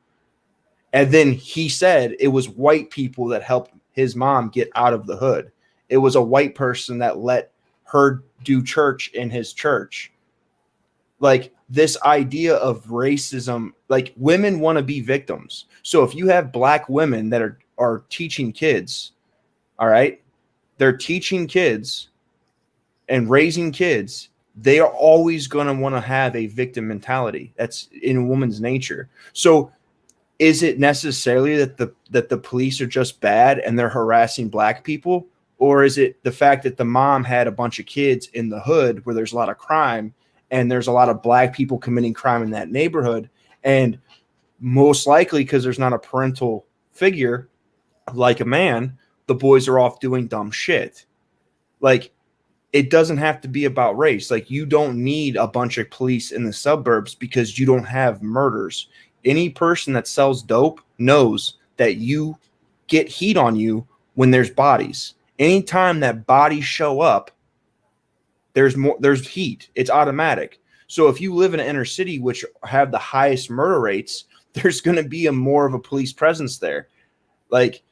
And then he said it was white people that helped his mom get out of the hood. It was a white person that let her do church in his church. Like this idea of racism, like women want to be victims. So if you have black women that are teaching kids, all right, they're teaching kids and raising kids, they are always going to want to have a victim mentality. That's in a woman's nature. So is it necessarily that the police are just bad and they're harassing black people? Or is it the fact that the mom had a bunch of kids in the hood where there's a lot of crime and there's a lot of black people committing crime in that neighborhood? And most likely because there's not a parental figure like a man, the boys are off doing dumb shit. Like, it doesn't have to be about race. Like, you don't need a bunch of police in the suburbs because you don't have murders. Any person that sells dope knows that you get heat on you when there's bodies. Anytime that bodies show up, there's heat. It's automatic. So if you live in an inner city, which have the highest murder rates, there's going to be more of a police presence there. Like,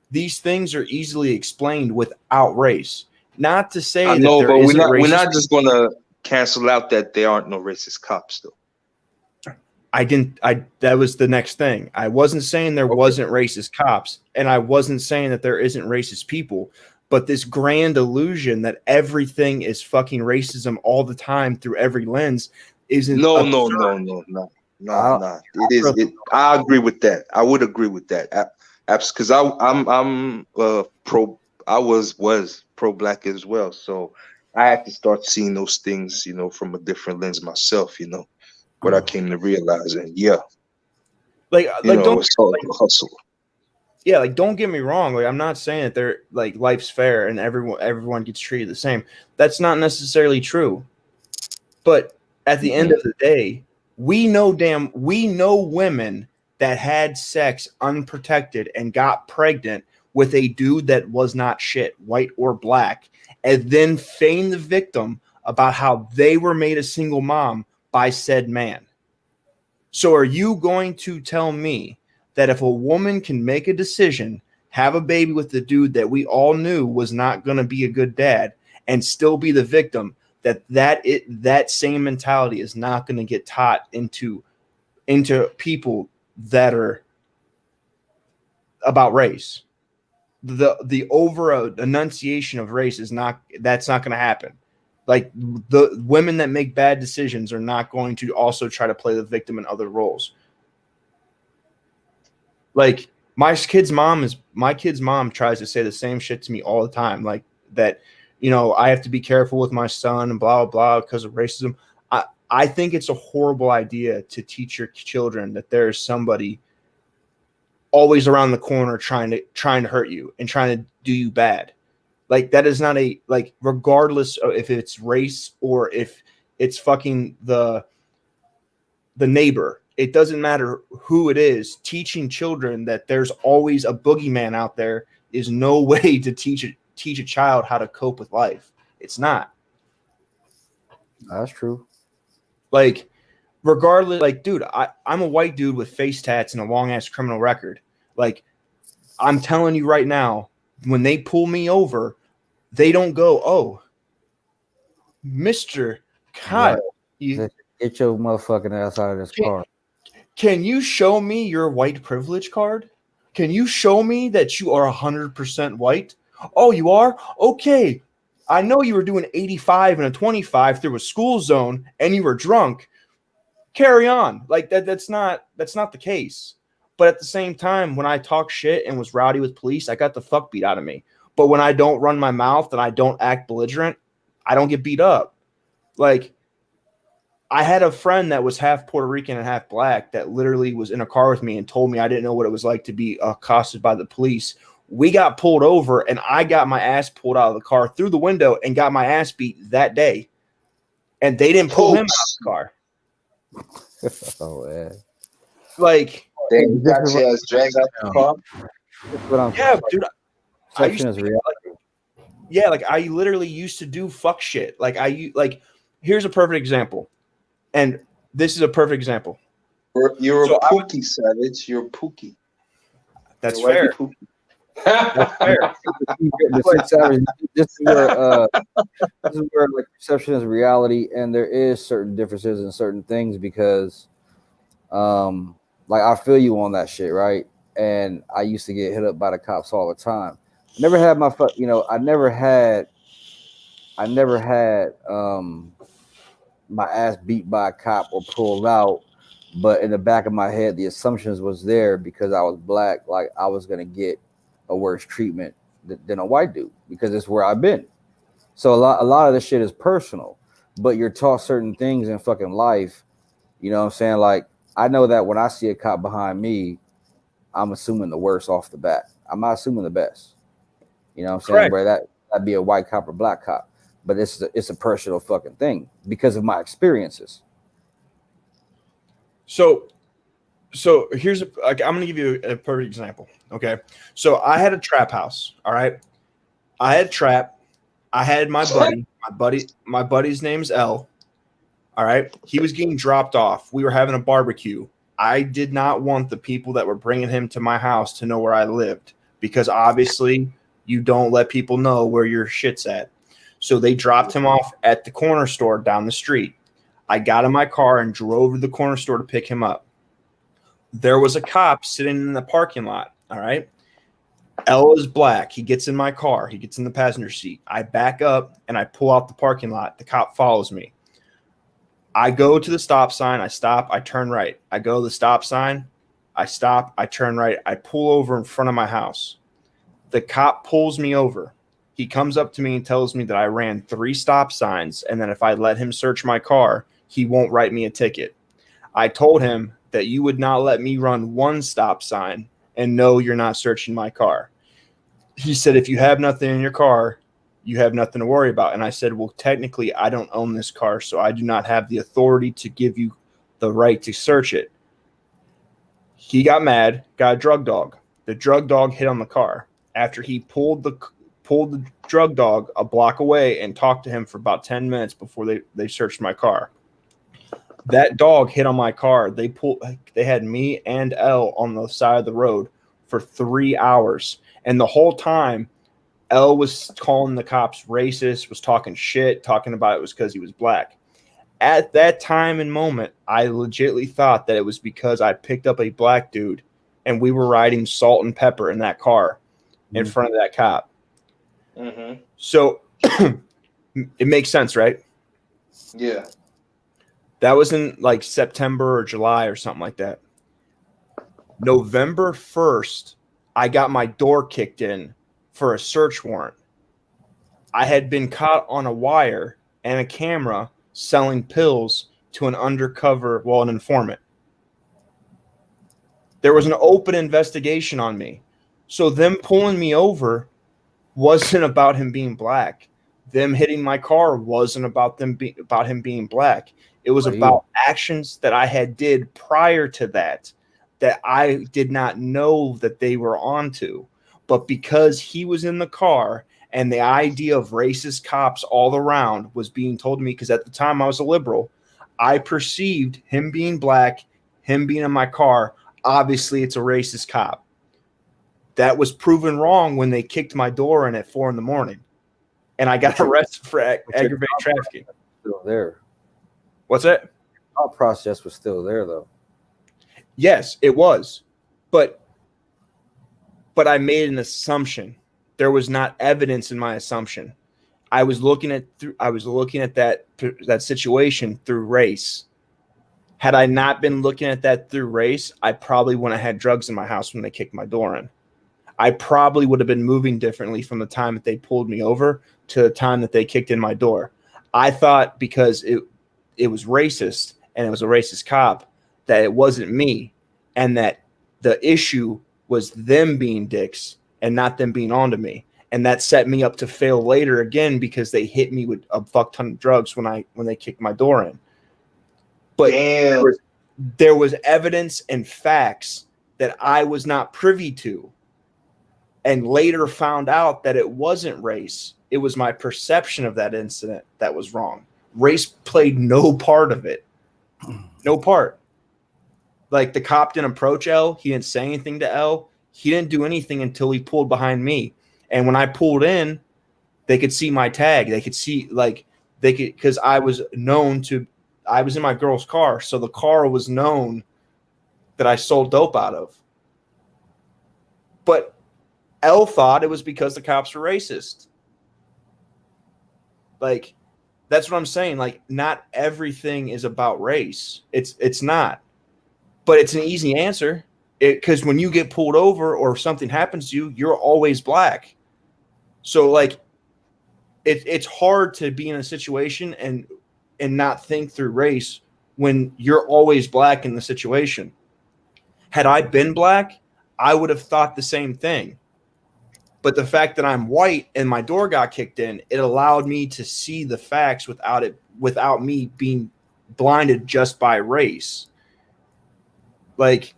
these things are easily explained without race. Not to say I that know, there but isn't we're not racist. just gonna cancel out that there aren't no racist cops, though. That was the next thing. I wasn't saying there Okay. wasn't racist cops, and I wasn't saying that there isn't racist people, but this grand illusion that everything is fucking racism all the time through every lens isn't. No. I It is. I agree with that. I would agree with that. Because I'm pro. I was pro black as well, so I had to start seeing those things, from a different lens myself. What I came to realize, and Don't it's all a hustle. yeah, like don't get me wrong. Like I'm not saying that they're like life's fair and everyone gets treated the same. That's not necessarily true. But at the end of the day, we know women that had sex unprotected and got pregnant with a dude that was not shit, white or black, and then feign the victim about how they were made a single mom by said man. So are you going to tell me that if a woman can make a decision, have a baby with the dude that we all knew was not going to be a good dad and still be the victim, that same mentality is not going to get taught into people that are about race? The over enunciation of race that's not going to happen. Like the women that make bad decisions are not going to also try to play the victim in other roles. Like my kid's mom tries to say the same shit to me all the time. Like that, I have to be careful with my son and blah, blah, blah, because of racism. I think it's a horrible idea to teach your children that there's somebody always around the corner trying to hurt you and trying to do you bad. Like that is not regardless of if it's race or if it's fucking the neighbor. It doesn't matter who it is. Teaching children that there's always a boogeyman out there is no way to teach a child how to cope with life. It's not. That's true. Like, regardless, like, dude, I'm a white dude with face tats and a long ass criminal record. Like, I'm telling you right now, when they pull me over, they don't go, "Oh, Mr. Kyle, Right. Get your motherfucking ass out of this car. Can you show me your white privilege card? Can you show me that you are 100% white? Oh, you are? Okay. I know you were doing 85 and a 25 through a school zone and you were drunk. carry on. Like that's not the case. But at the same time, when I talk shit and was rowdy with police, I got the fuck beat out of me. But when I don't run my mouth and I don't act belligerent, I don't get beat up. Like, I had a friend that was half Puerto Rican and half black that literally was in a car with me and told me I didn't know what it was like to be accosted by the police. We got pulled over and I got my ass pulled out of the car through the window and got my ass beat that day. And they didn't pull him out of the car. Oh, man. Like, They got your ass dragged out the car. What I'm yeah, dude. Perception is reality. Yeah, like I literally used to do fuck shit. Like here's a perfect example. And this is a perfect example. You're a Pookie, Savage. You're a Pookie. That's fair. That's fair. This is where like perception is reality, and there is certain differences in certain things because, like I feel you on that shit, right? And I used to get hit up by the cops all the time. Never had my I never had my ass beat by a cop or pulled out, but in the back of my head, the assumptions was there because I was black, like I was gonna get a worse treatment than a white dude because it's where I've been. So a lot of this shit is personal, but you're taught certain things in fucking life. You know what I'm saying? Like I know that when I see a cop behind me, I'm assuming the worst off the bat. I'm not assuming the best. You know what I'm saying? Correct. Where that'd be a white cop or black cop, but it's a personal fucking thing because of my experiences. So here's I'm gonna give you a perfect example. Okay, so I had a trap house. All right, I had trap. I had my buddy's name's L. All right, he was getting dropped off. We were having a barbecue. I did not want the people that were bringing him to my house to know where I lived because obviously you don't let people know where your shit's at. So they dropped him off at the corner store down the street. I got in my car and drove to the corner store to pick him up. There was a cop sitting in the parking lot. All right. L is black. He gets in my car. He gets in the passenger seat. I back up and I pull out the parking lot. The cop follows me. I go to the stop sign. I stop. I turn right. I go to the stop sign. I stop. I turn right. I pull over in front of my house. The cop pulls me over. He comes up to me and tells me that I ran 3 stop signs and that if I let him search my car, he won't write me a ticket. I told him that you would not let me run 1 stop sign and no, you're not searching my car. He said, if you have nothing in your car, you have nothing to worry about. And I said, well, technically, I don't own this car, so I do not have the authority to give you the right to search it. He got mad, got a drug dog. The drug dog hit on the car. After he pulled the drug dog a block away and talked to him for about 10 minutes before they searched my car. That dog hit on my car. They had me and L on the side of the road for 3 hours. And the whole time, L was calling the cops racist, was talking shit, talking about it was because he was black. At that time and moment, I legitimately thought that it was because I picked up a black dude and we were riding salt and pepper in that car in front of that cop. Mm-hmm. So it makes sense, right? Yeah. That was in like September or July or something like that. November 1st, I got my door kicked in for a search warrant. I had been caught on a wire and a camera selling pills to an an informant. There was an open investigation on me. So them pulling me over wasn't about him being black. Them hitting my car wasn't about him being black. It was about actions that I had did prior to that I did not know that they were onto. But because he was in the car and the idea of racist cops all around was being told to me, because at the time I was a liberal, I perceived him being black, him being in my car, obviously it's a racist cop. That was proven wrong when they kicked my door in at 4 a.m. and I got arrested for aggravated trafficking. Still there. What's that? Our process was still there, though. Yes, it was, but I made an assumption. There was not evidence in my assumption. I was looking at that situation through race. Had I not been looking at that through race, I probably wouldn't have had drugs in my house when they kicked my door in. I probably would have been moving differently from the time that they pulled me over to the time that they kicked in my door. I thought because it was racist and it was a racist cop that it wasn't me, and that the issue was them being dicks and not them being onto me. And that set me up to fail later again because they hit me with a fuck ton of drugs when they kicked my door in. But there was evidence and facts that I was not privy to, and later found out that it wasn't race. It was my perception of that incident that was wrong. Race played no part of it. No part. Like, the cop didn't approach L. He didn't say anything to L. He didn't do anything until he pulled behind me. And when I pulled in, they could see my tag. They could see, like, they could, because I was in my girl's car. So the car was known that I sold dope out of. But L thought it was because the cops were racist. Like, that's what I'm saying. Like, not everything is about race. It's not. But it's an easy answer. Because when you get pulled over or something happens to you, you're always black. So, like, it's hard to be in a situation and not think through race when you're always black in the situation. Had I been black, I would have thought the same thing. But the fact that I'm white and my door got kicked in, it allowed me to see the facts without me being blinded just by race. Like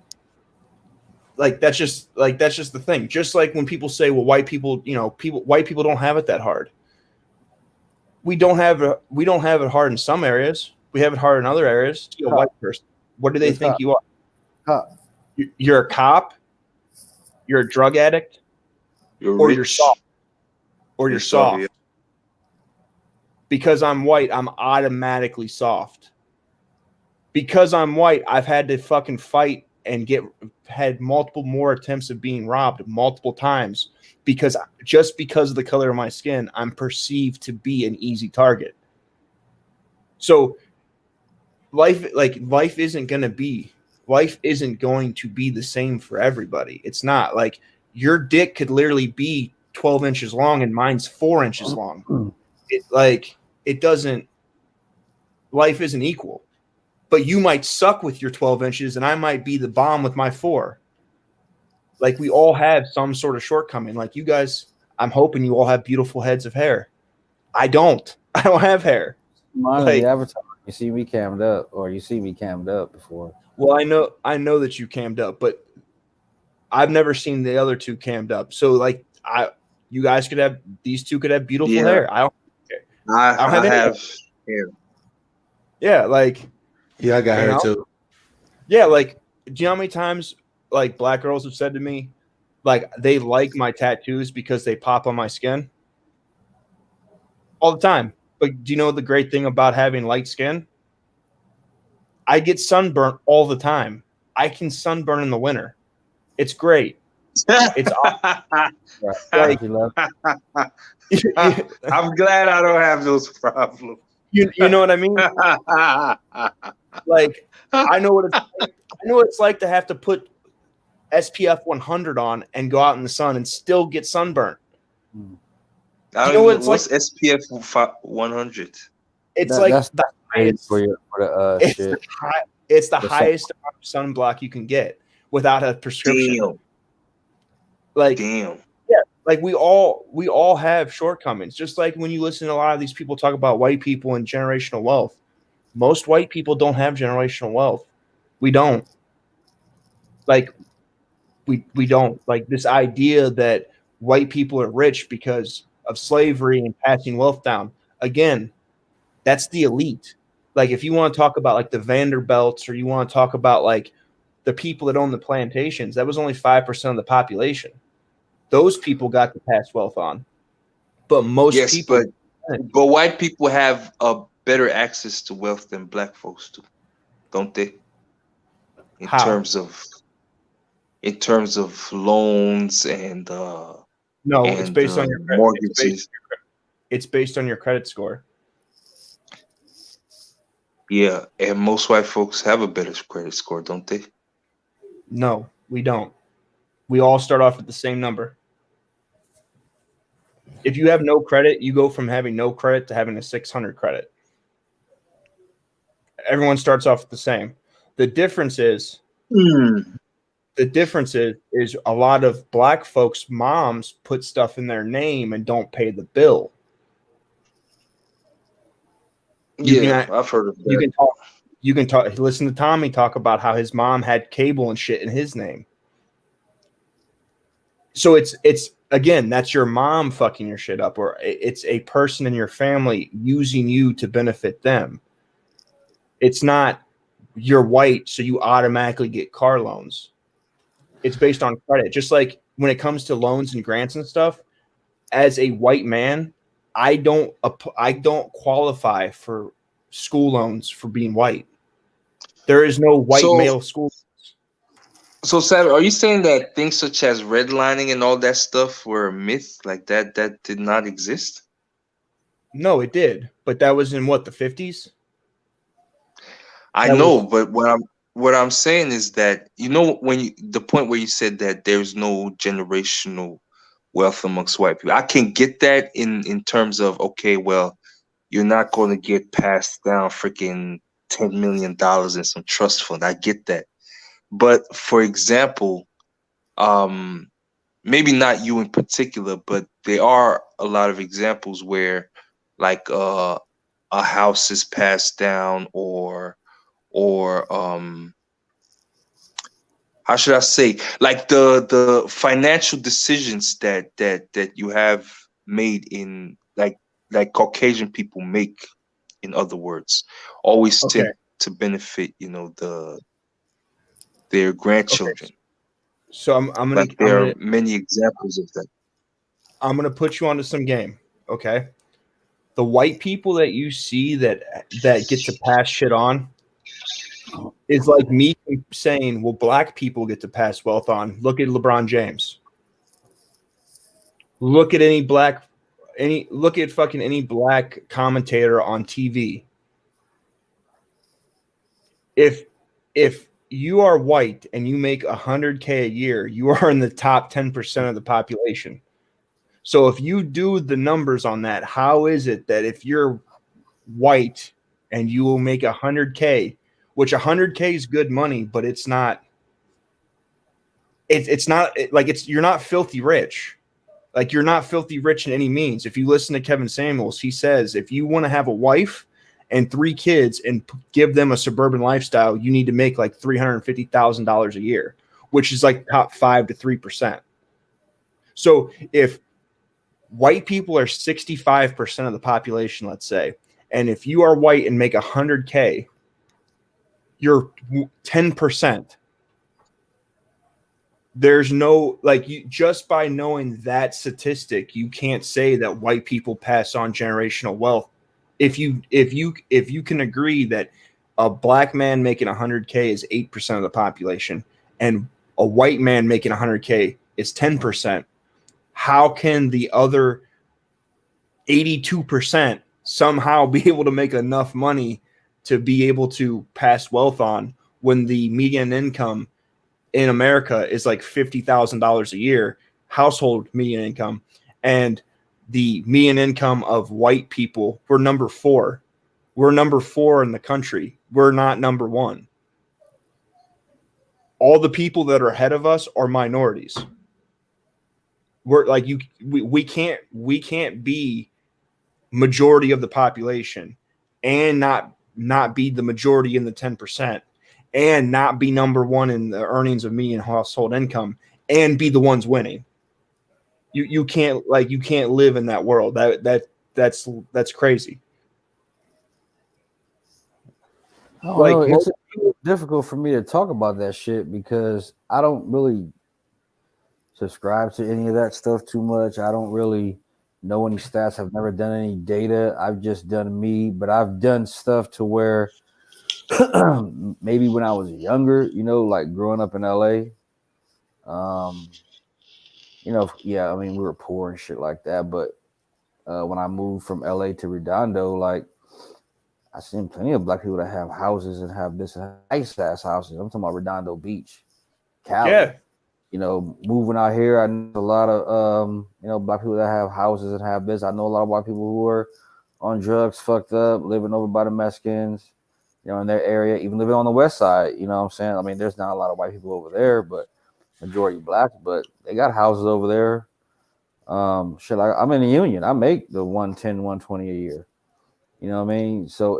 that's just the thing. Just like when people say, well, white people don't have it that hard. We don't have it hard in some areas. We have it hard in other areas. You're a white person. What do they think you are? You're a cop. You're a drug addict. You're soft. You're soft. Yeah. Because I'm white, I'm automatically soft. Because I'm white, I've had to fucking fight and had multiple more attempts of being robbed multiple times because of the color of my skin, I'm perceived to be an easy target. So life isn't going to be the same for everybody. It's not. Like, your dick could literally be 12 inches long and mine's 4 inches long. Life isn't equal. But you might suck with your 12 inches and I might be the bomb with my 4. Like, we all have some sort of shortcoming. Like, you guys, I'm hoping you all have beautiful heads of hair. I don't have hair. Mine like, the avatar. You see me cammed up, or you see me cammed up before. Well, I know that you cammed up, but I've never seen the other two cammed up. So, like, you guys these two could have beautiful hair. I don't care. I don't have hair. Yeah, like. Yeah, I got hair too. Yeah, like, do you know how many times, like, black girls have said to me, like, they like my tattoos because they pop on my skin? All the time. But do you know the great thing about having light skin? I get sunburnt all the time. I can sunburn in the winter. It's great. It's awesome. Like, I'm glad I don't have those problems. You know what I mean? Like, I know what it's like to have to put SPF 100 on and go out in the sun and still get sunburnt. You know what it's like? SPF 100? It's the highest it's the highest sunblock you can get without a prescription. Damn. Yeah, like, we all have shortcomings. Just like when you listen to a lot of these people talk about white people and generational wealth. Most white people don't have generational wealth. We don't. Like, we don't. Like, this idea that white people are rich because of slavery and passing wealth down. Again, that's the elite. Like, if you want to talk about, like, the Vanderbilts, or you want to talk about, like, the people that own the plantations, that was only 5% of the population. Those people got to pass wealth on. But most people. But white people have a better access to wealth than black folks do, don't they? In terms of loans and it's based on your credit. Mortgages. It's based on your credit score. Yeah, and most white folks have a better credit score, don't they? No, we don't. We all start off at the same number. If you have no credit, you go from having no credit to having a 600 credit. Everyone starts off the same. The difference is Hmm. is a lot of black folks' moms put stuff in their name and don't pay the bill. You Yeah, can I've heard of you that. can talk you can talk listen to Tommy talk about how his mom had cable and shit in his name. So it's again, that's your mom fucking your shit up, or it's a person in your family using you to benefit them. It's not you're white, so you automatically get car loans. It's based on credit. Just like when it comes to loans and grants and stuff, as a white man, I don't qualify for school loans for being white. There is no white So, male school. so Savage, are you saying that things such as redlining and all that stuff were a myth, like that did not exist? No, it did, but that was in what, the 50s? I That know, was but what I'm saying is that when the point where you said that there's no generational wealth amongst white people, I can get that in terms of, okay, well, you're not going to get passed down freaking $10 million in some trust fund. I get that, but for example, um, maybe not you in particular, but there are a lot of examples where, like, a house is passed down, or how should I say, like the financial decisions that you have made in, like Caucasian people make, in other words, always okay. tend to benefit, their Okay. grandchildren. So I'm gonna Like there are many examples of that. put you onto some game. Okay. The white people that you see that get to pass shit on is like me saying, well, black people get to pass wealth on. Look at LeBron James. Look at look at fucking any black commentator on TV. If you are white and you make 100K a year, you are in the top 10% of the population. So if you do the numbers on that, how is it that if you're white and you will make 100K, which 100K is good money, but it's not you're not filthy rich. Like, you're not filthy rich in any means. If you listen to Kevin Samuels, he says if you want to have a wife and 3 kids and give them a suburban lifestyle, you need to make like $350,000 a year, which is like top 5 to 3%. So if white people are 65% of the population, let's say, and if you are white and make 100K, you're 10%. There's no, like, you just by knowing that statistic, you can't say that white people pass on generational wealth. If you can agree that a black man making 100K is 8% of the population and a white man making 100K is 10%, how can the other 82% somehow be able to make enough money to be able to pass wealth on when the median income in America is like $50,000 a year, household median income, and the median income of white people, we're number 4. We're number 4 in the country. We're not number 1. All the people that are ahead of us are minorities. We're like we can't be majority of the population and not be the majority in the 10% and not be number 1 in the earnings of median household income and be the ones winning. You can't live in that world. That's crazy. I don't Like know. It's most, difficult for me to talk about that shit because I don't really subscribe to any of that stuff too much. I don't really know any stats. I've never done any data. I've just done me, but I've done stuff to where maybe when I was younger, like growing up in LA, yeah, I mean, we were poor and shit like that. But when I moved from LA to Redondo, like I've seen plenty of black people that have houses and have this nice ass houses. I'm talking about Redondo Beach, Cali. Yeah. You know, moving out here, I know a lot of black people that have houses and have this. I know a lot of white people who are on drugs, fucked up, living over by the Mexicans, in their area, even living on the west side. You know what I'm saying? I mean, there's not a lot of white people over there, but majority blacks, but they got houses over there. I'm in the union. I make the 110, 120 a year. You know what I mean? So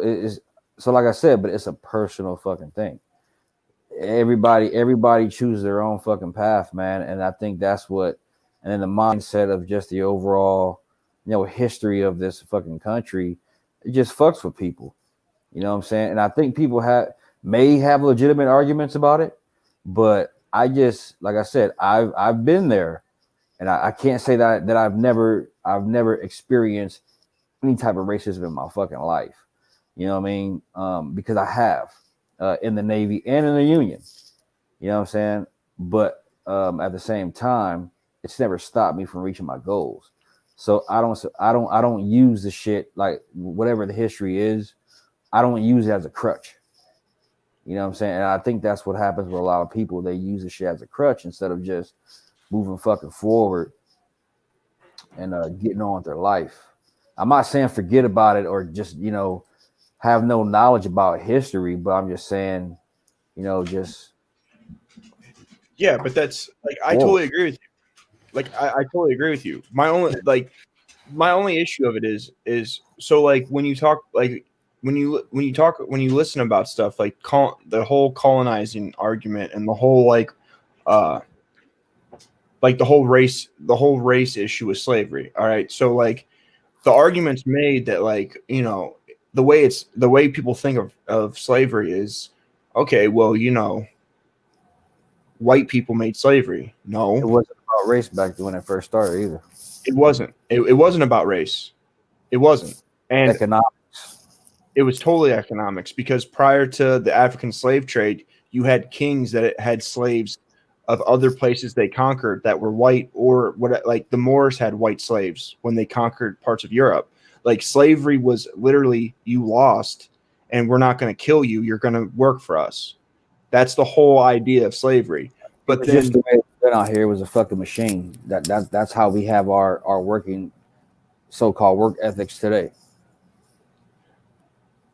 like I said, but it's a personal fucking thing. Everybody chooses their own fucking path, man. And I think that's what, and then the mindset of just the overall, history of this fucking country, it just fucks with people. You know what I'm saying? And I think people may have legitimate arguments about it, but I just, like I said, I've been there, and I can't say that I've never experienced any type of racism in my fucking life. You know what I mean? Because I have in the Navy and in the Union. You know what I'm saying? But at the same time, it's never stopped me from reaching my goals. So I don't use the shit, like whatever the history is. I don't use it as a crutch. You know what I'm saying? And I think that's what happens with a lot of people. They use the shit as a crutch instead of just moving fucking forward and getting on with their life. I'm not saying forget about it or just, have no knowledge about history, but I'm just saying, just. Yeah, but that's like, I totally agree with you. Like, I totally agree with you. My only issue of it is so, like, when you talk, like, when you listen about stuff like the whole colonizing argument and the whole like the whole race issue with slavery. All right. So like the argument's made that like, the way people think of slavery is, okay, well, white people made slavery. No, It wasn't about race back when it first started either. it wasn't. It wasn't about race. It wasn't. And economics. It was totally economics, because prior to the African slave trade, you had kings that had slaves of other places they conquered that were white, or what, like the Moors had white slaves when they conquered parts of Europe. Like slavery was literally, you lost and we're not going to kill you. You're going to work for us. That's the whole idea of slavery. But then just the way it's been out here was a fucking machine. That's how we have our working so-called work ethics today.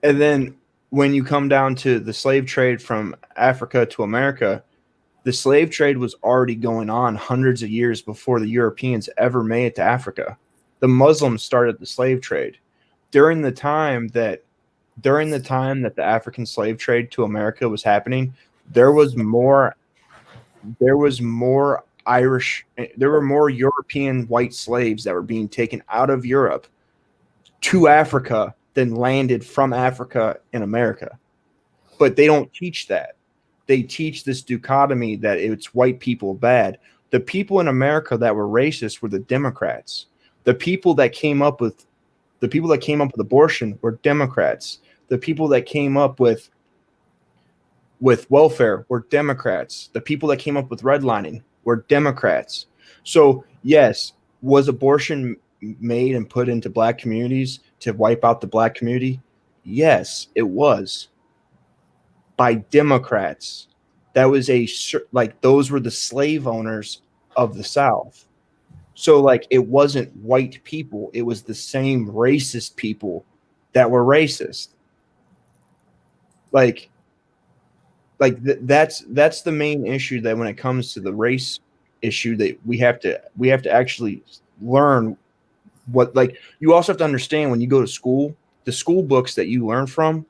And then when you come down to the slave trade from Africa to America, the slave trade was already going on hundreds of years before the Europeans ever made it to Africa. The Muslims started the slave trade. During the time that the African slave trade to America was happening, there were more European white slaves that were being taken out of Europe to Africa than landed from Africa in America. But they don't teach that. They teach this dichotomy that it's white people bad. The people in America that were racist were the Democrats. The people that came up with abortion were Democrats. The people that came up with welfare were Democrats. The people that came up with redlining were Democrats. So yes, was abortion made and put into black communities to wipe out the black community? Yes, it was. By Democrats. That was those were the slave owners of the South. So like it wasn't white people, it was the same racist people that were racist. That's the main issue, that when it comes to the race issue, that we have to actually learn what, like, you also have to understand when you go to school, the school books that you learn from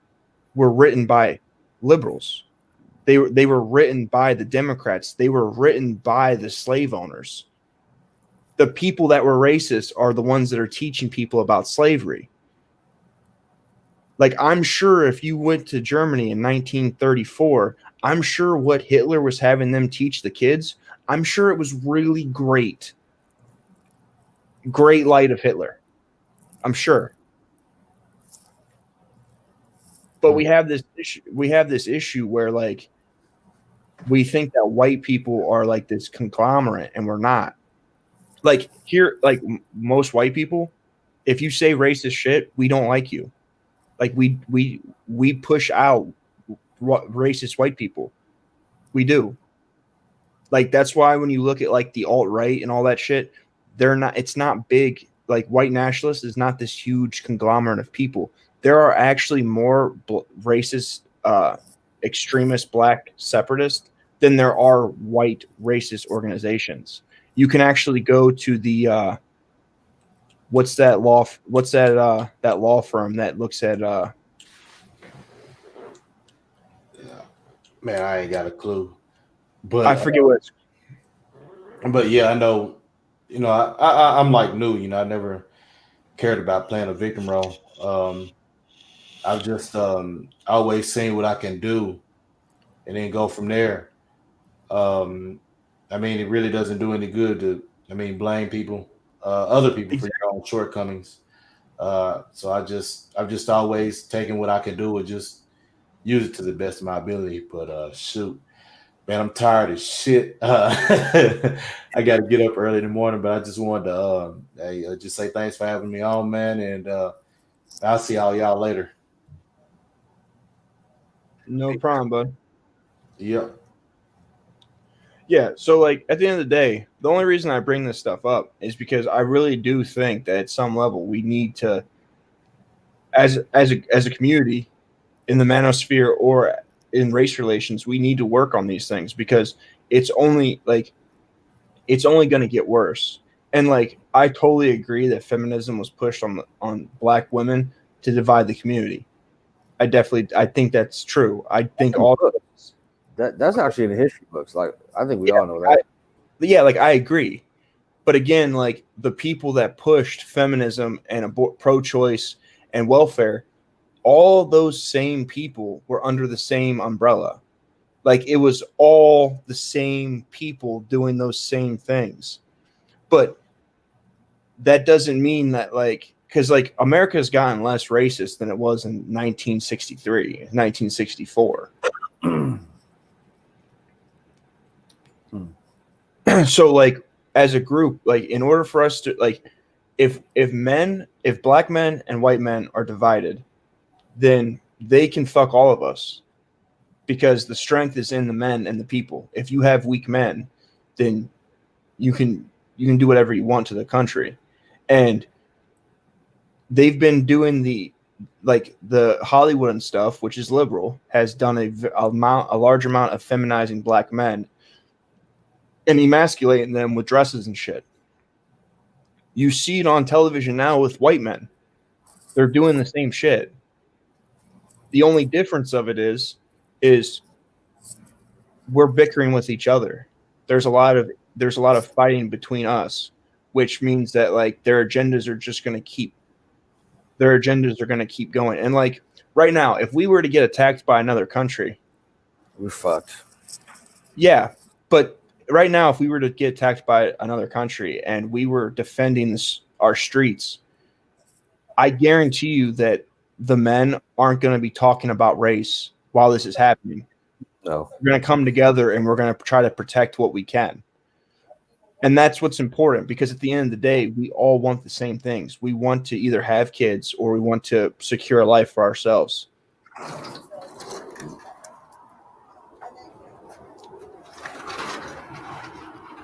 were written by liberals. They were written by the Democrats. They were written by the slave owners. The people that were racist are the ones that are teaching people about slavery. Like, I'm sure if you went to Germany in 1934, I'm sure what Hitler was having them teach the kids, I'm sure it was really great. Great light of Hitler. I'm sure. But we have this issue where, like, we think that white people are like this conglomerate, and we're not. Like, here, like most white people, if you say racist shit, we don't like you. Like we push out racist white people. We do. Like that's why when you look at like the alt-right and all that shit, it's not big. Like white nationalists is not this huge conglomerate of people. There are actually more racist extremist black separatists than there are white racist organizations. You can actually go to the what's that law firm that looks at Man, I ain't got a clue. But I forget what it's. But yeah, I know, I'm like new, I never cared about playing a victim role. I've just always seen what I can do and then go from there. I mean, it really doesn't do any good to, blame people, other people for your own shortcomings. So I've just always taken what I can do and just use it to the best of my ability. But shoot, man, I'm tired as shit. I got to get up early in the morning, but I just wanted to just say thanks for having me on, man, and I'll see all y'all later. No problem, bud. Yep. Yeah, so like at the end of the day, the only reason I bring this stuff up is because I really do think that at some level we need to, as a community, in the manosphere or in race relations, we need to work on these things because it's only going to get worse. And like I totally agree that feminism was pushed on black women to divide the community. I think that's true. I think all that's actually in the history books. Like I think we all know that. Like I agree. But again, like the people that pushed feminism and pro-choice and welfare, all those same people were under the same umbrella. Like it was all the same people doing those same things. But that doesn't mean that because America's gotten less racist than it was in 1963, 1964. So like as a group, like in order for us to if black men and white men are divided, then they can fuck all of us because the strength is in the men and the people. If you have weak men, then you can do whatever you want to the country. And they've been doing the Hollywood and stuff, which is liberal, has done a large amount of feminizing black men and emasculating them with dresses and shit. You see it on television now with white men. They're doing the same shit. The only difference of it is we're bickering with each other. There's a lot of fighting between us, which means that like their agendas are going to keep going. And like right now, if we were to get attacked by another country, we're fucked. Yeah, but right now, if we were to get attacked by another country and we were defending our streets, I guarantee you that the men aren't going to be talking about race while this is happening. No. We're going to come together and we're going to try to protect what we can. And that's what's important because at the end of the day, we all want the same things. We want to either have kids or we want to secure a life for ourselves.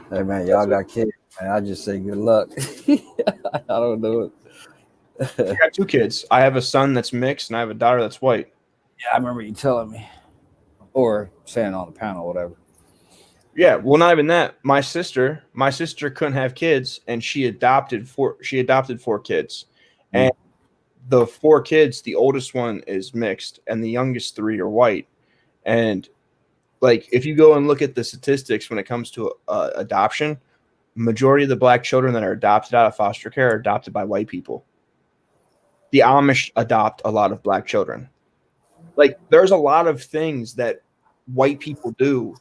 Hey man, y'all got kids, man. I just say good luck. I don't know it. I got 2 kids. I have a son that's mixed and I have a daughter that's white. Yeah, I remember you telling me. Or saying on the panel, whatever. Yeah, well, not even that. My sister couldn't have kids, and she adopted 4 kids. And the 4 kids, the oldest one is mixed, and the youngest 3 are white. And like, if you go and look at the statistics when it comes to adoption, majority of the black children that are adopted out of foster care are adopted by white people. The Amish adopt a lot of black children. Like, there's a lot of things that white people do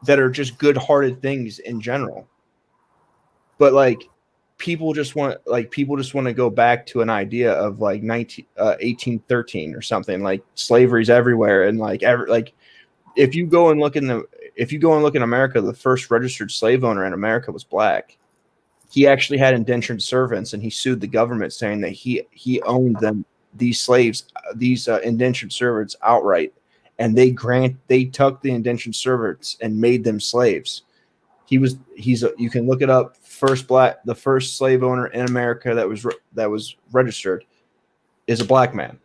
that are just good-hearted things in general. But like, people just want to go back to an idea of like 1813 or something. Like, slavery's everywhere, and if you go and look in America, the first registered slave owner in America was black. He actually had indentured servants, and he sued the government saying that he owned them these slaves, these indentured servants outright, and they took the indentured servants and made them slaves. You can look it up. The first slave owner in America that was registered is a black man.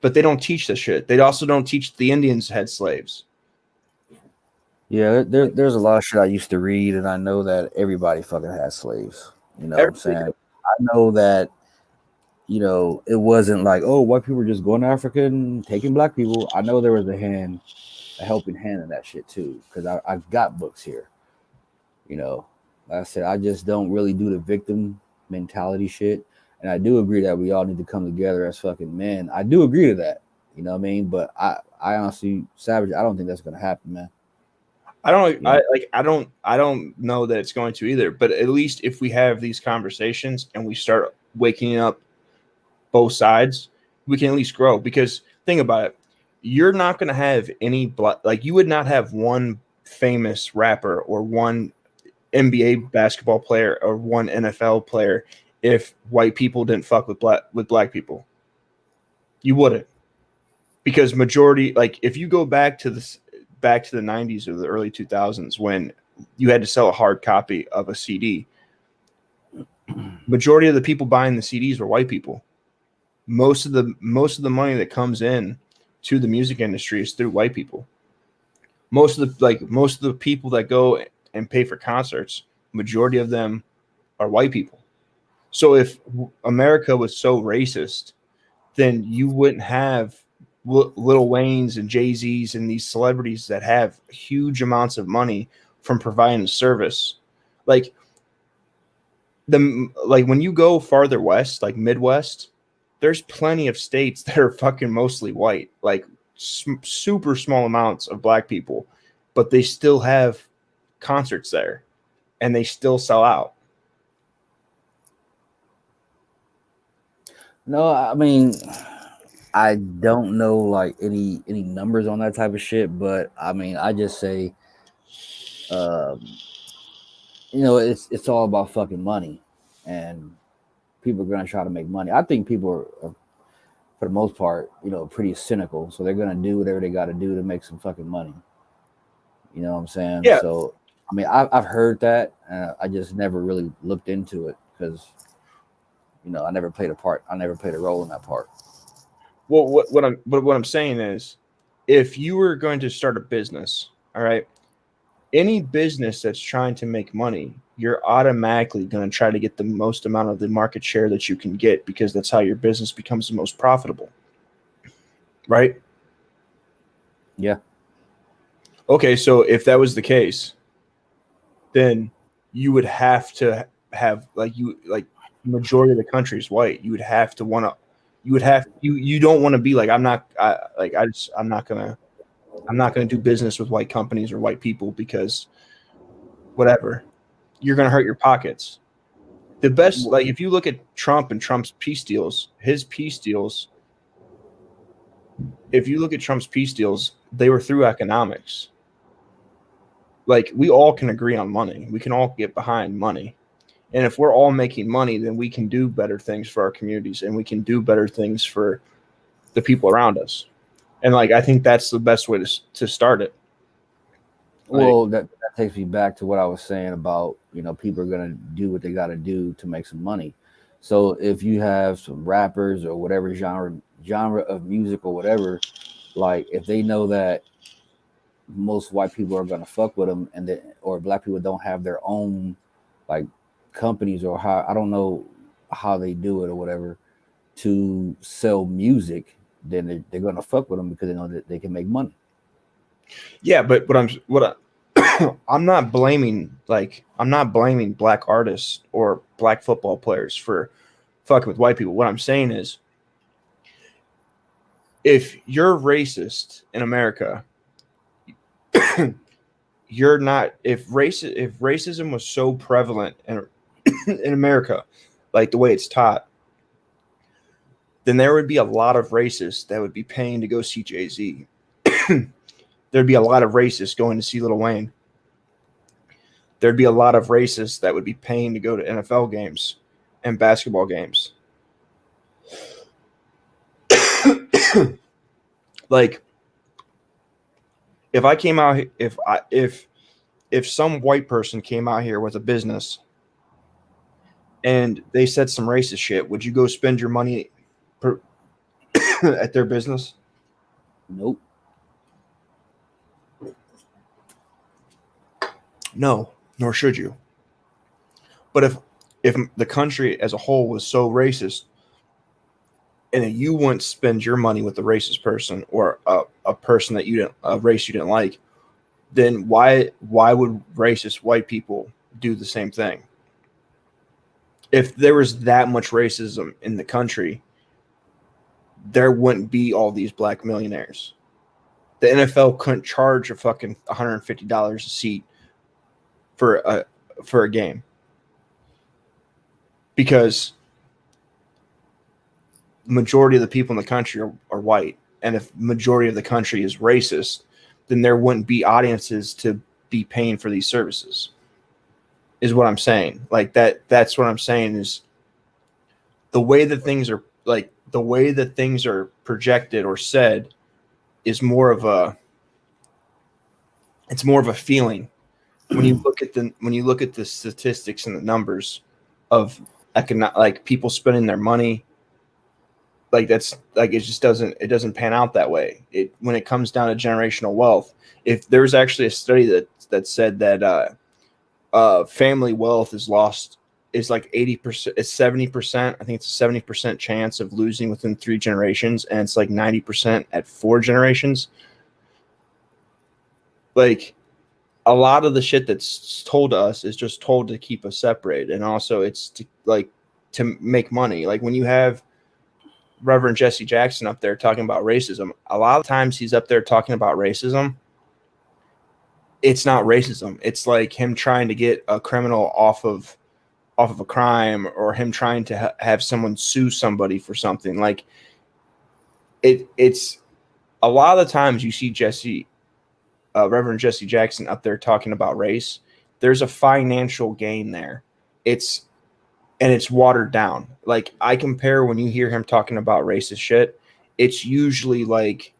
But they don't teach this shit. They also don't teach the Indians had slaves. Yeah, there's a lot of shit I used to read, and I know that everybody fucking has slaves. You know what I'm saying? I know that, you know, it wasn't like, oh, white people were just going to Africa and taking black people. I know there was a helping hand in that shit too, because I've got books here. You know, like I said, I just don't really do the victim mentality shit. And I do agree that we all need to come together as fucking men. I do agree to that. You know what I mean? But I honestly, Savage, I don't think that's gonna happen, man. I don't know that it's going to either. But at least if we have these conversations and we start waking up both sides, we can at least grow. Because think about it, you're not going to have any you would not have one famous rapper or one NBA basketball player or one NFL player if white people didn't fuck with black people. You wouldn't, because majority, like if you go back to the 90s or the early 2000s when you had to sell a hard copy of a CD, majority of the people buying the CDs were white people. Most of the money that comes in to the music industry is through white people. Most of the people that go and pay for concerts, majority of them are white people. So if America was so racist, then you wouldn't have Lil Wayne's and Jay-Z's and these celebrities that have huge amounts of money from providing a service. Like when you go farther west, like Midwest, there's plenty of states that are fucking mostly white, like super small amounts of black people, but they still have concerts there and they still sell out. No, I mean, I don't know like any numbers on that type of shit, but I mean, I just say, you know, it's all about fucking money, and people are gonna try to make money. I think people are, for the most part, you know, pretty cynical, so they're gonna do whatever they got to do to make some fucking money. You know what I'm saying? Yeah. So, I mean, I've heard that, and I just never really looked into it because, you know, I never played a part. I never played a role in that part. Well, what I'm saying is, if you were going to start a business, all right, any business that's trying to make money, you're automatically going to try to get the most amount of the market share that you can get, because that's how your business becomes the most profitable, right? Yeah. Okay, so if that was the case, then you would have to have majority of the country is white. You would have to want to. You don't want to be like, I'm not gonna do business with white companies or white people because whatever, you're gonna hurt your pockets. The best, like if you look at Trump and Trump's peace deals, if you look at Trump's peace deals, they were through economics. Like we all can agree on money. We can all get behind money. And if we're all making money, then we can do better things for our communities and we can do better things for the people around us. And like, I think that's the best way to start it. Well, that takes me back to what I was saying about, you know, people are going to do what they got to do to make some money. So if you have some rappers or whatever genre of music or whatever, like if they know that most white people are going to fuck with them or black people don't have their own like companies or how, I don't know how they do it or whatever to sell music, then they're going to fuck with them because they know that they can make money. Yeah, but I'm not blaming black artists or black football players for fucking with white people. What I'm saying is, if you're racist in America, you're not. If racism was so prevalent in America, like the way it's taught, then there would be a lot of racists that would be paying to go see Jay-Z. There'd be a lot of racists going to see Lil Wayne. There'd be a lot of racists that would be paying to go to NFL games and basketball games. like if I came out, if some white person came out here with a business and they said some racist shit, would you go spend your money at their business? Nope. No, nor should you. But if the country as a whole was so racist, and you wouldn't spend your money with a racist person or a person that you didn't, a race you didn't like, then why would racist white people do the same thing? If there was that much racism in the country, there wouldn't be all these black millionaires. The NFL couldn't charge a fucking $150 a seat for a game because majority of the people in the country are white. And if majority of the country is racist, then there wouldn't be audiences to be paying for these services, is what I'm saying. Like that's what I'm saying is the way that things are projected or said is more of a feeling when you look at the statistics and the numbers of like people spending their money. Like that's like it doesn't pan out that way. When it comes down to generational wealth, if there's actually a study that said that family wealth is like 80%, it's 70%. I think it's a 70% chance of losing within 3 generations, and it's like 90% at 4 generations. Like a lot of the shit that's told to us is just told to keep us separated, and also it's to make money. Like when you have Reverend Jesse Jackson up there talking about racism, a lot of times he's up there talking about racism. It's not racism. It's like him trying to get a criminal off of a crime, or him trying to have someone sue somebody for something. Like it's a lot of the times you see Reverend Jesse Jackson up there talking about race. There's a financial gain there. It's watered down. Like I compare when you hear him talking about racist shit, it's usually like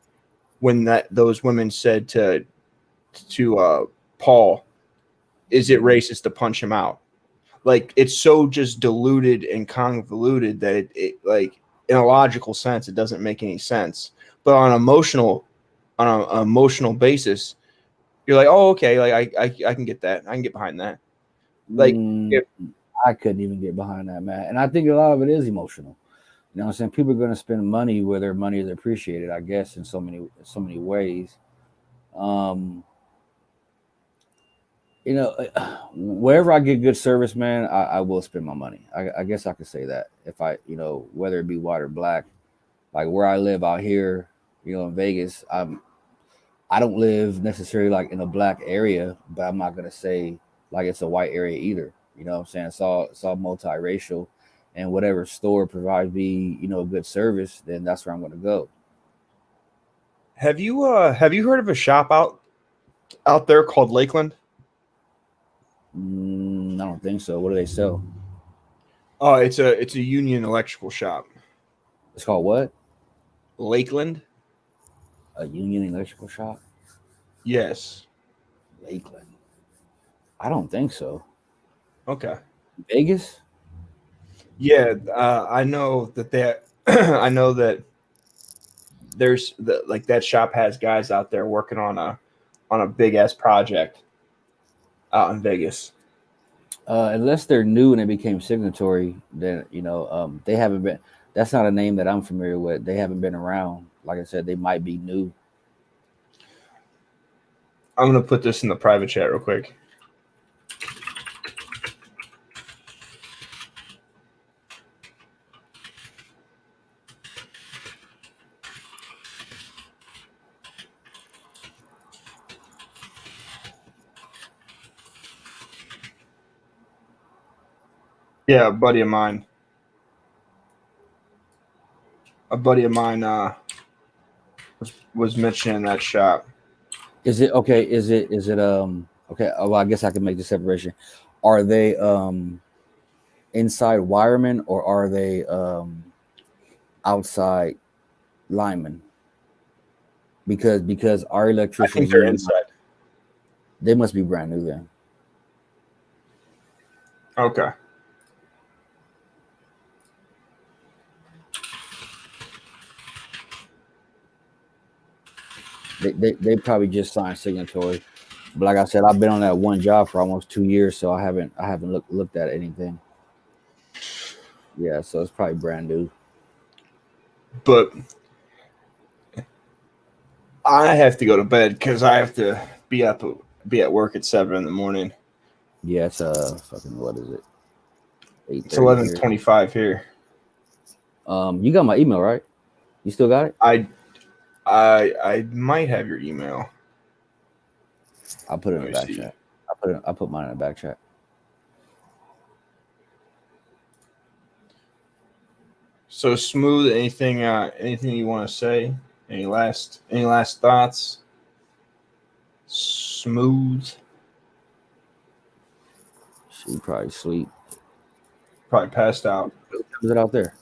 when those women said to Paul, "Is it racist to punch him out?" Like it's so just diluted and convoluted that it like in a logical sense it doesn't make any sense. But on an emotional basis, you're like, oh okay, like I can get that. I can get behind that. Like I couldn't even get behind that, man. And I think a lot of it is emotional. You know what I'm saying? People are going to spend money where their money is appreciated, I guess, in so many ways. You know, wherever I get good service, man, I will spend my money. I guess I could say that. If I, whether it be white or black, like where I live out here, in Vegas, I don't live necessarily like in a black area, but I'm not going to say like it's a white area either. You know what I'm saying? It's all multiracial, and whatever store provides me, good service, then that's where I'm going to go. Have you heard of a shop out there called Lakeland? I don't think so. What do they sell? Oh, it's a Union electrical shop. It's called what? Lakeland. A Union electrical shop? Yes. Lakeland. I don't think so. Okay. Vegas? Yeah, I know that I know that there's that shop has guys out there working on a big ass project out in Vegas. Unless they're new and they became signatory, then they haven't been. That's not a name that I'm familiar with. They haven't been around. Like I said, they might be new. I'm gonna put this in the private chat real quick. Yeah, a buddy of mine was mentioning that shop. Is it okay? Is it okay? Well, I guess I can make the separation. Are they inside wiremen, or are they outside linemen. Because our I electricians think they're use, inside. they must be brand new then. Okay. They probably just signed signatory. But like I said, I've been on that one job for almost 2 years, so I haven't looked at anything. Yeah, so it's probably brand new. But I have to go to bed because I have to be at work at 7 in the morning. Yeah, it's fucking, what is it? It's 8:30 here. 11:25 here. You got my email, right? You still got it? I might have your email. I'll put it in the Let back me see. chat. I'll put mine in the back chat. So Smooth, anything you want to say? Any last thoughts? Smooth. She probably sleep. Probably passed out. Is it out there?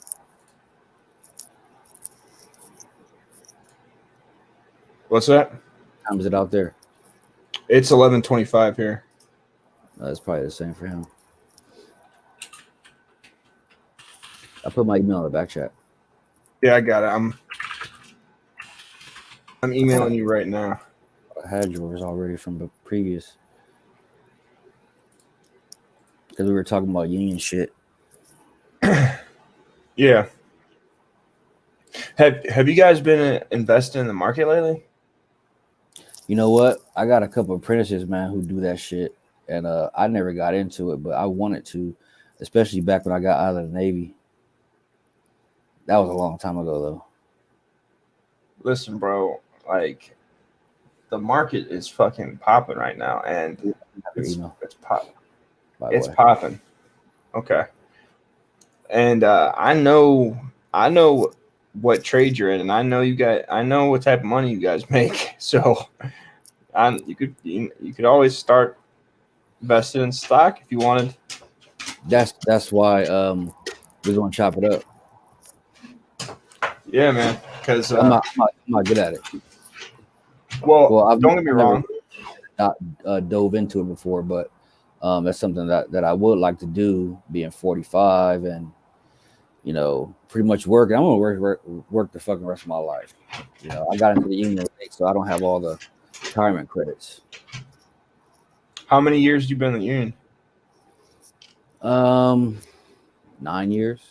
What's that? What time is it out there? It's 11:25 here. It's probably the same for him. I put my email in the back chat. Yeah, I got it. I'm emailing you right now. I had yours already from the previous, because we were talking about union shit. Yeah. Have you guys been investing in the market lately? You know what? I got a couple of apprentices, man, who do that shit, and I never got into it, but I wanted to, especially back when I got out of the Navy. That was a long time ago, though. Listen, bro, like the market is fucking popping right now, and it's popping. It's popping. Okay. And I know what trade you're in, and I know what type of money you guys make. So you could always start investing in stock if you wanted. That's why we're gonna chop it up. Yeah, man. Because I'm not good at it. Well, don't get me wrong. Not dove into it before, but that's something that I would like to do, being 45 and pretty much working. I'm gonna work the fucking rest of my life. I got into the union late, so I don't have all the retirement credits. How many years have you been in the union? 9 years.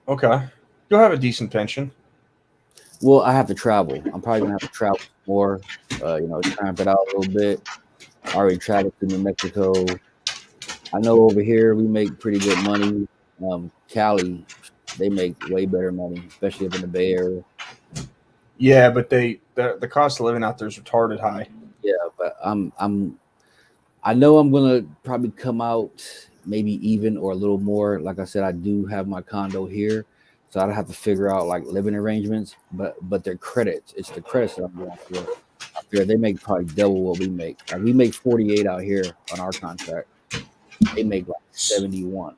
Okay, you'll have a decent pension. Well, I have to travel. I'm probably gonna have to travel more. Tramp it out a little bit. I already traveled to New Mexico. I know over here we make pretty good money. Cali, they make way better money, especially up in the Bay Area. Yeah, but the cost of living out there is retarded high. Yeah, but I know I'm gonna probably come out maybe even or a little more. Like I said, I do have my condo here, so I'd have to figure out like living arrangements. But their credits, it's the credits that I'm going for. Out there, they make probably double what we make. Like we make 48 out here on our contract. They make like 71.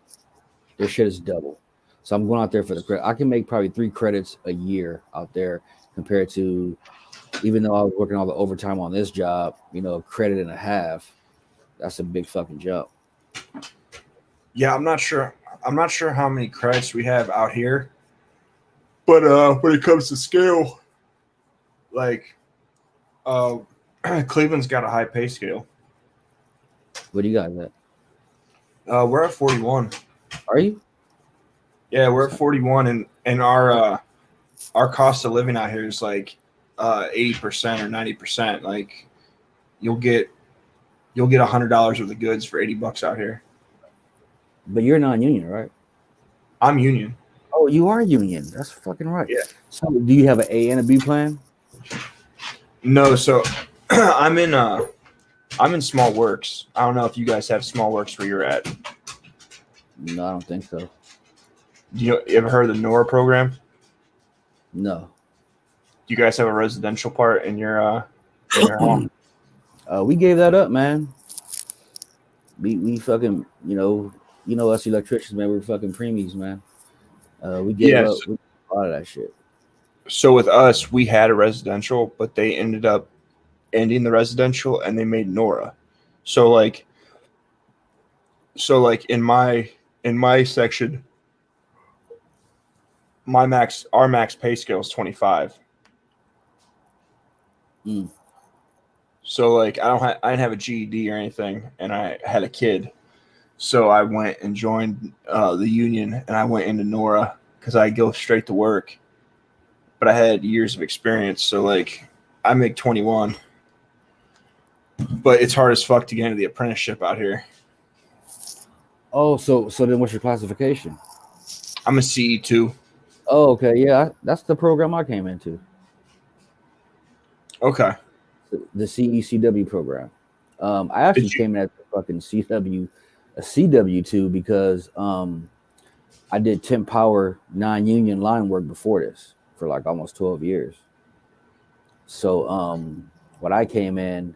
Their shit is double. So I'm going out there for the credit. I can make probably 3 credits a year out there compared to, even though I was working all the overtime on this job, a credit and a half. That's a big fucking jump. Yeah, I'm not sure how many credits we have out here, but when it comes to scale, like Cleveland's got a high pay scale. What do you guys at? We're at 41. Are you? Yeah, we're at 41, and our cost of living out here is like 80% or 90%. Like you'll get $100 worth of goods for $80 out here. But you're non-union, right? I'm union. Oh, you are union. That's fucking right. Yeah. So do you have an A and a B plan? No, so I'm in small works. I don't know if you guys have small works where you're at. No, I don't think so. You ever heard of the NORA program? No. Do you guys have a residential part in your home? We gave that up, man. We fucking, us electricians, man, we're fucking preemies, man. We gave up A lot of that shit. So with us, we had a residential, but they ended up ending the residential and they made Nora. So like in my section, our max pay scale is 25. Mm. So like I didn't have a GED or anything, and I had a kid. So I went and joined the union, and I went into Nora because I go straight to work. But I had years of experience, so like I make 21. But it's hard as fuck to get into the apprenticeship out here. Oh, so then what's your classification? I'm a CE2. Oh, okay, yeah, that's the program I came into. Okay. The CECW program. I actually came in at the fucking CW2 because I did temp power non-union line work before this for like almost 12 years. So when I came in,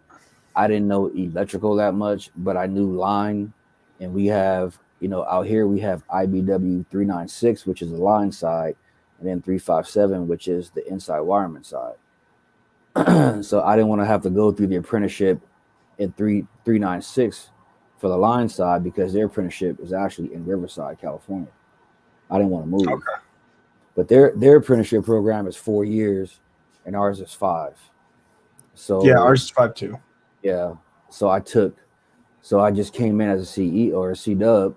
I didn't know electrical that much, but I knew line. And we have, out here we have IBW 396, which is the line side, and then 357, which is the inside wireman side. So I didn't want to have to go through the apprenticeship in 396 for the line side because their apprenticeship is actually in Riverside, California. I didn't want to move. Okay. But their apprenticeship program is 4 years and ours is 5. So yeah, ours is 5 too. Yeah. So I just came in as a CE or a C-dub,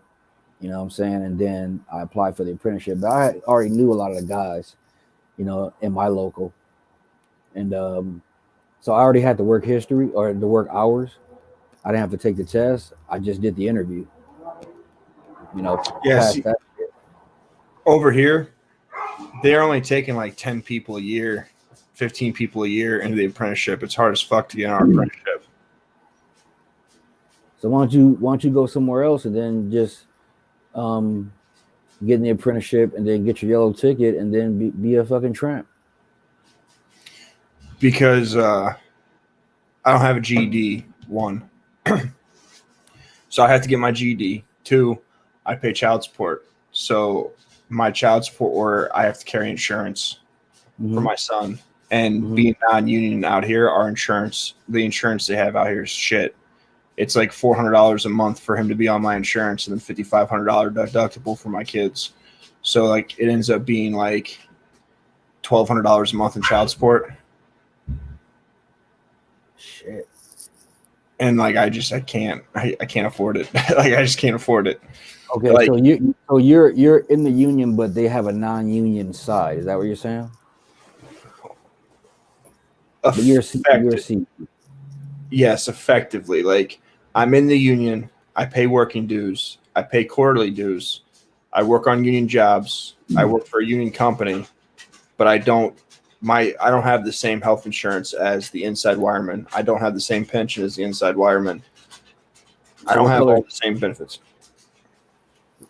you know what I'm saying? And then I applied for the apprenticeship. But I already knew a lot of the guys, in my local. And so I already had the work history or the work hours. I didn't have to take the test. I just did the interview. Yeah, see, that. over here, they're only taking like 10 people a year, 15 people a year into the apprenticeship. It's hard as fuck to get in our apprenticeship. So why don't you go somewhere else and then just get in the apprenticeship and then get your yellow ticket and then be a fucking tramp? Because I don't have a GED, 1. So I have to get my GED. 2, I pay child support. So my child support order, I have to carry insurance for my son. And being non-union out here, the insurance they have out here is shit. It's like $400 a month for him to be on my insurance and then $5,500 deductible for my kids. So like it ends up being like $1,200 a month in child support. Shit. And like I can't afford it. Like I just can't afford it. Okay, like, so you're in the union, but they have a non-union side. Is that what you're saying? But you're a C. Yes, effectively. Like I'm in the union. I pay working dues. I pay quarterly dues. I work on union jobs. I work for a union company, but I don't have the same health insurance as the inside wireman. I don't have the same pension as the inside wireman. I don't have all the same benefits.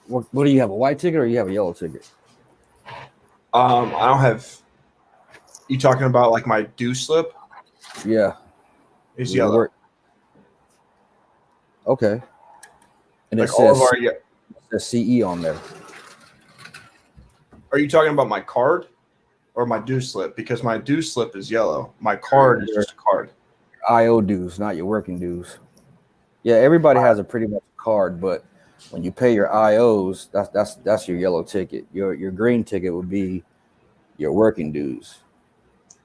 What do you have? A white ticket or you have a yellow ticket? I don't have. You talking about like my due slip? Yeah, it's yellow. Okay, and like it says the CE on there. Are you talking about my card or my due slip? Because my due slip is yellow. My card is just a card. IO dues, not your working dues. Yeah, everybody has a pretty much card, but when you pay your IOs, that's your yellow ticket. Your green ticket would be your working dues.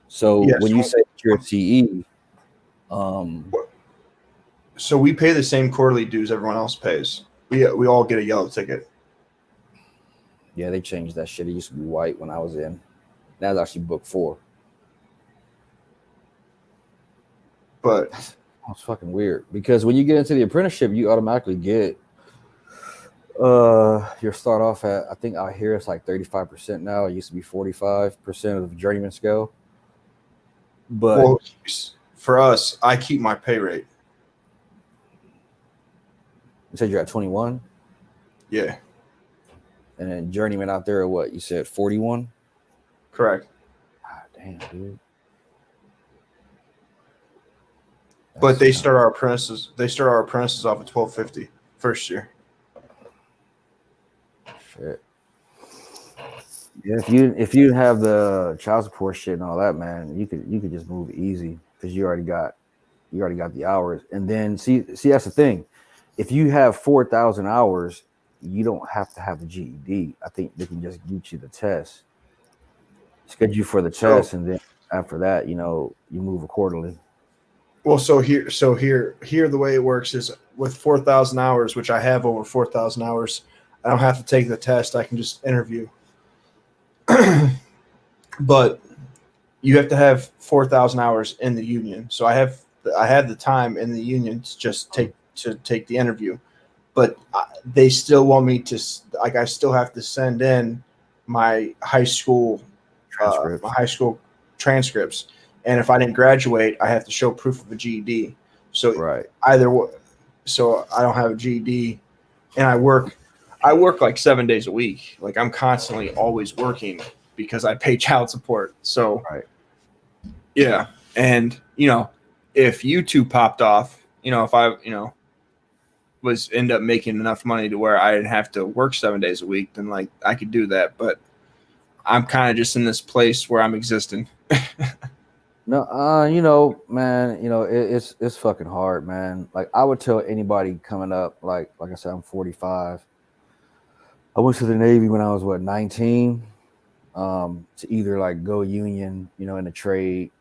So when you say you're CE, so we pay the same quarterly dues everyone else pays. We all get a yellow ticket. Yeah, they changed that shit. It used to be white when I was in. Now it's actually book 4. But that's fucking weird because when you get into the apprenticeship, you automatically get your start off at, I think out here it's like 35% now. It used to be 45% of the journeyman scale. But for us, I keep my pay rate. You said you're at 21? Yeah. And then journeyman out there, what you said, 41? Correct. God damn, dude. But they start our apprentices. They start our apprentices off at $1,250 first year. Shit. Yeah, if you have the child support shit and all that, man, you could just move easy because you already got the hours. And then see that's the thing. If you have 4,000 hours, you don't have to have a GED. I think they can just get you the test, schedule you for the So test, and then after that, you move accordingly. well, here the way it works is with 4,000 hours, which I have over 4,000 hours. I don't have to take the test. I can just interview. But you have to have 4,000 hours in the union. So I had the time in the union to just take the interview, but they still want me to, like, I still have to send in my Transcripts. high school transcripts, and if I didn't graduate, I have to show proof of a GED. So Right. either so I don't have a GED, and I work like 7 days a week. Like, I'm constantly always working because I pay child support. So Right. yeah, and if YouTube popped off, if I was end up making enough money to where I didn't have to work 7 days a week, then like I could do that. But I'm kind of just in this place where I'm existing. No, man, it's fucking hard, man. Like I would tell anybody coming up, like I said, I'm 45. I went to the Navy when I was 19, to either like go union, in the trade,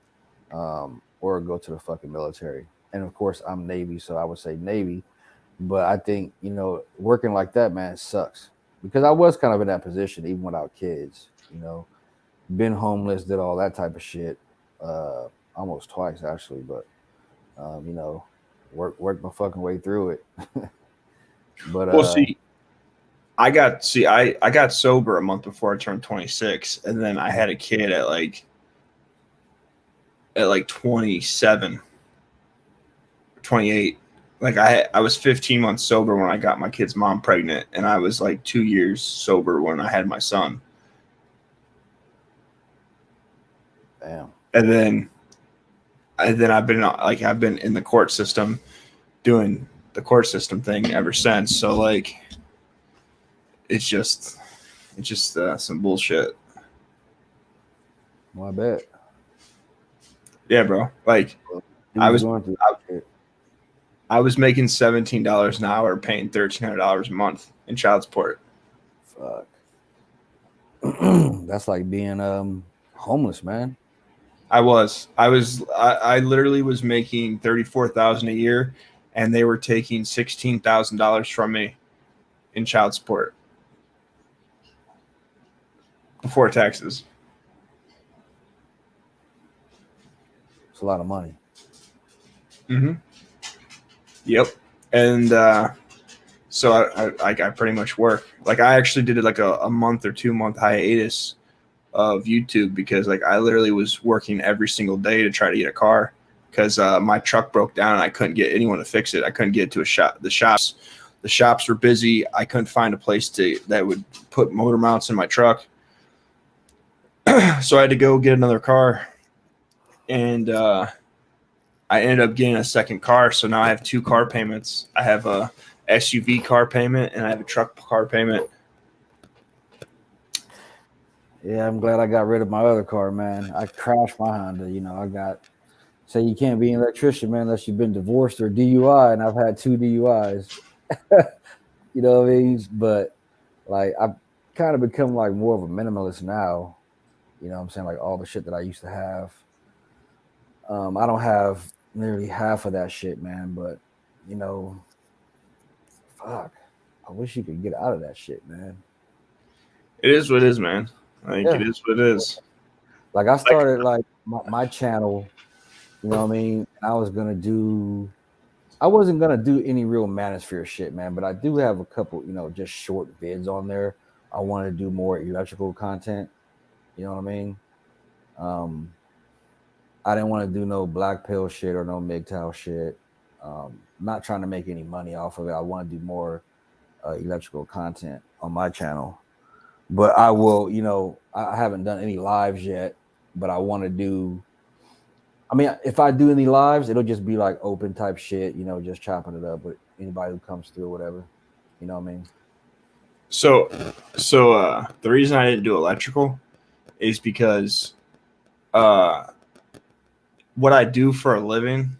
or go to the fucking military. And of course, I'm Navy, so I would say Navy. But I think working like that, man, sucks because I was kind of in that position even without kids. Been homeless, did all that type of shit, almost twice actually. But work my fucking way through it. But Well, see, I got sober a month before I turned 26, and then I had a kid at 27, 28. Like I was 15 months sober when I got my kid's mom pregnant, and I was like 2 years sober when I had my son. damn. And then I've been in the court system doing the court system thing ever since. So like it's just some bullshit. Well, I bet. Yeah, bro. Like You I was going through shit. I was making $17 an hour, paying $1,300 a month in child support. Fuck. That's like being homeless, man. I literally was making 34,000 a year, and they were taking $16,000 from me in child support before taxes. It's a lot of money. Mm-hmm. Yep. And so I pretty much work. Like I actually did like a month or 2 month hiatus of YouTube because like I literally was working every single day to try to get a car because my truck broke down and I couldn't get anyone to fix it. I couldn't get it to a shop. The shops were busy. I couldn't find a place that would put motor mounts in my truck. So I had to go get another car, and I ended up getting a second car. So now I have two car payments. I have a SUV car payment and I have a truck car payment. Yeah, I'm glad I got rid of my other car, man. I crashed my Honda. Say you can't be an electrician, man, unless you've been divorced or DUI, and I've had 2 DUIs. You know what I mean? But like I've kind of become like more of a minimalist now. You know what I'm saying? Like all the shit that I used to have. I don't have nearly half of that shit, man. But fuck. I wish you could get out of that shit, man. It is what it is, man. Like Yeah. it is what it is. Like I started like my channel, you know what I mean? I wasn't gonna do any real manosphere shit, man, but I do have a couple, just short vids on there. I want to do more electrical content. You know what I mean? I didn't want to do no black pill shit or no MGTOW shit. Not trying to make any money off of it. I want to do more electrical content on my channel. But I will, I haven't done any lives yet, but I want to do. I mean, if I do any lives, it'll just be like open type shit, just chopping it up with anybody who comes through, whatever. You know what I mean? So the reason I didn't do electrical is because what I do for a living,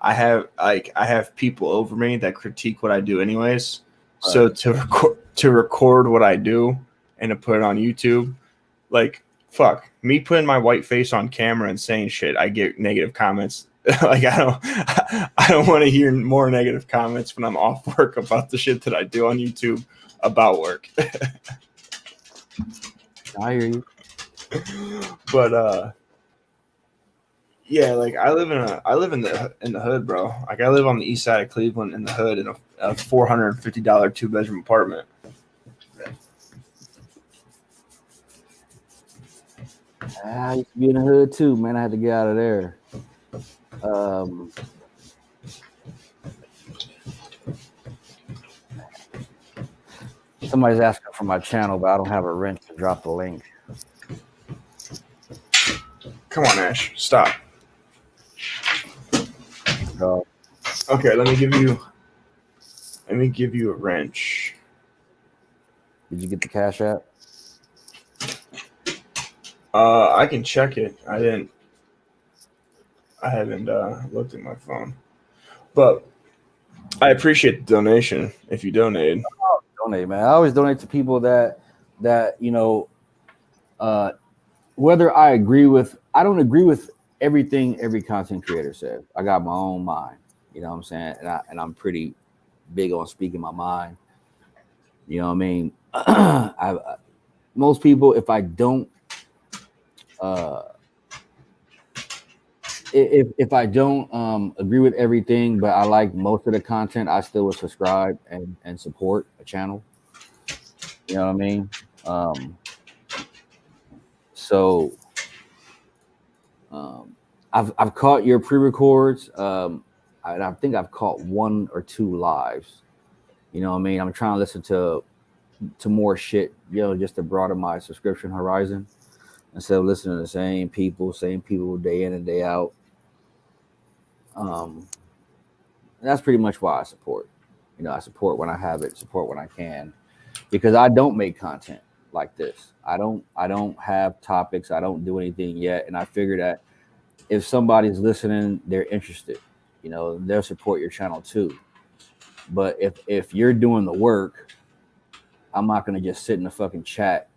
I have people over me that critique what I do anyways. Right. So to record what I do and to put it on YouTube, like fuck me putting my white face on camera and saying shit, I get negative comments. Like I don't want to hear more negative comments when I'm off work about the shit that I do on YouTube about work. I hear you. But yeah, like I live in the hood, bro. Like I live on the east side of Cleveland in the hood in a $450 2-bedroom apartment. I used to be in the hood too, man. I had to get out of there. Somebody's asking for my channel, but I don't have a wrench to drop the link. Come on, Ash, stop. So, Okay, let me give you a wrench. did you get the Cash App? I can check it. I haven't looked at my phone, but I appreciate the donation if you donated. Donate, man. I always donate to people that whether I don't agree with everything every content creator says. I got my own mind, you know what I'm saying, and I'm pretty big on speaking my mind. You know what I mean? Most people, if I don't, if I don't agree with everything, but I like most of the content, I still would subscribe and support a channel. You know what I mean? So I've caught your pre-records. I think I've caught 1 or 2 lives. You know what I mean? I'm trying to listen to more shit, just to broaden my subscription horizon instead of listening to the same people day in and day out. And that's pretty much why I support. I support when I have it, support when I can, because I don't make content like this. I don't have topics. I don't do anything yet, and I figure that if somebody's listening, they're interested. They'll support your channel too. But if you're doing the work, I'm not gonna just sit in the fucking chat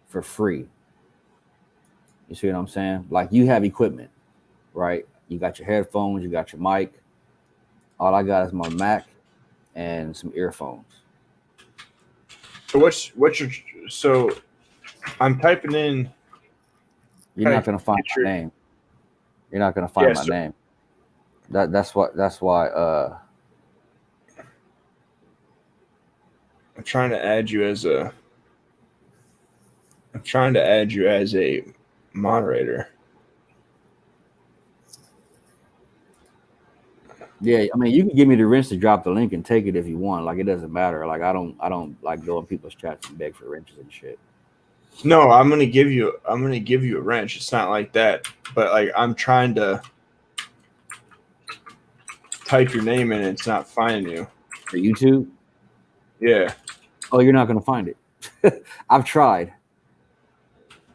for free. You see what I'm saying? Like, you have equipment, right? You got your headphones, you got your mic. All I got is my Mac and some earphones. So I'm typing in. You're not gonna find my name. You're not gonna find my name. That's why. I'm trying to add you as a moderator. Yeah, I mean, you can give me the wrench to drop the link and take it if you want. Like, it doesn't matter. Like, I don't like go in people's chats and beg for wrenches and shit. No, I'm gonna give you a wrench. It's not like that, but like I'm trying to type your name in, and it's not finding you For YouTube. Yeah. Oh, you're not gonna find it. I've tried.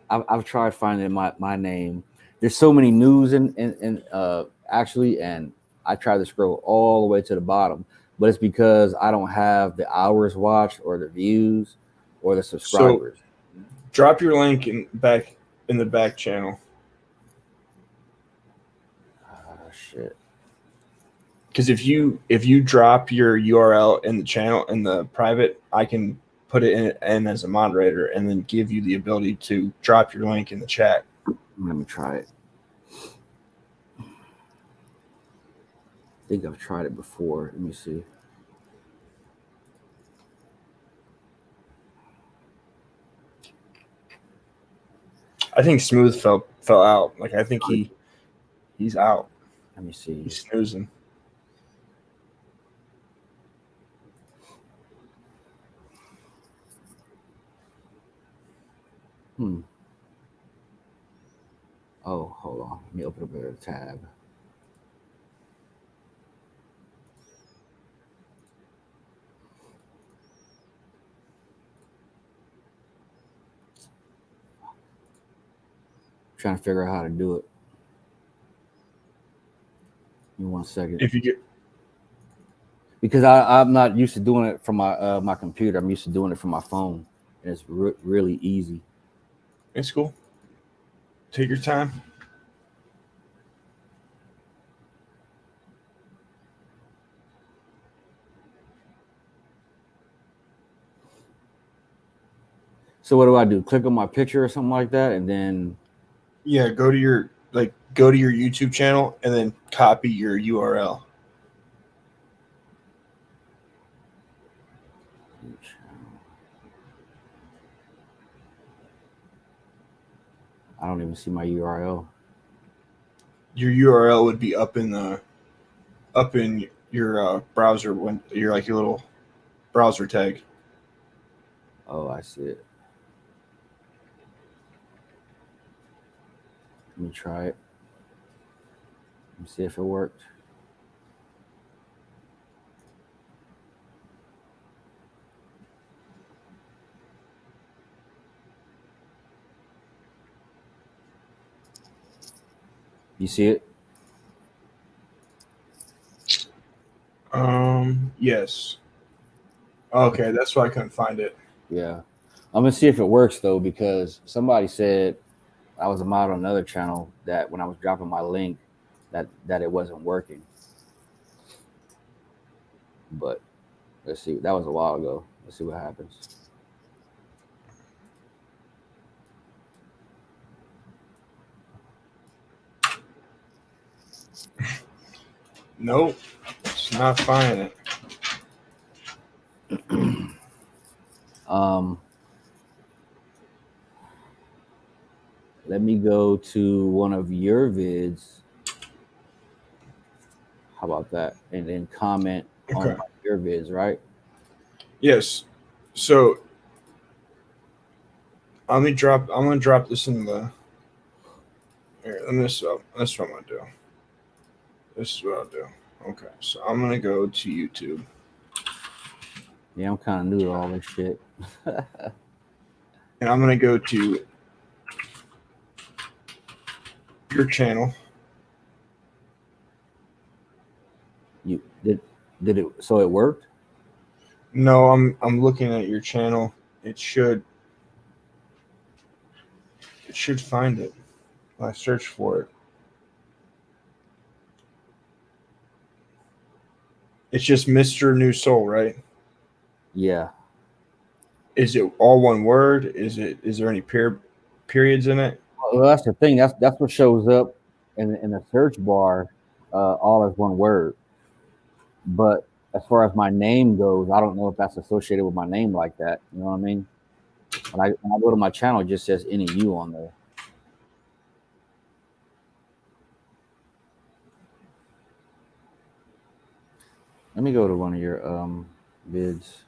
I've tried finding my name. There's so many news and actually, and I try to scroll all the way to the bottom, but it's because I don't have the hours watched or the views or the subscribers. So drop your link in the back channel. Oh shit. Because if you drop your URL in the channel in the private, I can put it in as a moderator and then give you the ability to drop your link in the chat. Let me try it. I think I've tried it before. Let me see. I think Smooth fell out. Like, I think he's out. Let me see. He's snoozing. Oh, hold on. Let me open up a tab. trying to figure out how to do it. Give me 1 second. If you get, Because I'm not used to doing it from my computer. I'm used to doing it from my phone, and it's really easy. it's cool. Take your time. So what do I do? Click on my picture or something like that, and then Yeah, go to your YouTube channel and then copy your URL. I don't even see my URL. Your URL would be up in your browser when you're like your little browser tag. Oh, I see it. Let me try it. Let me see if it worked. You see it? Yes. Okay, that's why I couldn't find it. Yeah. I'm gonna see if it works though, because somebody said I was a mod on another channel that when I was dropping my link that it wasn't working. But let's see. That was a while ago. Let's see what happens. Nope, it's not finding it. Let me go to one of your vids. How about that? And then comment Okay. on your vids, right? Yes. So I'm gonna drop this in the. Here, that's what I'm gonna do. This is what I'll do. Okay, so I'm gonna go to YouTube. Yeah, I'm kind of new to all this shit. And I'm gonna go to your channel. You did it? So it worked? No, I'm looking at your channel. It should find it when I search for it. It's just Mr. New Soul, right? Yeah. Is it all one word? Is there any periods in it? Well, that's the thing. That's what shows up in the search bar, all as one word. But as far as my name goes, I don't know if that's associated with my name like that. You know what I mean? When I go to my channel, it just says any you on there. Let me go to one of your vids.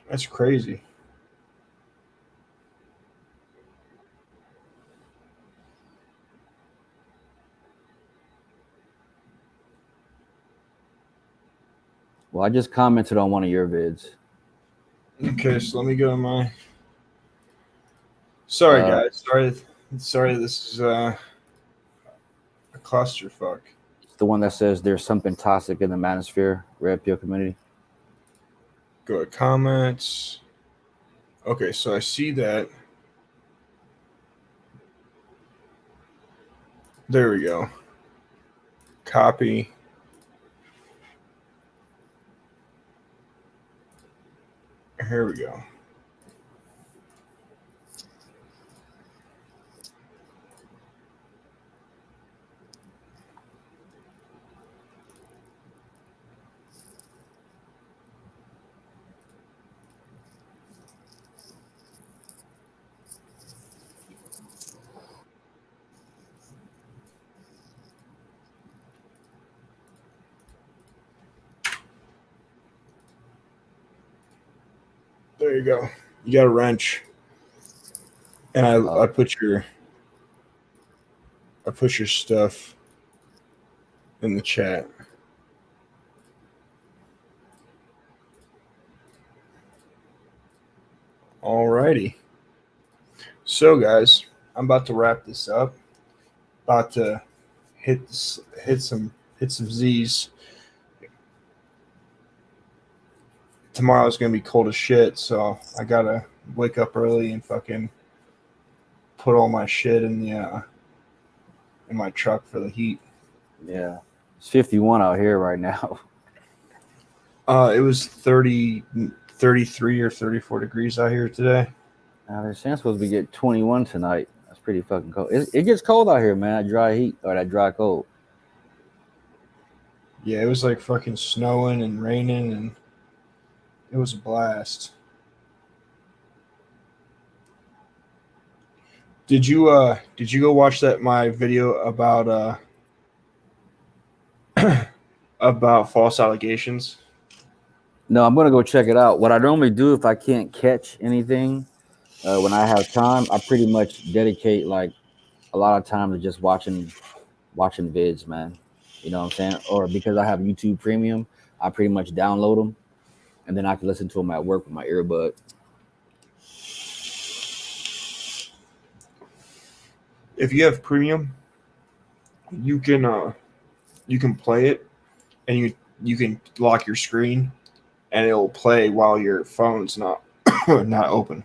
That's crazy. Well, I just commented on one of your vids. Okay, so let me go to my. Sorry, guys. Sorry. This is a clusterfuck. It's the one that says there's something toxic in the manosphere, Red Pill community. Go to comments. Okay, so I see that. There we go. Copy. Here we go. There you go. You got a wrench, and I put your stuff in the chat. Alrighty. So, guys, I'm about to wrap this up. About to hit some Z's. Tomorrow's gonna be cold as shit, so I gotta wake up early and fucking put all my shit in my truck for the heat. Yeah, it's 51 out here right now. It was 33 or 34 degrees out here today. They're saying supposed to be get 21 tonight. That's pretty fucking cold. It gets cold out here, man. That dry heat or that dry cold. Yeah, it was like fucking snowing and raining, and it was a blast. Did you go watch my video about about false allegations? No, I'm gonna go check it out. What I normally do if I can't catch anything, when I have time, I pretty much dedicate like a lot of time to just watching vids, man. You know what I'm saying? Or because I have YouTube Premium, I pretty much download them, and then I can listen to them at work with my earbud. If you have Premium, you can play it, and you can lock your screen, and it'll play while your phone's not not open.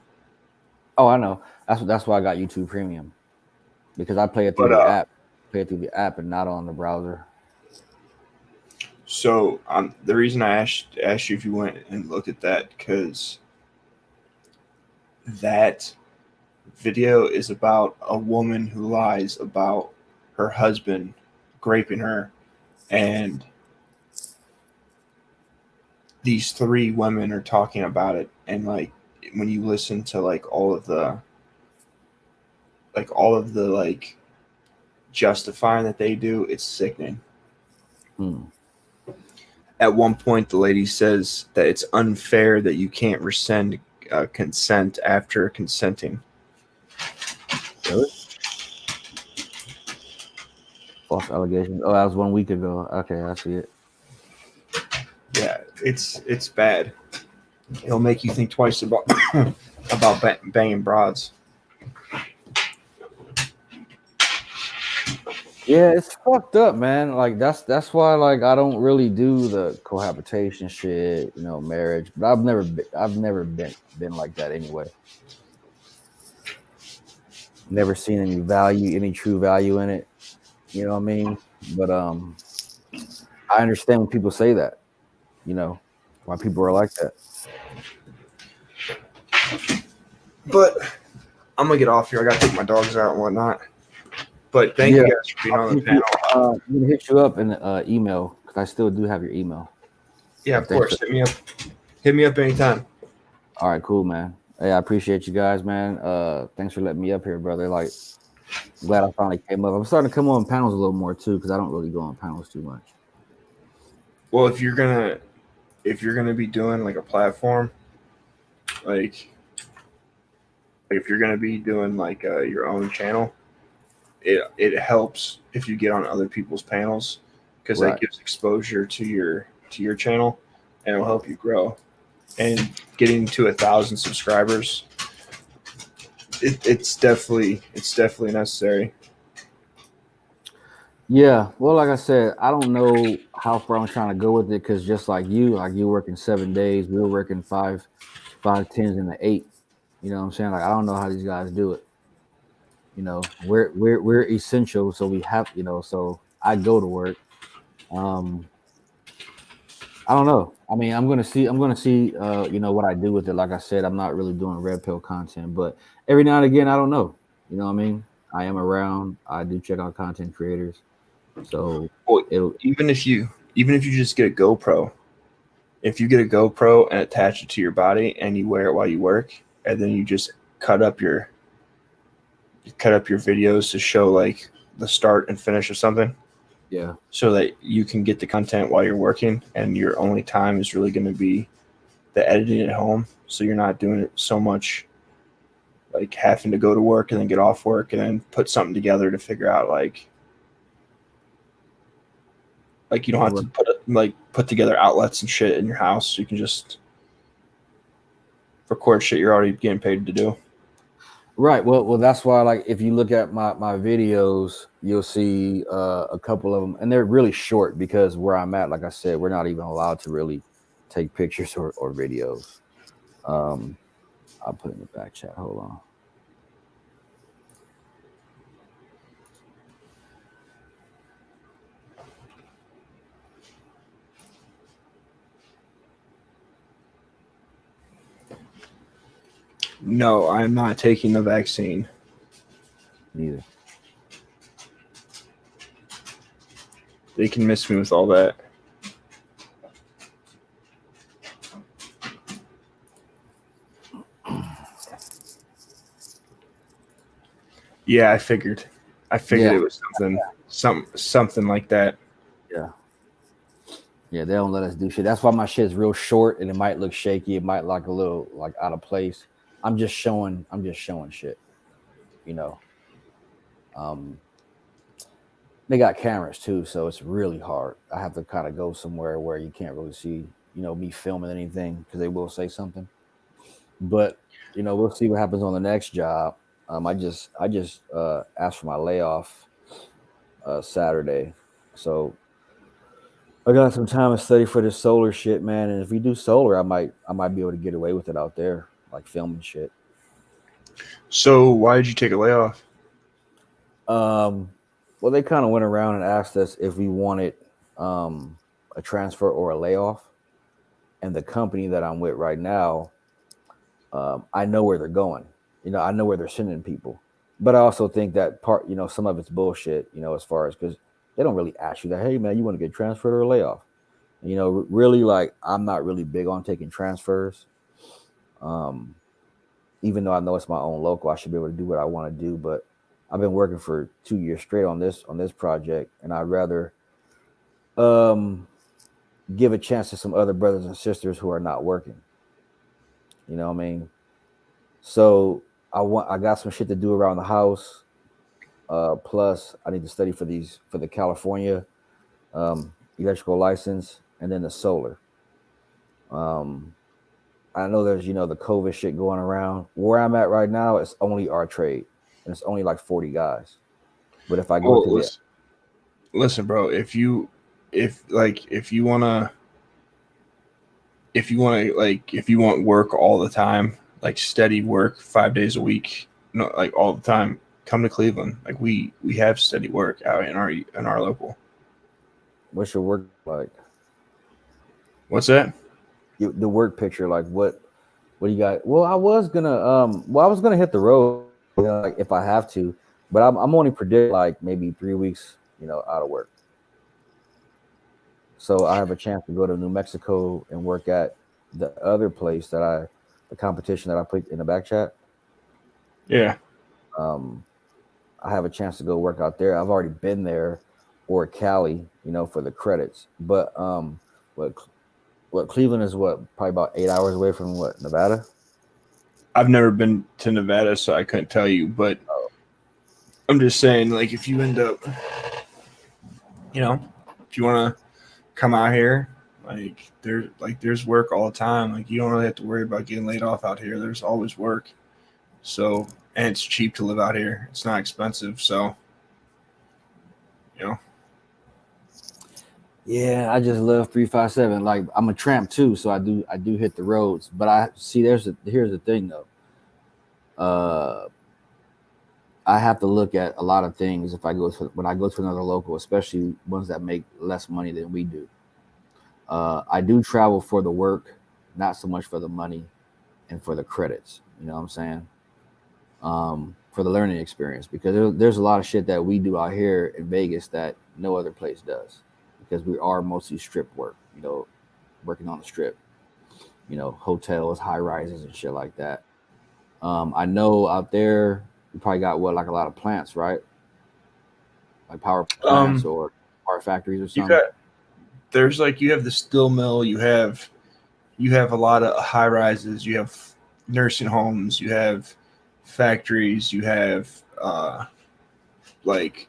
Oh, I know. That's why I got YouTube Premium, because I play it through the app. Play it through the app and not on the browser. So the reason I asked you if you went and looked at that, because that video is about a woman who lies about her husband raping her, and these three women are talking about it, and like when you listen to like all of the like justifying that they do, it's sickening. At one point, the lady says that it's unfair that you can't rescind consent after consenting. Really? False allegations. Oh, that was 1 week ago. Okay, I see it. Yeah, it's bad. It'll make you think twice about banging broads. Yeah, it's fucked up, man. Like that's why like I don't really do the cohabitation shit, you know, marriage. But I've never been like that anyway. Never seen any true value in it. You know what I mean? But I understand when people say that. You know, why people are like that. But I'm gonna get off here. I gotta take my dogs out and whatnot. But thank you guys for being on the panel. I'm gonna hit you up in email, because I still do have your email. Yeah, of course. Hit me up anytime. All right, cool, man. Hey, I appreciate you guys, man. Thanks for letting me up here, brother. Like, I'm glad I finally came up. I'm starting to come on panels a little more too, because I don't really go on panels too much. Well, if you're gonna be doing like a platform, like if you're gonna be doing like your own channel, it helps if you get on other people's panels, because that gives exposure to your channel, and it'll help you grow. And getting to 1,000 subscribers, it's definitely necessary. Yeah, well, like I said, I don't know how far I'm trying to go with it, because just like you're working 7 days, we're working 5 10s and the 8. You know what I'm saying? Like, I don't know how these guys do it. You know, we're essential, so we have, you know, so I go to work. I don't know. I mean, I'm gonna see, you know, what I do with it. Like I said, I'm not really doing red pill content, but every now and again, I don't know. You know what I mean? I am around. I do check out content creators. So even if you just get a GoPro, if you get a GoPro and attach it to your body and you wear it while you work, and then you just cut up your videos to show like the start and finish of something. Yeah. So that you can get the content while you're working, and your only time is really going to be the editing at home. So you're not doing it so much like having to go to work and then get off work and then put something together to figure out like you don't have to put together outlets and shit in your house. You can just record shit you're already getting paid to do. Right. Well, that's why. Like, if you look at my videos, you'll see a couple of them, and they're really short because where I'm at, like I said, we're not even allowed to really take pictures or videos. I'll put it in the back chat. Hold on. No, I'm not taking the vaccine. Neither. They can miss me with all that. Yeah, I figured it was something like that. Yeah, they don't let us do shit. That's why my shit's real short and it might look shaky. It might look a little like out of place. I'm just showing shit. You know. They got cameras too, so it's really hard. I have to kind of go somewhere where you can't really see, me filming anything because they will say something. But we'll see what happens on the next job. I just asked for my layoff Saturday, so I got some time to study for this solar shit, man. And if we do solar, I might be able to get away with it out there, like filming shit. So why did you take a layoff? Well, they kind of went around and asked us if we wanted a transfer or a layoff, and the company that I'm with right now, I know where they're going. I know where they're sending people, but I also think that part, some of it's bullshit. As far as because they don't really ask you that. Hey, man, you want to get transferred or a layoff? Really, like I'm not really big on taking transfers. Even though I know it's my own local, I should be able to do what I want to do. But I've been working for 2 years straight on this project, and I'd rather give a chance to some other brothers and sisters who are not working. You know what I mean? So I got some shit to do around the house. Plus, I need to study for the California electrical license and then the solar. I know there's the COVID shit going around. Where I'm at right now, it's only our trade, and it's only like 40 guys. But if I go to listen, bro, if you want work all the time, like steady work 5 days a week, like all the time, come to Cleveland. Like we have steady work out in our local. What's your work like? What's that? The work picture, like what do you got? Well, I was gonna hit the road, like if I have to, but I'm only predict like maybe 3 weeks, out of work. So I have a chance to go to New Mexico and work at the other place the competition that I put in the back chat. Yeah. I have a chance to go work out there. I've already been there, or Cali, for the credits. But what Cleveland is probably about 8 hours away from Nevada? I've never been to Nevada, so I couldn't tell you, but I'm just saying, like, if you end up, if you want to come out here, there's work all the time. Like, you don't really have to worry about getting laid off out here. There's always work. So, and it's cheap to live out here. It's not expensive. So, Yeah, I just love 357. Like I'm a tramp too, so I do hit the roads. But I see here's the thing though. I have to look at a lot of things when I go to another local, especially ones that make less money than we do. I do travel for the work, not so much for the money and for the credits. You know what I'm saying? For the learning experience, because there's a lot of shit that we do out here in Vegas that no other place does, because we are mostly strip work, working on the strip, hotels, high rises and shit like that. I know out there you probably got like a lot of plants, right? Like power plants or power factories or something. You have the steel mill, you have a lot of high rises, you have nursing homes, you have factories, you have like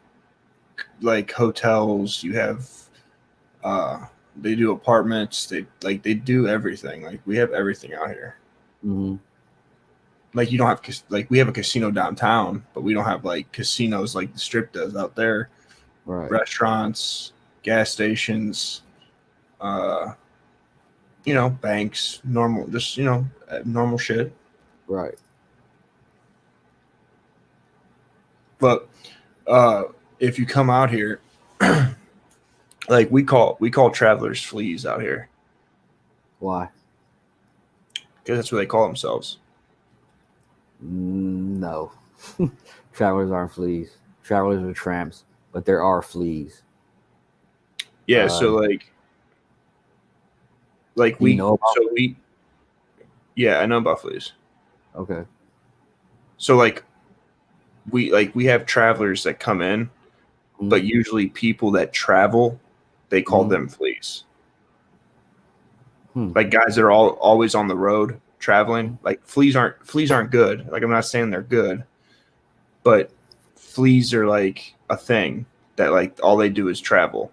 hotels, you have they do apartments, they do everything. Like we have everything out here. Mhm. Like you don't have like we have a casino downtown, but we don't have like casinos like the Strip does out there. Right. Restaurants, gas stations, banks, normal, just normal shit. Right. But if you come out here, like we call travelers fleas out here Why? because that's what they call themselves. No. Travelers aren't fleas. Travelers are tramps, but there are fleas. Yeah, so like Do you know about yeah, I know about fleas. Okay. So like we have travelers that come in, Mhm. but usually people that travel, they call Mhm. them fleas. Hmm. Like guys that are always on the road traveling. Like fleas aren't good. Like I'm not saying they're good, but fleas are like a thing that like all they do is travel.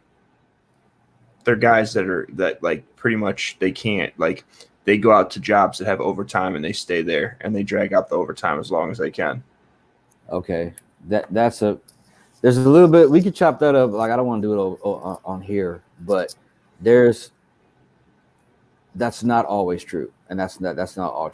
They're guys that like pretty much they can't like they go out to jobs that have overtime and they stay there and they drag out the overtime as long as they can. Okay. There's a little bit we could chop that up. Like I don't want to do it on here, but that's not always true, and that's not all true.